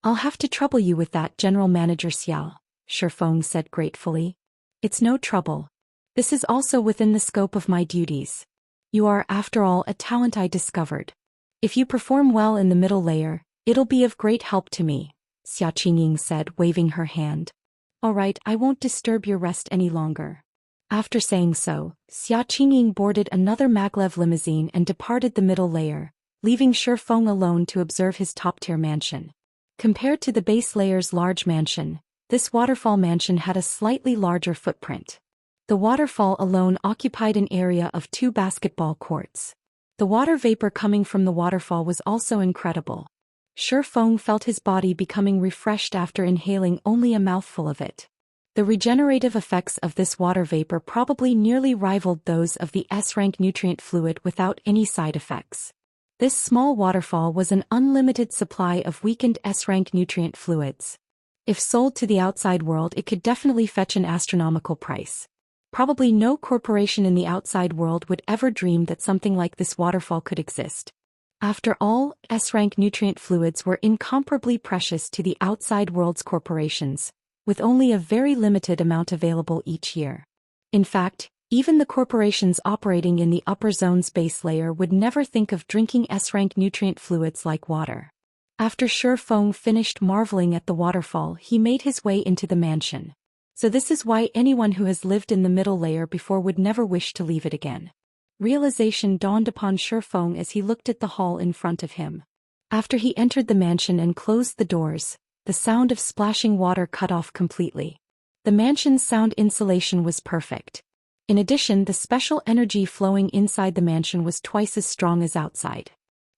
I'll have to trouble you with that, General Manager Xiao, Shifeng said gratefully. It's no trouble. This is also within the scope of my duties. You are, after all, a talent I discovered. If you perform well in the middle layer, it'll be of great help to me, Xia Qingying said, waving her hand. All right, I won't disturb your rest any longer. After saying so, Xia Qingying boarded another maglev limousine and departed the middle layer, leaving Shifeng alone to observe his top-tier mansion. Compared to the base layer's large mansion, this waterfall mansion had a slightly larger footprint. The waterfall alone occupied an area of 2 basketball courts. The water vapor coming from the waterfall was also incredible. Shifeng felt his body becoming refreshed after inhaling only a mouthful of it. The regenerative effects of this water vapor probably nearly rivaled those of the S-rank nutrient fluid without any side effects. This small waterfall was an unlimited supply of weakened S-rank nutrient fluids. If sold to the outside world, it could definitely fetch an astronomical price. Probably no corporation in the outside world would ever dream that something like this waterfall could exist. After all, S-rank nutrient fluids were incomparably precious to the outside world's corporations, with only a very limited amount available each year. In fact, even the corporations operating in the upper zone's base layer would never think of drinking S-rank nutrient fluids like water. After Shifeng finished marveling at the waterfall, he made his way into the mansion. So this is why anyone who has lived in the middle layer before would never wish to leave it again. Realization dawned upon Shifeng as he looked at the hall in front of him. After he entered the mansion and closed the doors, the sound of splashing water cut off completely. The mansion's sound insulation was perfect. In addition, the special energy flowing inside the mansion was twice as strong as outside.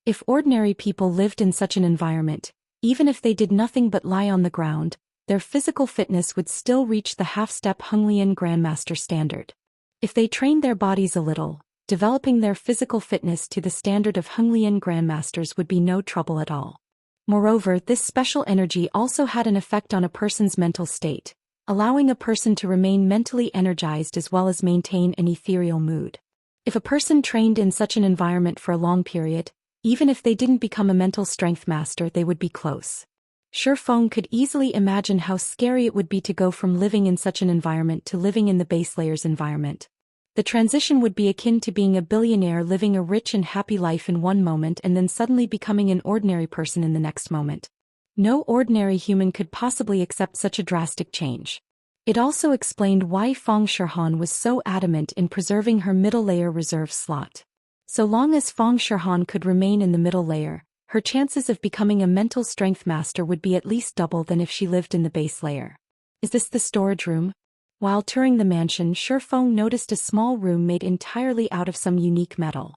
If ordinary people lived in such an environment, even if they did nothing but lie on the ground, their physical fitness would still reach the half-step Henglian Grandmaster standard. If they trained their bodies a little, developing their physical fitness to the standard of Henglian Grandmasters would be no trouble at all. Moreover, this special energy also had an effect on a person's mental state, allowing a person to remain mentally energized as well as maintain an ethereal mood. If a person trained in such an environment for a long period, even if they didn't become a mental strength master, they would be close. Shifeng could easily imagine how scary it would be to go from living in such an environment to living in the base layer's environment. The transition would be akin to being a billionaire living a rich and happy life in one moment and then suddenly becoming an ordinary person in the next moment. No ordinary human could possibly accept such a drastic change. It also explained why Feng Shihan was so adamant in preserving her middle layer reserve slot. So long as Feng Shihan could remain in the middle layer, her chances of becoming a mental strength master would be at least double than if she lived in the base layer. Is this the storage room? While touring the mansion, Shifeng noticed a small room made entirely out of some unique metal.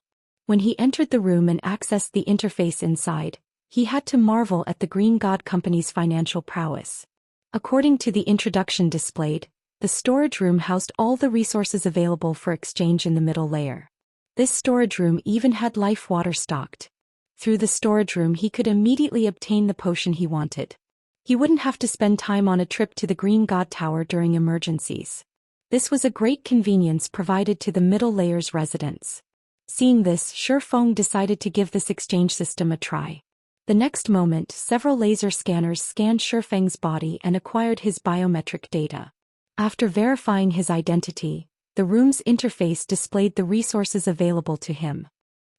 When he entered the room and accessed the interface inside, he had to marvel at the Green God Company's financial prowess. According to the introduction displayed, the storage room housed all the resources available for exchange in the middle layer. This storage room even had life water stocked. Through the storage room he could immediately obtain the potion he wanted. He wouldn't have to spend time on a trip to the Green God Tower during emergencies. This was a great convenience provided to the middle layer's residents. Seeing this, Shifeng decided to give this exchange system a try. The next moment, several laser scanners scanned Shifeng's body and acquired his biometric data. After verifying his identity, the room's interface displayed the resources available to him.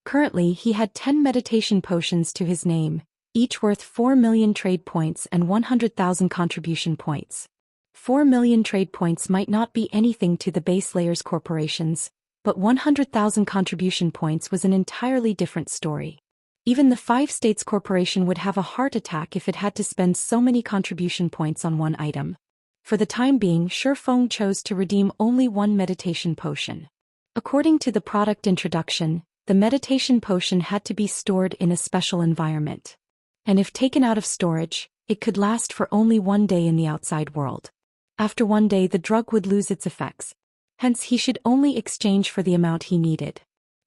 Currently, he had 10 meditation potions to his name, each worth 4 million trade points and 100,000 contribution points. 4 million trade points might not be anything to the base layer's corporations, but 100,000 contribution points was an entirely different story. Even the 5 States Corporation would have a heart attack if it had to spend so many contribution points on one item. For the time being, Shifeng chose to redeem only one meditation potion. According to the product introduction, the meditation potion had to be stored in a special environment. And if taken out of storage, it could last for only 1 day in the outside world. After 1 day, the drug would lose its effects. Hence, he should only exchange for the amount he needed.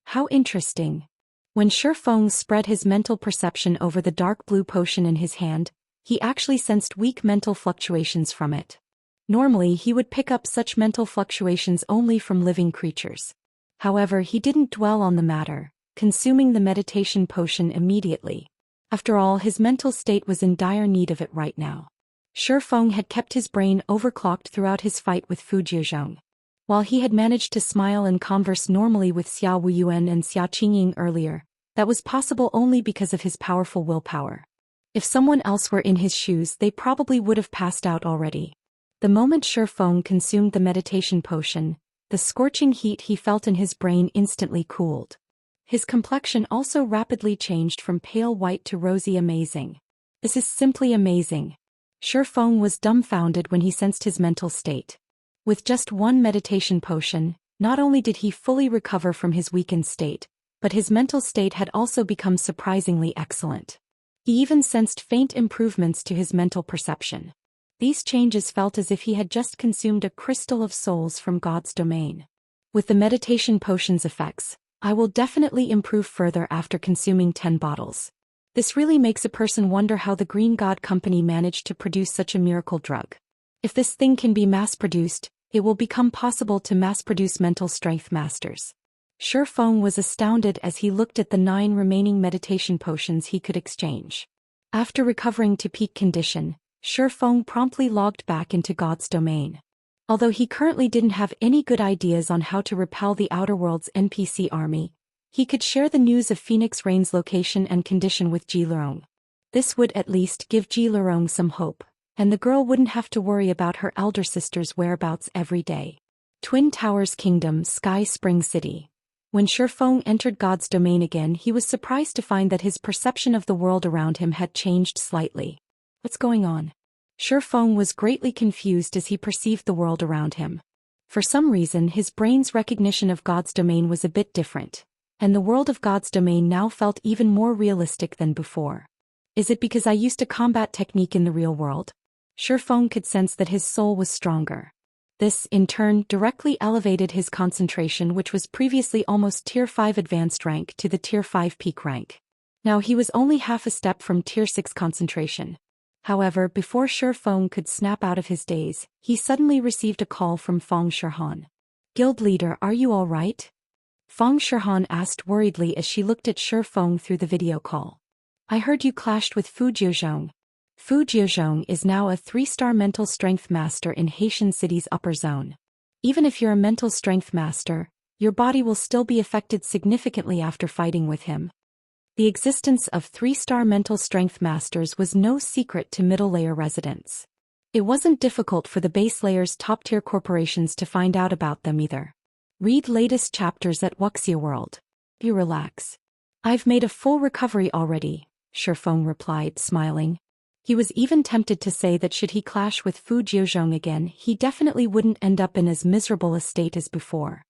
How interesting. When Shifeng spread his mental perception over the dark blue potion in his hand, he actually sensed weak mental fluctuations from it. Normally, he would pick up such mental fluctuations only from living creatures. However, he didn't dwell on the matter, consuming the meditation potion immediately. After all, his mental state was in dire need of it right now. Shifeng had kept his brain overclocked throughout his fight with Fu Jiuzhong. While he had managed to smile and converse normally with Xia Wuyuan and Xia Qingying earlier, that was possible only because of his powerful willpower. If someone else were in his shoes, they probably would have passed out already. The moment Shifeng consumed the meditation potion, the scorching heat he felt in his brain instantly cooled. His complexion also rapidly changed from pale white to rosy amazing. This is simply amazing. Shifeng was dumbfounded when he sensed his mental state. With just one meditation potion, not only did he fully recover from his weakened state, but his mental state had also become surprisingly excellent. He even sensed faint improvements to his mental perception. These changes felt as if he had just consumed a crystal of souls from God's domain. With the meditation potion's effects, I will definitely improve further after consuming 10 bottles. This really makes a person wonder how the Green God Company managed to produce such a miracle drug. If this thing can be mass-produced, it will become possible to mass-produce mental strength masters. Shifeng was astounded as he looked at the 9 remaining meditation potions he could exchange. After recovering to peak condition, Shifeng promptly logged back into God's domain. Although he currently didn't have any good ideas on how to repel the Outer World's NPC army, he could share the news of Phoenix Rain's location and condition with Ji Lurong. This would at least give Ji Lurong some hope, and the girl wouldn't have to worry about her elder sister's whereabouts every day. Twin Towers Kingdom, Sky Spring City. When Shifeng entered God's domain again, he was surprised to find that his perception of the world around him had changed slightly. What's going on? Shifeng was greatly confused as he perceived the world around him. For some reason, his brain's recognition of God's domain was a bit different, and the world of God's domain now felt even more realistic than before. Is it because I used a combat technique in the real world? Shifeng could sense that his soul was stronger. This, in turn, directly elevated his concentration, which was previously almost Tier 5 advanced rank, to the Tier 5 peak rank. Now he was only half a step from Tier 6 concentration. However, before Shifeng could snap out of his daze, he suddenly received a call from Feng Shihan. "Guild leader, are you all right?" Feng Shihan asked worriedly as she looked at Shifeng through the video call. "I heard you clashed with Fu Jiuzhong." Fu Jiuzhong is now a 3-star mental strength master in Haitian City's upper zone. Even if you're a mental strength master, your body will still be affected significantly after fighting with him. The existence of 3-star mental strength masters was no secret to middle-layer residents. It wasn't difficult for the base layer's top-tier corporations to find out about them either. Read latest chapters at Wuxia World. You relax. "I've made a full recovery already," Shifeng replied, smiling. He was even tempted to say that should he clash with Fu Jiuzhong again, he definitely wouldn't end up in as miserable a state as before.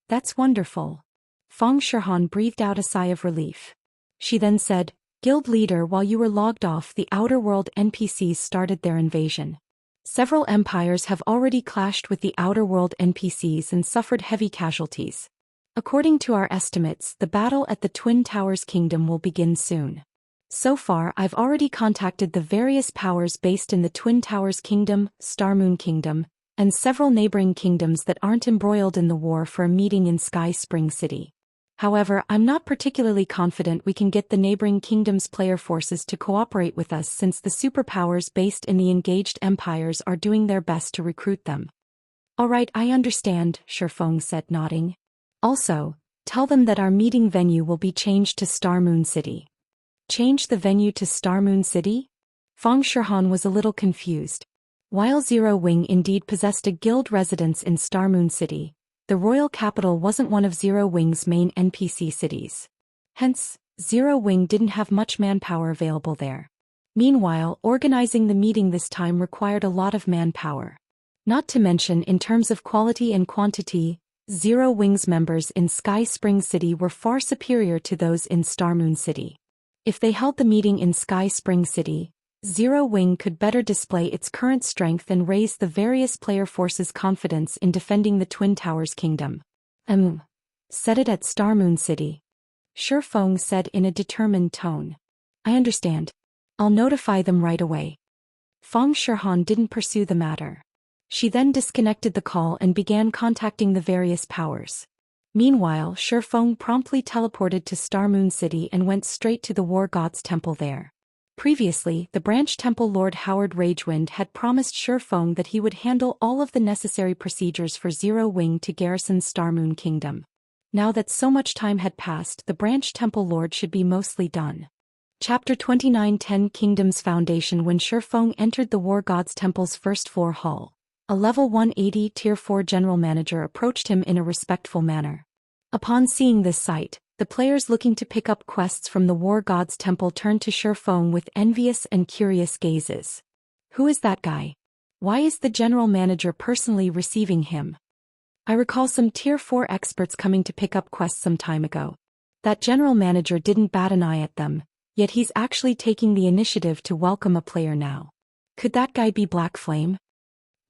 "That's wonderful." Feng Shihan breathed out a sigh of relief. She then said, "Guild leader, while you were logged off, the Outer World NPCs started their invasion. Several empires have already clashed with the Outer World NPCs and suffered heavy casualties. According to our estimates, the battle at the Twin Towers Kingdom will begin soon. So far, I've already contacted the various powers based in the Twin Towers Kingdom, Starmoon Kingdom, and several neighboring kingdoms that aren't embroiled in the war for a meeting in Sky Spring City. However, I'm not particularly confident we can get the neighboring kingdoms' player forces to cooperate with us, since the superpowers based in the engaged empires are doing their best to recruit them." "Alright, I understand," Shifeng said, nodding. "Also, tell them that our meeting venue will be changed to Starmoon City." Change the venue to Starmoon City? Feng Shihan was a little confused. While Zero Wing indeed possessed a guild residence in Starmoon City, the royal capital wasn't one of Zero Wing's main NPC cities. Hence, Zero Wing didn't have much manpower available there. Meanwhile, organizing the meeting this time required a lot of manpower. Not to mention, in terms of quality and quantity, Zero Wing's members in Sky Spring City were far superior to those in Starmoon City. If they held the meeting in Sky Spring City, Zero Wing could better display its current strength and raise the various player forces' confidence in defending the Twin Towers Kingdom. Set it at Starmoon City," Shifeng said in a determined tone. "I understand. I'll notify them right away." Feng Shihan didn't pursue the matter. She then disconnected the call and began contacting the various powers. Meanwhile, Shifeng promptly teleported to Star Moon City and went straight to the War God's temple there. Previously, the branch temple Lord Howard Ragewind had promised Shifeng that he would handle all of the necessary procedures for Zero Wing to garrison Star Moon Kingdom. Now that so much time had passed, the branch temple lord should be mostly done. Chapter 29 10 Kingdoms Foundation. When Shifeng entered the War God's temple's first floor hall, a level 180 Tier 4 general manager approached him in a respectful manner. Upon seeing this sight, the players looking to pick up quests from the War God's temple turned to Shifeng with envious and curious gazes. Who is that guy? Why is the general manager personally receiving him? I recall some Tier 4 experts coming to pick up quests some time ago. That general manager didn't bat an eye at them, yet he's actually taking the initiative to welcome a player now. Could that guy be Black Flame?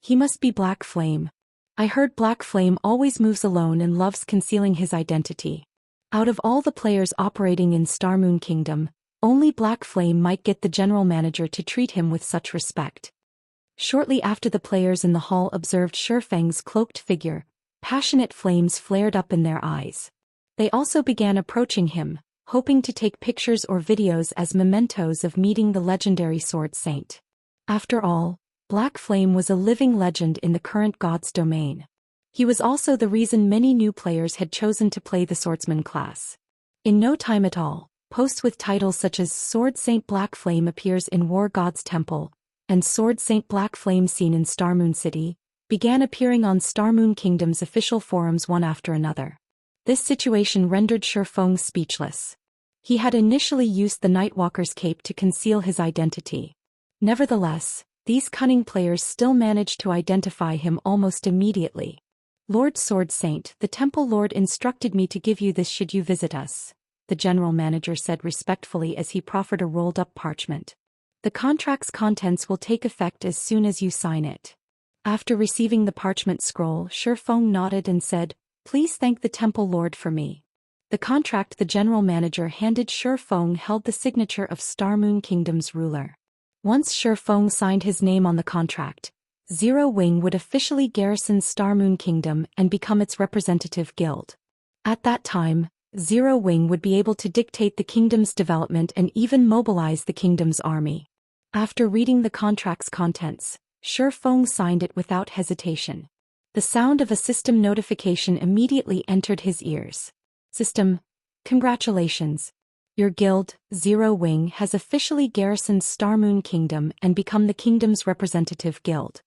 He must be Black Flame. I heard Black Flame always moves alone and loves concealing his identity. Out of all the players operating in Star Moon Kingdom, only Black Flame might get the general manager to treat him with such respect. Shortly after the players in the hall observed Shifeng's cloaked figure, passionate flames flared up in their eyes. They also began approaching him, hoping to take pictures or videos as mementos of meeting the legendary Sword Saint. After all, Black Flame was a living legend in the current God's domain. He was also the reason many new players had chosen to play the swordsman class. In no time at all, posts with titles such as Sword Saint Black Flame appears in War God's Temple, and Sword Saint Black Flame seen in Star Moon City, began appearing on Star Moon Kingdom's official forums one after another. This situation rendered Shifeng speechless. He had initially used the Nightwalker's cape to conceal his identity. Nevertheless, these cunning players still managed to identify him almost immediately. Lord Sword Saint, the Temple Lord instructed me to give you this should you visit us, the general manager said respectfully as he proffered a rolled-up parchment. The contract's contents will take effect as soon as you sign it. After receiving the parchment scroll, Shifeng nodded and said, "Please thank the Temple Lord for me." The contract the general manager handed Shifeng held the signature of Star Moon Kingdom's ruler. Once Shifeng signed his name on the contract, Zero Wing would officially garrison Star Moon Kingdom and become its representative guild. At that time, Zero Wing would be able to dictate the kingdom's development and even mobilize the kingdom's army. After reading the contract's contents, Shifeng signed it without hesitation. The sound of a system notification immediately entered his ears. System, congratulations. Your guild, Zero Wing, has officially garrisoned Star Moon Kingdom and become the kingdom's representative guild.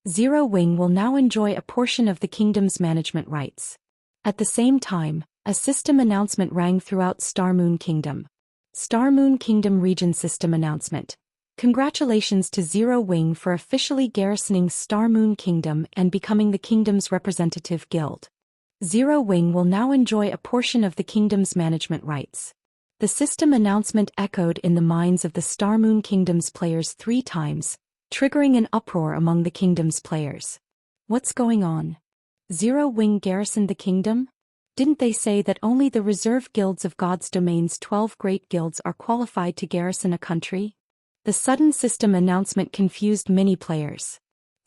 Zero Wing will now enjoy a portion of the kingdom's management rights. At the same time, a system announcement rang throughout Star Moon Kingdom. Star Moon Kingdom Region System Announcement. Congratulations to Zero Wing for officially garrisoning Star Moon Kingdom and becoming the kingdom's representative guild. Zero Wing will now enjoy a portion of the kingdom's management rights. The system announcement echoed in the minds of the Star Moon Kingdom's players 3 times, triggering an uproar among the kingdom's players. What's going on? Zero Wing garrisoned the kingdom? Didn't they say that only the reserve guilds of God's domain's 12 great guilds are qualified to garrison a country? The sudden system announcement confused many players.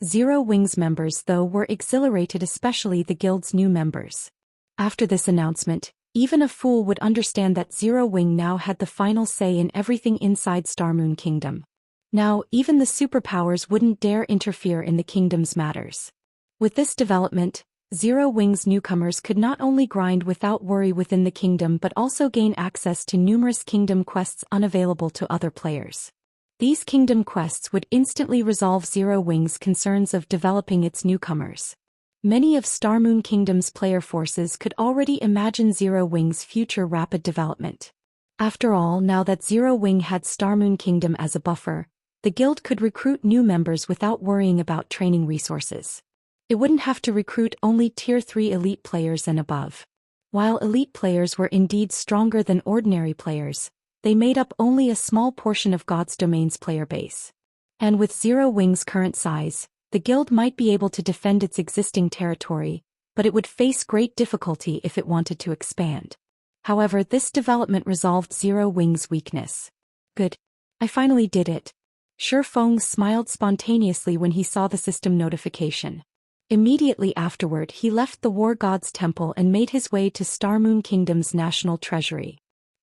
Zero Wing's members, though, were exhilarated, especially the guild's new members. After this announcement, even a fool would understand that Zero Wing now had the final say in everything inside Star Moon Kingdom. Now, even the superpowers wouldn't dare interfere in the kingdom's matters. With this development, Zero Wing's newcomers could not only grind without worry within the kingdom but also gain access to numerous kingdom quests unavailable to other players. These kingdom quests would instantly resolve Zero Wing's concerns of developing its newcomers. Many of Star Moon Kingdom's player forces could already imagine Zero Wing's future rapid development. After all, now that Zero Wing had Star Moon Kingdom as a buffer, the guild could recruit new members without worrying about training resources. It wouldn't have to recruit only Tier 3 elite players and above. While elite players were indeed stronger than ordinary players, they made up only a small portion of God's domain's player base. And with Zero Wing's current size, the guild might be able to defend its existing territory, but it would face great difficulty if it wanted to expand. However, this development resolved Zero Wing's weakness. Good. I finally did it. Shifeng smiled spontaneously when he saw the system notification. Immediately afterward he left the War God's temple and made his way to Star Moon Kingdom's national treasury.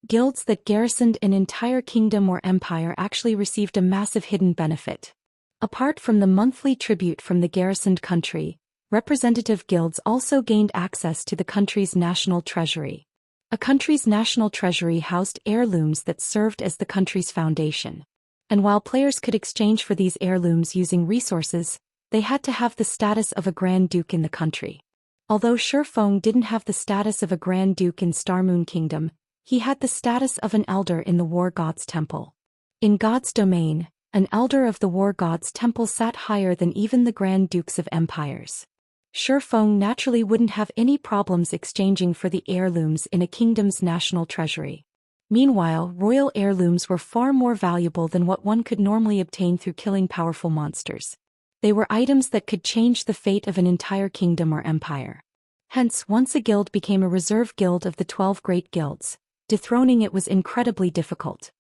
Guilds that garrisoned an entire kingdom or empire actually received a massive hidden benefit. Apart from the monthly tribute from the garrisoned country, representative guilds also gained access to the country's national treasury. A country's national treasury housed heirlooms that served as the country's foundation. And while players could exchange for these heirlooms using resources, they had to have the status of a Grand Duke in the country. Although Shi Feng didn't have the status of a Grand Duke in Star Moon Kingdom, he had the status of an elder in the War God's temple. In God's domain, an elder of the War God's temple sat higher than even the Grand Dukes of empires. Shi Feng naturally wouldn't have any problems exchanging for the heirlooms in a kingdom's national treasury. Meanwhile, royal heirlooms were far more valuable than what one could normally obtain through killing powerful monsters. They were items that could change the fate of an entire kingdom or empire. Hence, once a guild became a reserve guild of the 12 great guilds, dethroning it was incredibly difficult.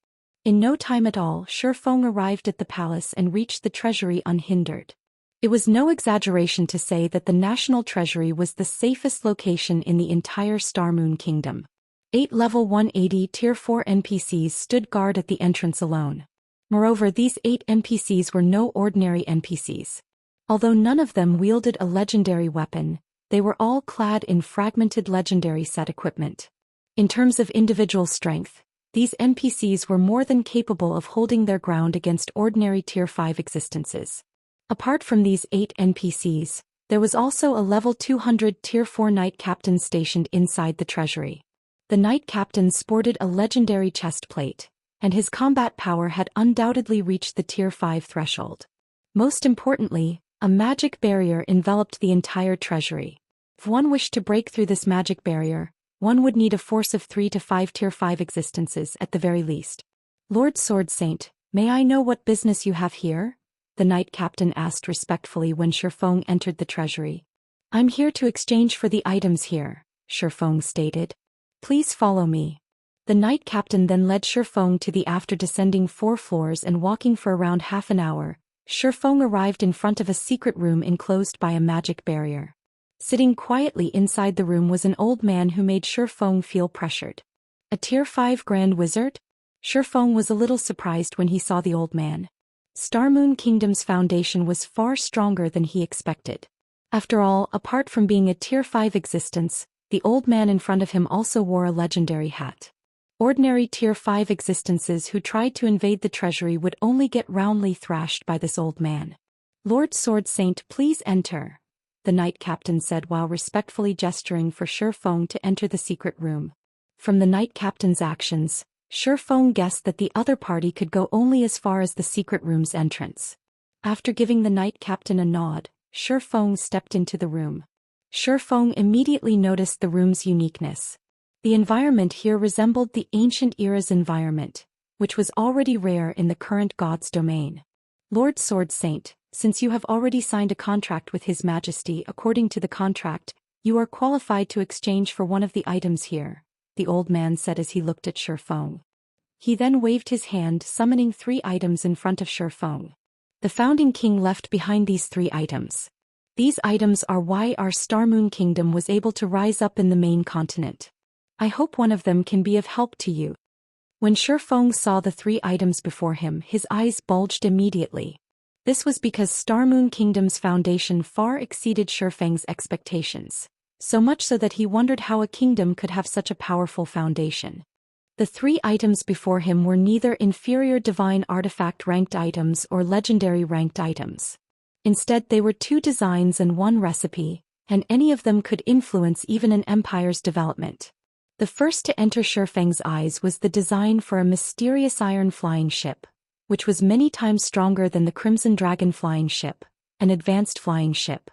In no time at all, Shi Feng arrived at the palace and reached the treasury unhindered. It was no exaggeration to say that the national treasury was the safest location in the entire Star Moon Kingdom. 8 level 180 tier 4 NPCs stood guard at the entrance alone. Moreover, these 8 NPCs were no ordinary NPCs. Although none of them wielded a legendary weapon, they were all clad in fragmented legendary set equipment. In terms of individual strength, these NPCs were more than capable of holding their ground against ordinary tier 5 existences. Apart from these 8 NPCs, there was also a level 200 tier 4 knight captain stationed inside the treasury. The knight captain sported a legendary chest plate, and his combat power had undoubtedly reached the tier 5 threshold. Most importantly, a magic barrier enveloped the entire treasury. If one wished to break through this magic barrier, one would need a force of 3 to 5 tier 5 existences at the very least. Lord Sword Saint, may I know what business you have here? The knight captain asked respectfully when Shi Feng entered the treasury. I'm here to exchange for the items here, Shi Feng stated. Please follow me. The knight captain then led Shi Feng to the after descending 4 floors and walking for around half an hour, Shi Feng arrived in front of a secret room enclosed by a magic barrier. Sitting quietly inside the room was an old man who made Shi Feng feel pressured. A tier 5 grand wizard? Shi Feng was a little surprised when he saw the old man. Star Moon Kingdom's foundation was far stronger than he expected. After all, apart from being a tier 5 existence, the old man in front of him also wore a legendary hat. Ordinary tier 5 existences who tried to invade the treasury would only get roundly thrashed by this old man. Lord Sword Saint, please enter, the knight captain said while respectfully gesturing for Shi Feng to enter the secret room. From the knight captain's actions, Shi Feng guessed that the other party could go only as far as the secret room's entrance. After giving the knight captain a nod, Shi Feng stepped into the room. Shi Feng immediately noticed the room's uniqueness. The environment here resembled the ancient era's environment, which was already rare in the current god's domain. Lord Sword Saint, since you have already signed a contract with His Majesty, according to the contract, you are qualified to exchange for one of the items here, the old man said as he looked at Shi Feng. He then waved his hand, summoning 3 items in front of Shi Feng. The founding king left behind these 3 items. These items are why our Star Moon Kingdom was able to rise up in the main continent. I hope one of them can be of help to you. When Shi Feng saw the 3 items before him, his eyes bulged immediately. This was because Star Moon Kingdom's foundation far exceeded Shi Feng's expectations, so much so that he wondered how a kingdom could have such a powerful foundation. The 3 items before him were neither inferior divine artifact ranked items or legendary ranked items. Instead, they were 2 designs and 1 recipe, and any of them could influence even an empire's development. The first to enter Shi Feng's eyes was the design for a mysterious iron flying ship, which was many times stronger than the Crimson Dragon flying ship, an advanced flying ship.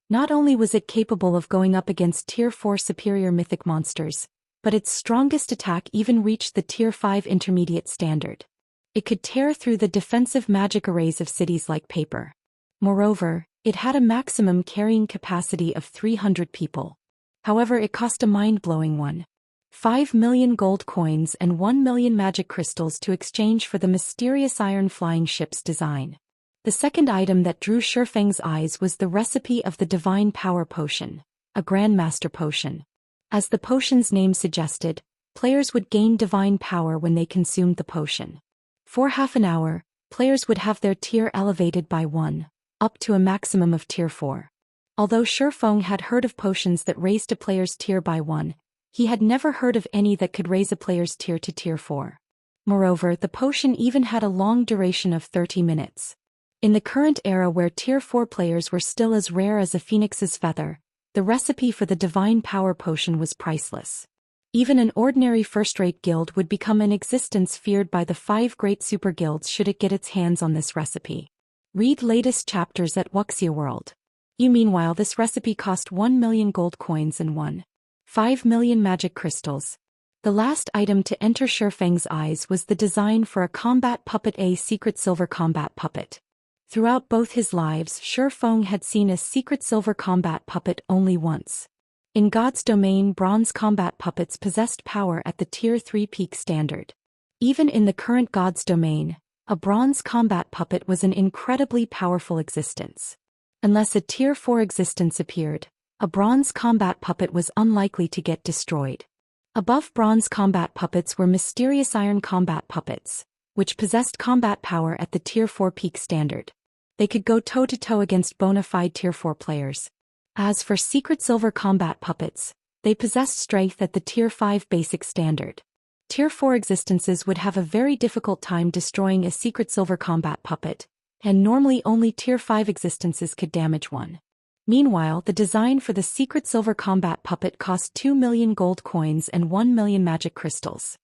Not only was it capable of going up against tier 4 superior mythic monsters, but its strongest attack even reached the tier 5 intermediate standard. It could tear through the defensive magic arrays of cities like paper. Moreover, it had a maximum carrying capacity of 300 people. However, it cost a mind-blowing 5 million gold coins and 1 million magic crystals to exchange for the mysterious iron flying ship's design. The second item that drew Shifeng's eyes was the recipe of the Divine Power Potion, a Grandmaster Potion. As the potion's name suggested, players would gain divine power when they consumed the potion. For half an hour, players would have their tier elevated by 1, up to a maximum of tier 4. Although Shifeng had heard of potions that raised a player's tier by 1, he had never heard of any that could raise a player's tier to tier 4. Moreover, the potion even had a long duration of 30 minutes. In the current era where tier 4 players were still as rare as a phoenix's feather, the recipe for the Divine Power Potion was priceless. Even an ordinary first-rate guild would become an existence feared by the 5 great super guilds should it get its hands on this recipe. Read latest chapters at Wuxia World. Meanwhile, this recipe cost 1 million gold coins and 1.5 million magic crystals. The last item to enter Shifeng's eyes was the design for a combat puppet, a secret silver combat puppet. Throughout both his lives, Shifeng had seen a secret silver combat puppet only once. In God's domain, bronze combat puppets possessed power at the tier 3 peak standard. Even in the current God's domain, a bronze combat puppet was an incredibly powerful existence. Unless a tier 4 existence appeared, a bronze combat puppet was unlikely to get destroyed. Above bronze combat puppets were mysterious iron combat puppets, which possessed combat power at the tier 4 peak standard. They could go toe-to-toe against bona fide tier 4 players. As for secret silver combat puppets, they possessed strength at the tier 5 basic standard. Tier 4 existences would have a very difficult time destroying a secret silver combat puppet, and normally only tier 5 existences could damage one. Meanwhile, the design for the secret silver combat puppet cost 2 million gold coins and 1 million magic crystals.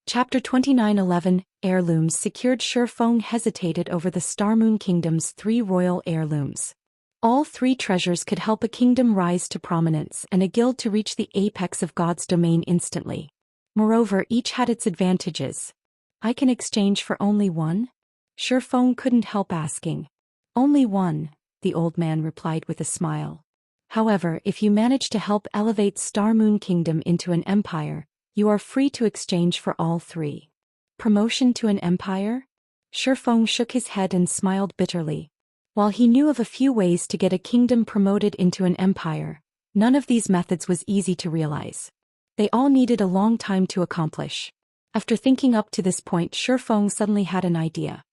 Chapter 29:11 Heirlooms. Secured. Shifeng hesitated over the Star Moon Kingdom's 3 royal heirlooms. All 3 treasures could help a kingdom rise to prominence and a guild to reach the apex of God's domain instantly. Moreover, each had its advantages. I can exchange for only one? Shifeng couldn't help asking. Only one, the old man replied with a smile. However, if you manage to help elevate Star Moon Kingdom into an empire, you are free to exchange for all 3. Promotion to an empire? Shifeng shook his head and smiled bitterly. While he knew of a few ways to get a kingdom promoted into an empire, none of these methods was easy to realize. They all needed a long time to accomplish. After thinking up to this point, Shifeng suddenly had an idea.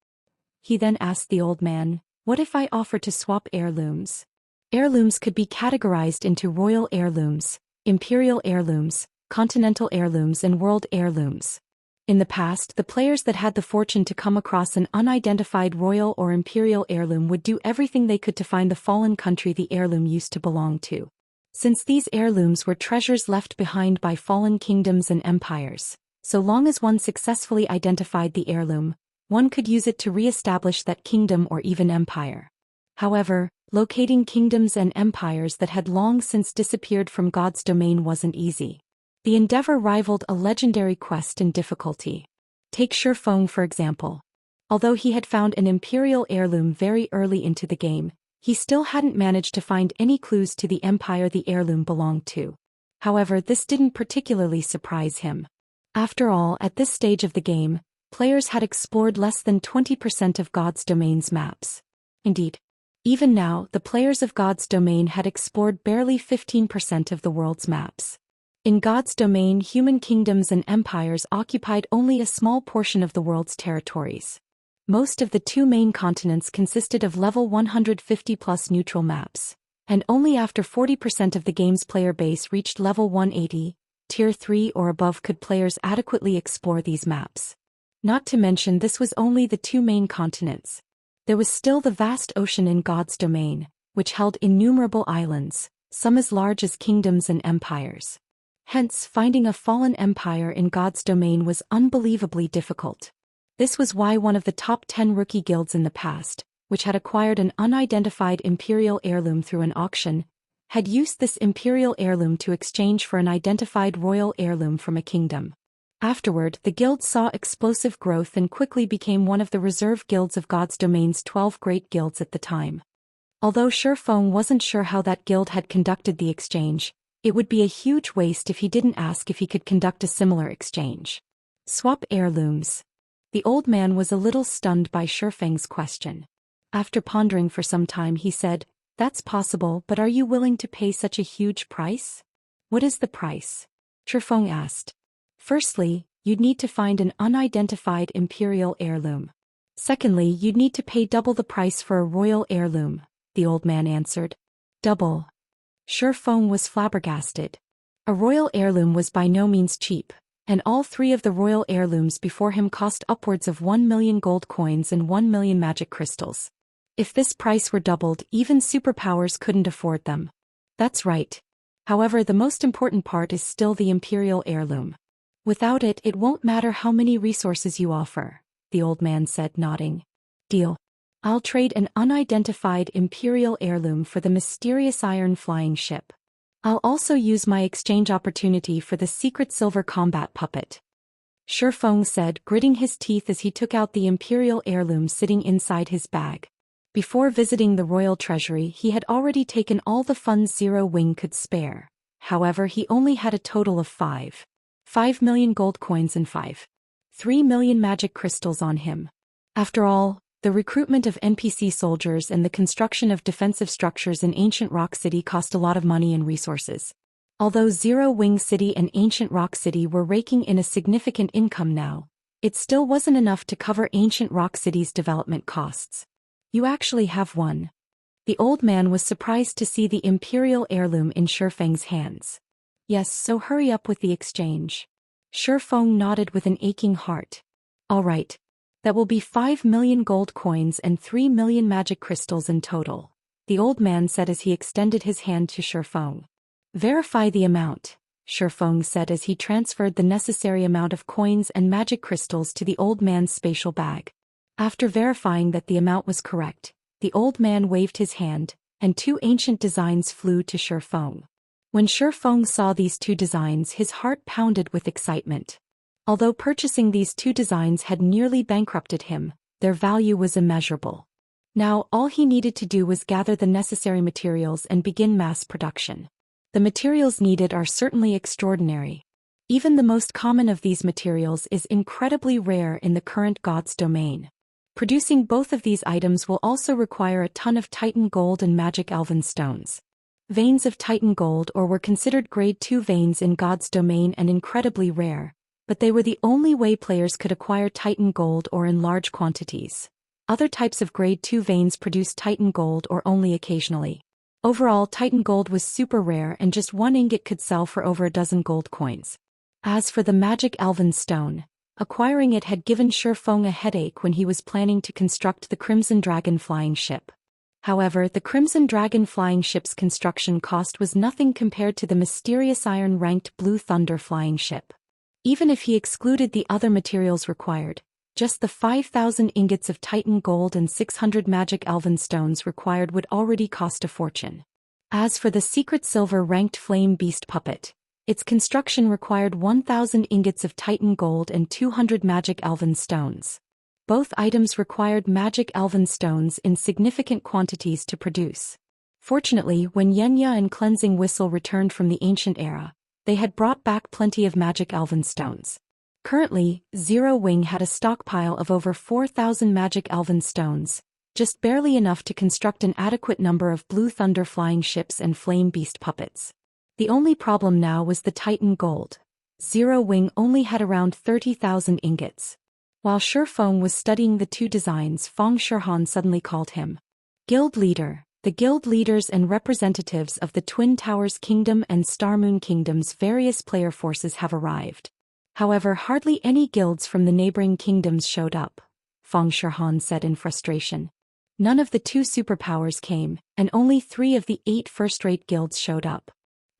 He then asked the old man, "What if I offer to swap heirlooms?" Heirlooms could be categorized into royal heirlooms, imperial heirlooms, continental heirlooms, and world heirlooms. In the past, the players that had the fortune to come across an unidentified royal or imperial heirloom would do everything they could to find the fallen country the heirloom used to belong to. Since these heirlooms were treasures left behind by fallen kingdoms and empires, so long as one successfully identified the heirloom, one could use it to re-establish that kingdom or even empire. However, locating kingdoms and empires that had long since disappeared from God's domain wasn't easy. The endeavor rivaled a legendary quest in difficulty. Take Shifeng for example. Although he had found an imperial heirloom very early into the game, he still hadn't managed to find any clues to the empire the heirloom belonged to. However, this didn't particularly surprise him. After all, at this stage of the game, players had explored less than 20% of God's domain's maps. Indeed, even now, the players of God's domain had explored barely 15% of the world's maps. In God's domain, human kingdoms and empires occupied only a small portion of the world's territories. Most of the 2 main continents consisted of level 150+ neutral maps, and only after 40% of the game's player base reached level 180, tier 3 or above could players adequately explore these maps. Not to mention, this was only the 2 main continents. There was still the vast ocean in God's domain, which held innumerable islands, some as large as kingdoms and empires. Hence, finding a fallen empire in God's domain was unbelievably difficult. This was why one of the top 10 rookie guilds in the past, which had acquired an unidentified imperial heirloom through an auction, had used this imperial heirloom to exchange for an identified royal heirloom from a kingdom. Afterward, the guild saw explosive growth and quickly became one of the reserve guilds of God's domain's 12 great guilds at the time. Although Shifeng wasn't sure how that guild had conducted the exchange, it would be a huge waste if he didn't ask if he could conduct a similar exchange. Swap heirlooms. The old man was a little stunned by Shifeng's question. After pondering for some time he said, "That's possible, but are you willing to pay such a huge price?" "What is the price?" Shifeng asked. "Firstly, you'd need to find an unidentified imperial heirloom. Secondly, you'd need to pay double the price for a royal heirloom," the old man answered. "Double?" Shifeng was flabbergasted. A royal heirloom was by no means cheap, and all three of the royal heirlooms before him cost upwards of 1 million gold coins and 1 million magic crystals. If this price were doubled, even superpowers couldn't afford them. That's right. However, the most important part is still the imperial heirloom. Without it, it won't matter how many resources you offer, the old man said, nodding. Deal. I'll trade an unidentified imperial heirloom for the mysterious iron flying ship. I'll also use my exchange opportunity for the secret silver combat puppet. Shifeng said, gritting his teeth as he took out the imperial heirloom sitting inside his bag. Before visiting the royal treasury, he had already taken all the funds Zero Wing could spare. However, he only had a total of 5 million gold coins and 3 million magic crystals on him. After all, the recruitment of NPC soldiers and the construction of defensive structures in Ancient Rock City cost a lot of money and resources. Although Zero Wing City and Ancient Rock City were raking in a significant income now, it still wasn't enough to cover Ancient Rock City's development costs. You actually have one. The old man was surprised to see the imperial heirloom in Shifeng's hands. Yes, so hurry up with the exchange. Shifeng nodded with an aching heart. All right. That will be 5 million gold coins and 3 million magic crystals in total, the old man said as he extended his hand to Shifeng. Verify the amount, Shifeng said as he transferred the necessary amount of coins and magic crystals to the old man's spatial bag. After verifying that the amount was correct, the old man waved his hand, and 2 ancient designs flew to Shifeng. When Shifeng saw these 2 designs, his heart pounded with excitement. Although purchasing these 2 designs had nearly bankrupted him, their value was immeasurable. Now, all he needed to do was gather the necessary materials and begin mass production. The materials needed are certainly extraordinary. Even the most common of these materials is incredibly rare in the current God's domain. Producing both of these items will also require a ton of Titan gold and magic elven stones. Veins of Titan gold were considered grade 2 veins in God's domain and incredibly rare, but they were the only way players could acquire Titan gold in large quantities. Other types of grade 2 veins produced Titan gold only occasionally. Overall, Titan gold was super rare and just 1 ingot could sell for over a dozen gold coins. As for the magic elven stone, acquiring it had given Shifeng a headache when he was planning to construct the Crimson Dragon flying ship. However, the Crimson Dragon flying ship's construction cost was nothing compared to the mysterious iron-ranked Blue Thunder flying ship. Even if he excluded the other materials required, just the 5,000 ingots of Titan gold and 600 magic elven stones required would already cost a fortune. As for the secret silver-ranked flame beast puppet, its construction required 1,000 ingots of Titan gold and 200 magic elven stones. Both items required magic elven stones in significant quantities to produce. Fortunately, when Xianxia and Cleansing Whistle returned from the ancient era, they had brought back plenty of magic elven stones. Currently, Zero Wing had a stockpile of over 4,000 magic elven stones, just barely enough to construct an adequate number of Blue Thunder flying ships and flame beast puppets. The only problem now was the Titan gold. Zero Wing only had around 30,000 ingots. While Shifeng was studying the 2 designs, Feng Shihan suddenly called him. Guild leader. The guild leaders and representatives of the Twin Towers Kingdom and Starmoon Kingdom's various player forces have arrived. However, hardly any guilds from the neighboring kingdoms showed up, Feng Shihan said in frustration. None of the 2 superpowers came, and only 3 of the 8 first-rate guilds showed up.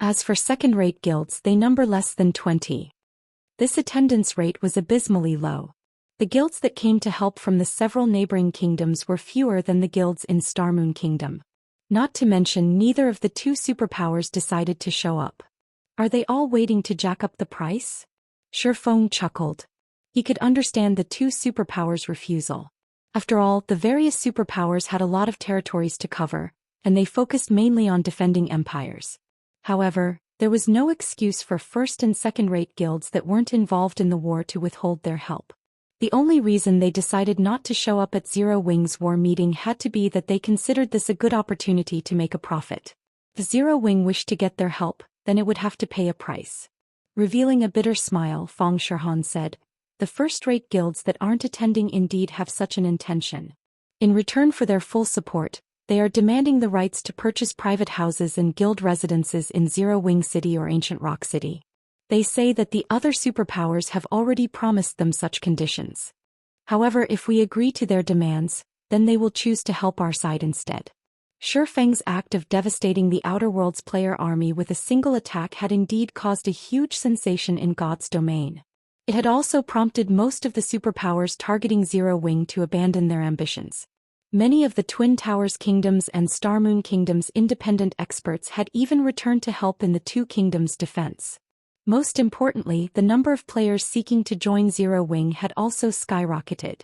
As for second-rate guilds, they number less than 20. This attendance rate was abysmally low. The guilds that came to help from the several neighboring kingdoms were fewer than the guilds in Starmoon Kingdom. Not to mention, neither of the 2 superpowers decided to show up. Are they all waiting to jack up the price? Shifeng chuckled. He could understand the 2 superpowers' refusal. After all, the various superpowers had a lot of territories to cover, and they focused mainly on defending empires. However, there was no excuse for first- and second-rate guilds that weren't involved in the war to withhold their help. The only reason they decided not to show up at Zero Wing's war meeting had to be that they considered this a good opportunity to make a profit. If Zero Wing wished to get their help, then it would have to pay a price. Revealing a bitter smile, Feng Shihan said, "The first-rate guilds that aren't attending indeed have such an intention. In return for their full support, they are demanding the rights to purchase private houses and guild residences in Zero Wing City or Ancient Rock City. They say that the other superpowers have already promised them such conditions. However, if we agree to their demands, then they will choose to help our side instead." Shi Feng's act of devastating the Outer Worlds player army with a single attack had indeed caused a huge sensation in God's domain. It had also prompted most of the superpowers targeting Zero Wing to abandon their ambitions. Many of the Twin Towers Kingdoms and Star Moon Kingdom's independent experts had even returned to help in the two kingdoms' defense. Most importantly, the number of players seeking to join Zero Wing had also skyrocketed.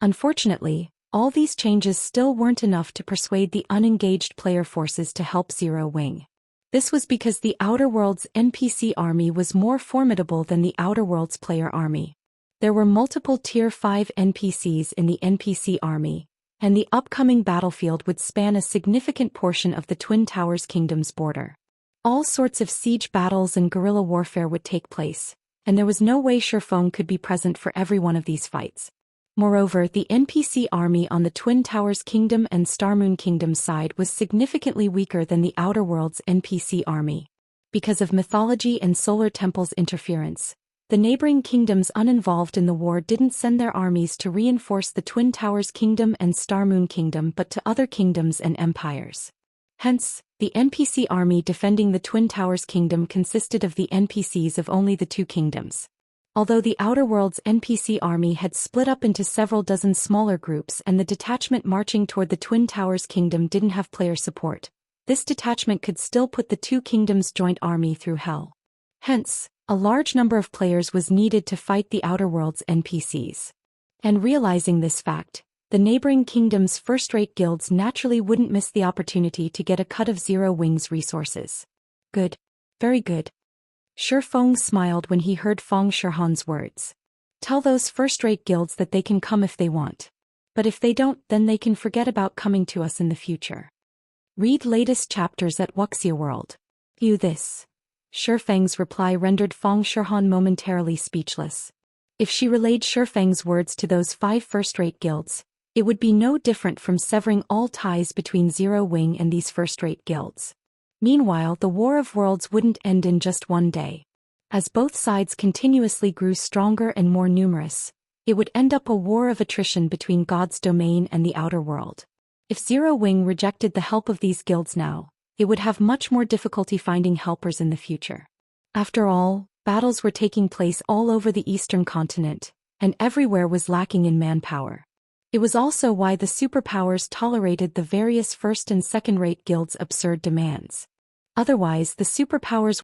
Unfortunately, all these changes still weren't enough to persuade the unengaged player forces to help Zero Wing. This was because the Outer Worlds NPC army was more formidable than the Outer Worlds player army. There were multiple Tier 5 NPCs in the NPC army, and the upcoming battlefield would span a significant portion of the Twin Towers Kingdom's border. All sorts of siege battles and guerrilla warfare would take place, and there was no way Shi Feng could be present for every one of these fights. Moreover, the NPC army on the Twin Towers Kingdom and Star Moon Kingdom side was significantly weaker than the Outer Worlds NPC army. Because of mythology and Solar Temple's interference, the neighboring kingdoms uninvolved in the war didn't send their armies to reinforce the Twin Towers Kingdom and Star Moon Kingdom but to other kingdoms and empires. Hence, the NPC army defending the Twin Towers Kingdom consisted of the NPCs of only the two kingdoms. Although the Outer Worlds NPC army had split up into several dozen smaller groups and the detachment marching toward the Twin Towers Kingdom didn't have player support, this detachment could still put the two kingdoms' joint army through hell. Hence, a large number of players was needed to fight the Outer Worlds NPCs. And realizing this fact, the neighboring kingdoms' first-rate guilds naturally wouldn't miss the opportunity to get a cut of Zero Wing's resources. Good. Very good. Shi Feng smiled when he heard Feng Shihan's words. Tell those first-rate guilds that they can come if they want. But if they don't, then they can forget about coming to us in the future. Read latest chapters at Wuxia World. View this. Shi Feng's reply rendered Feng Shihan momentarily speechless. If she relayed Shi Feng's words to those 5 first-rate guilds, it would be no different from severing all ties between Zero Wing and these first-rate guilds. Meanwhile, the War of Worlds wouldn't end in just one day. As both sides continuously grew stronger and more numerous, it would end up a war of attrition between God's domain and the outer world. If Zero Wing rejected the help of these guilds now, it would have much more difficulty finding helpers in the future. After all, battles were taking place all over the eastern continent, and everywhere was lacking in manpower. It was also why the superpowers tolerated the various first- and second-rate guilds' absurd demands. Otherwise, the superpowers